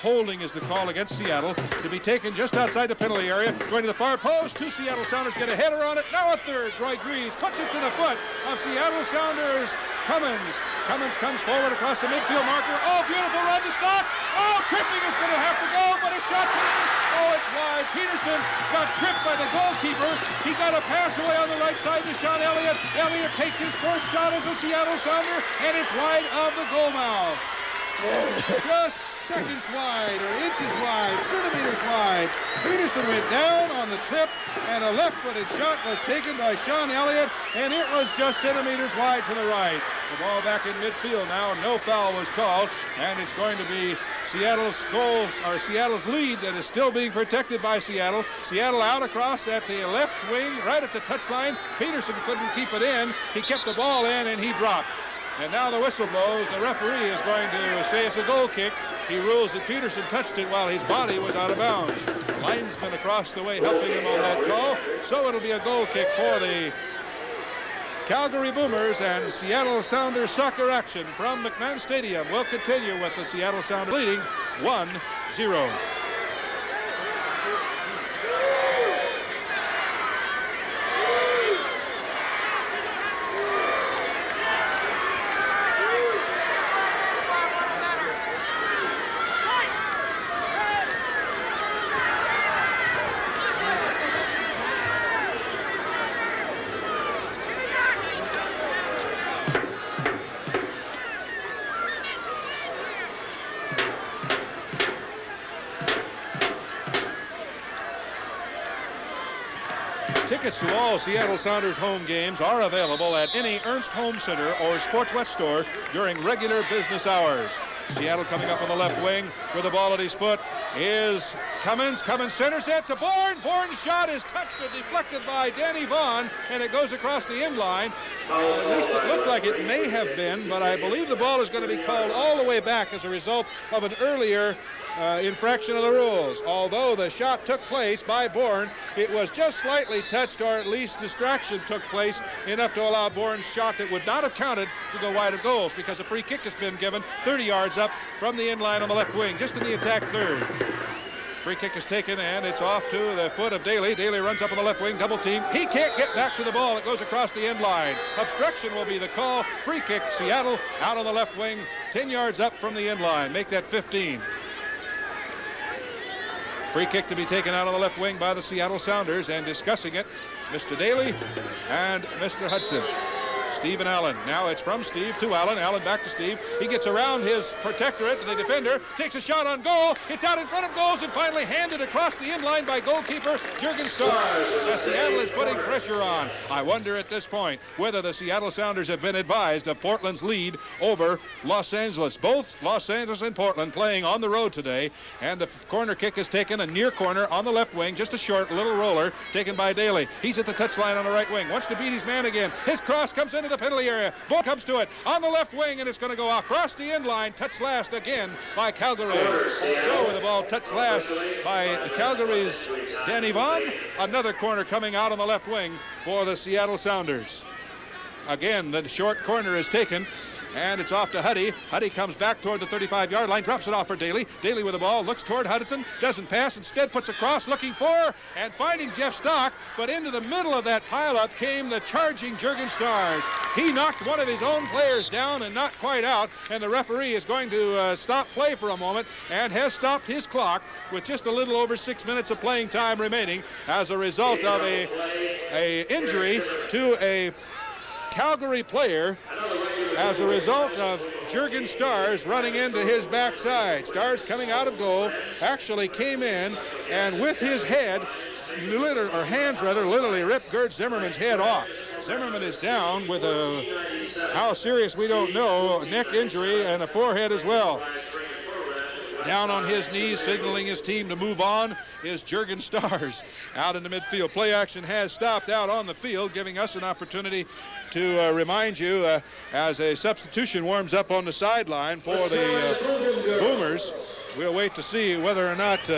Holding is the call against Seattle, to be taken just outside the penalty area. Going to the far post. Two Seattle Sounders get a header on it. Now a third. Roy Greaves puts it to the foot of Seattle Sounders. Cummins comes forward across the midfield marker. Oh, beautiful run to Stock. Oh, tripping is going to have to go, but a shot taken. Oh, it's wide. Peterson got tripped by the goalkeeper. He got a pass away on the right side to Sean Elliott. Elliott takes his first shot as a Seattle Sounder, and it's wide of the goal mouth. Just seconds wide, or inches wide, centimeters wide. Peterson went down on the trip, and a left-footed shot was taken by Sean Elliott, and it was just centimeters wide to the right. The ball back in midfield now. No foul was called, and it's going to be Seattle's goals, or Seattle's lead that is still being protected by Seattle. Seattle out across at the left wing, right at the touchline. Peterson couldn't keep it in. He kept the ball in, and he dropped. And now the whistle blows. The referee is going to say it's a goal kick. He rules that Peterson touched it while his body was out of bounds. Linesman across the way helping him on that call. So it'll be a goal kick for the Calgary Boomers, and Seattle Sounders soccer action from McMahon Stadium will continue with the Seattle Sounders leading 1-0. Tickets to all Seattle Sounders home games are available at any Ernst Home Center or Sports West store during regular business hours. Seattle coming up on the left wing with the ball at his foot is Cummins. Cummins centers it to Bourne. Bourne's shot is touched or deflected by Danny Vaughn, and it goes across the end line. At least it looked like it may have been, but I believe the ball is going to be called all the way back as a result of an earlier infraction of the rules. Although the shot took place by Bourne, it was just slightly touched, or at least distraction took place enough to allow Bourne's shot that would not have counted to go wide of goals, because a free kick has been given 30 yards up from the end line on the left wing, just in the attack third. Free kick is taken, and it's off to the foot of Daly. Daly runs up on the left wing, double team. He can't get back to the ball. It goes across the end line. Obstruction will be the call. Free kick, Seattle out on the left wing, 10 yards up from the end line. Make that 15. Free kick to be taken out on the left wing by the Seattle Sounders, and discussing it, Mr. Daly and Mr. Hudson. Steve and Allen. Now it's from Steve to Allen. Allen back to Steve. He gets around his protectorate. The defender takes a shot on goal. It's out in front of goals and finally handed across the end line by goalkeeper Jurgen Stars. As Seattle is putting pressure on. I wonder at this point whether the Seattle Sounders have been advised of Portland's lead over Los Angeles. Both Los Angeles and Portland playing on the road today. And the corner kick is taken, a near corner on the left wing. Just a short little roller taken by Daly. He's at the touchline on the right wing. Wants to beat his man again. His cross comes in into the penalty area. Ball comes to it on the left wing, and it's going to go across the end line. Touched last again by Calgary. So the ball touched last by Calgary's Danny Vaughn. Another corner coming out on the left wing for the Seattle Sounders. Again, the short corner is taken, and it's off to Huddy. Huddy comes back toward the 35-yard line, drops it off for Daly. Daly with the ball, looks toward Hudson, doesn't pass, instead puts across, looking for and finding Jeff Stock, but into the middle of that pileup came the charging Jurgen Stars. He knocked one of his own players down and not quite out, and the referee is going to stop play for a moment and has stopped his clock with just a little over 6 minutes of playing time remaining as a result of a injury to a Calgary player as a result of Jurgen Stars running into his backside. Stars coming out of goal actually came in and with his head, hands literally ripped Gerd Zimmerman's head off. Zimmerman is down with how serious we don't know, a neck injury and a forehead as well. Down on his knees, signaling his team to move on, is Jurgen Stars out in the midfield. Play action has stopped out on the field, giving us an opportunity to remind you as a substitution warms up on the sideline for the Boomers. We'll wait to see whether or not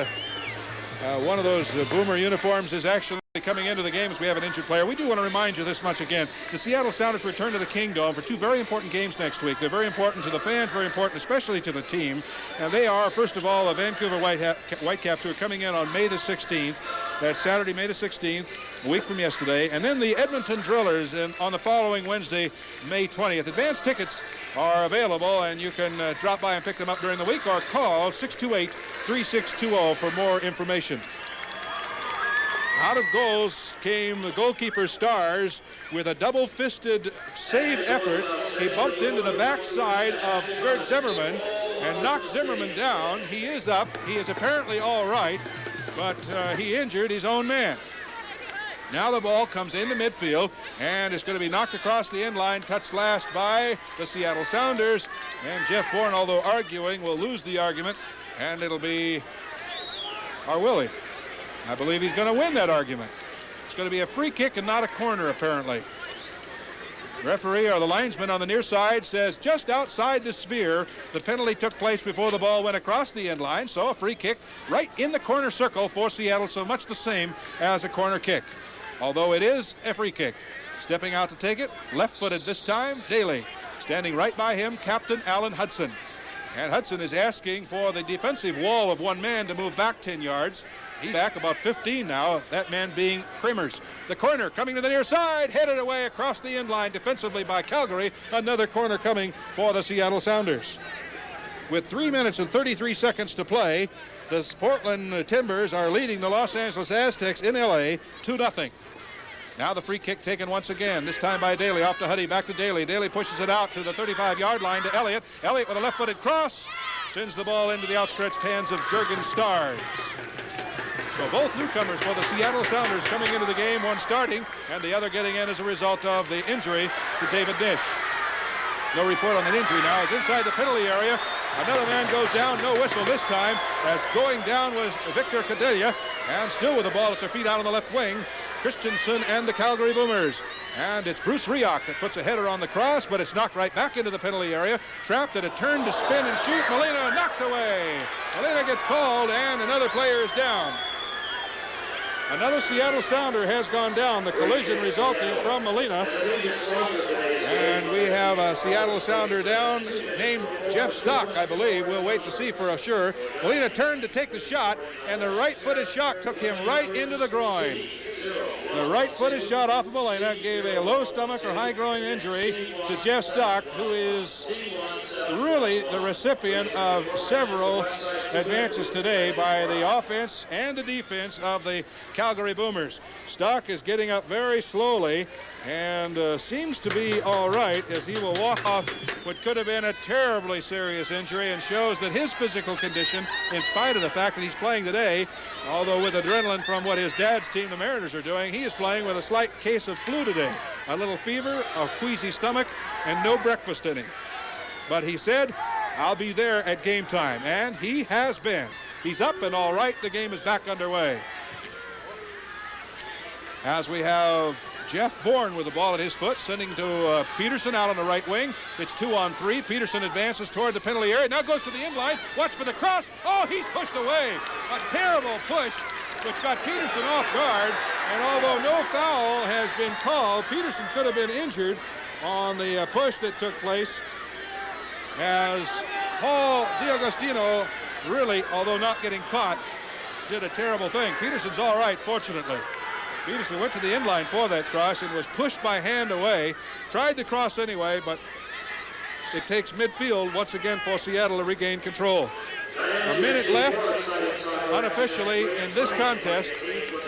one of those Boomer uniforms is actually coming into the game as we have an injured player. We do want to remind you this much again. The Seattle Sounders return to the Kingdome for two very important games next week. They're very important to the fans, very important especially to the team. And they are, first of all, the Vancouver Whitecaps, who are coming in on May the 16th. That's Saturday, May the 16th, a week from yesterday. And then the Edmonton Drillers on the following Wednesday, May 20th. Advance tickets are available, and you can drop by and pick them up during the week or call 628-3620 for more information. Out of goals came the goalkeeper Stars with a double-fisted save effort. He bumped into the backside of Gerd Zimmerman and knocked Zimmerman down. He is up. He is apparently all right, but he injured his own man. Now the ball comes into midfield, and it's going to be knocked across the end line, touched last by the Seattle Sounders. And Jeff Bourne, although arguing, will lose the argument, and it'll be our Willie. I believe he's going to win that argument. It's going to be a free kick and not a corner, apparently. Referee, or the linesman on the near side, says just outside the sphere. The penalty took place before the ball went across the end line, so a free kick right in the corner circle for Seattle, so much the same as a corner kick, although it is a free kick. Stepping out to take it, left-footed this time, Daly. Standing right by him, Captain Alan Hudson. And Hudson is asking for the defensive wall of one man to move back 10 yards. He's back about 15 now, that man being Kramers. The corner coming to the near side, headed away across the end line defensively by Calgary. Another corner coming for the Seattle Sounders. With 3 minutes and 33 seconds to play, the Portland Timbers are leading the Los Angeles Aztecs in LA 2-0. Now the free kick taken once again, this time by Daly, off to Huddy, back to Daly. Daly pushes it out to the 35-yard line to Elliott. Elliott with a left-footed cross, sends the ball into the outstretched hands of Jurgen Stars. So both newcomers for the Seattle Sounders coming into the game, one starting and the other getting in as a result of the injury to David Nish. No report on that injury now. As inside the penalty area, another man goes down, no whistle this time, as going down was Victor Cadelia, and still with the ball at their feet out on the left wing, Christensen and the Calgary Boomers. And it's Bruce Rioch that puts a header on the cross, but it's knocked right back into the penalty area. Trapped at a turn to spin and shoot. Molina knocked away. Molina gets called, and another player is down. Another Seattle Sounder has gone down, the collision resulting from Molina. And we have a Seattle Sounder down named Jeff Stock, I believe. We'll wait to see for sure. Molina turned to take the shot, and the right-footed shot took him right into the groin. The right-footed shot off of Molina gave a low stomach or high groin injury to Jeff Stock, who is really the recipient of several advances today by the offense and the defense of the Calgary Boomers. Stock is getting up very slowly and seems to be all right as he will walk off what could have been a terribly serious injury, and shows that his physical condition, in spite of the fact that he's playing today, although with adrenaline from what his dad's team, the Mariners, are doing, he is playing with a slight case of flu today. A little fever, a queasy stomach, and no breakfast in him. But he said, I'll be there at game time, and he has been. He's up and all right. The game is back underway. As we have Jeff Bourne with the ball at his foot, sending to Peterson out on the right wing. It's 2-on-3. Peterson advances toward the penalty area. Now goes to the inline. Watch for the cross. Oh, he's pushed away. A terrible push, which got Peterson off guard. And although no foul has been called, Peterson could have been injured on the push that took place, as Paul D'Agostino really, although not getting caught, did a terrible thing. Peterson's all right, fortunately. Peterson went to the inline for that cross and was pushed by hand away. Tried the cross anyway, but it takes midfield once again for Seattle to regain control. A minute left, unofficially, in this contest,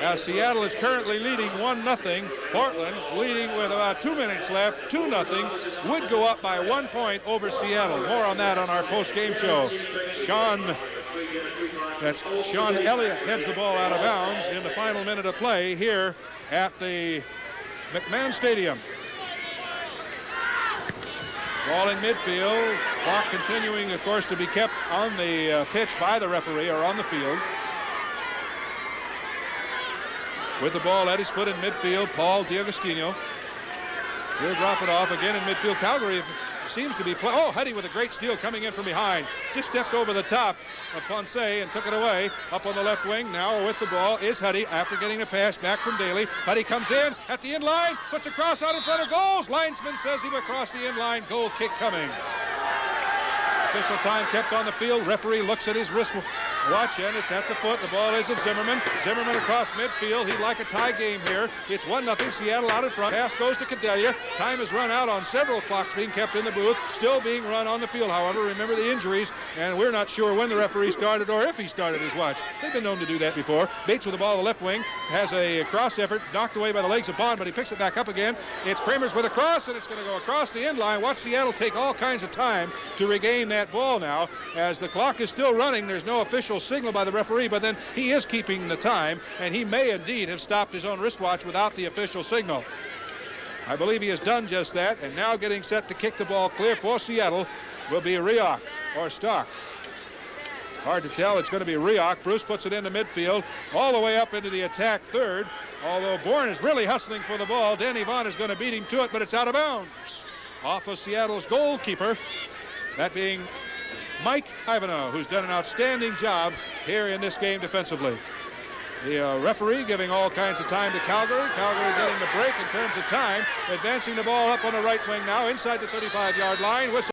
as Seattle is currently leading 1-0. Portland leading with about 2 minutes left, 2-0, would go up by 1 point over Seattle. More on that on our post-game show. Sean Elliott heads the ball out of bounds in the final minute of play here at the McMahon Stadium. Ball in midfield. Clock continuing, of course, to be kept on the pitch by the referee, or on the field. With the ball at his foot in midfield, Paul D'Agostino. He'll drop it off again in midfield. Calgary seems to be playing. Oh, Huddy with a great steal coming in from behind. Just stepped over the top of Ponce and took it away. Up on the left wing now with the ball is Huddy after getting a pass back from Daly. Huddy comes in at the end line, puts a cross out in front of goals. Linesman says he will cross the end line. Goal kick coming. Official time kept on the field. Referee looks at his wrist watch, and it's at the foot. The ball is of Zimmerman. Zimmerman across midfield. He'd like a tie game here. It's 1-0. Seattle out in front. Pass goes to Cadelia. Time is run out on several clocks being kept in the booth. Still being run on the field, however. Remember the injuries, and we're not sure when the referee started or if he started his watch. They've been known to do that before. Bates with the ball on the left wing has a cross effort knocked away by the legs of Bond, but he picks it back up again. It's Kramers with a cross, and it's going to go across the end line. Watch Seattle take all kinds of time to regain that ball now. As the clock is still running, there's no official signal by the referee, but then he is keeping the time, and he may indeed have stopped his own wristwatch without the official signal. I believe he has done just that, and now getting set to kick the ball clear for Seattle will be Rioch or Stock. Hard to tell. It's going to be Rioch. Bruce puts it into midfield, all the way up into the attack third, although Bourne is really hustling for the ball. Danny Vaughn is going to beat him to it, but it's out of bounds. Off of Seattle's goalkeeper, that being Mike Ivanhoe, who's done an outstanding job here in this game defensively. The referee giving all kinds of time to Calgary. Calgary getting the break in terms of time, advancing the ball up on the right wing now inside the 35-yard line. Whistle.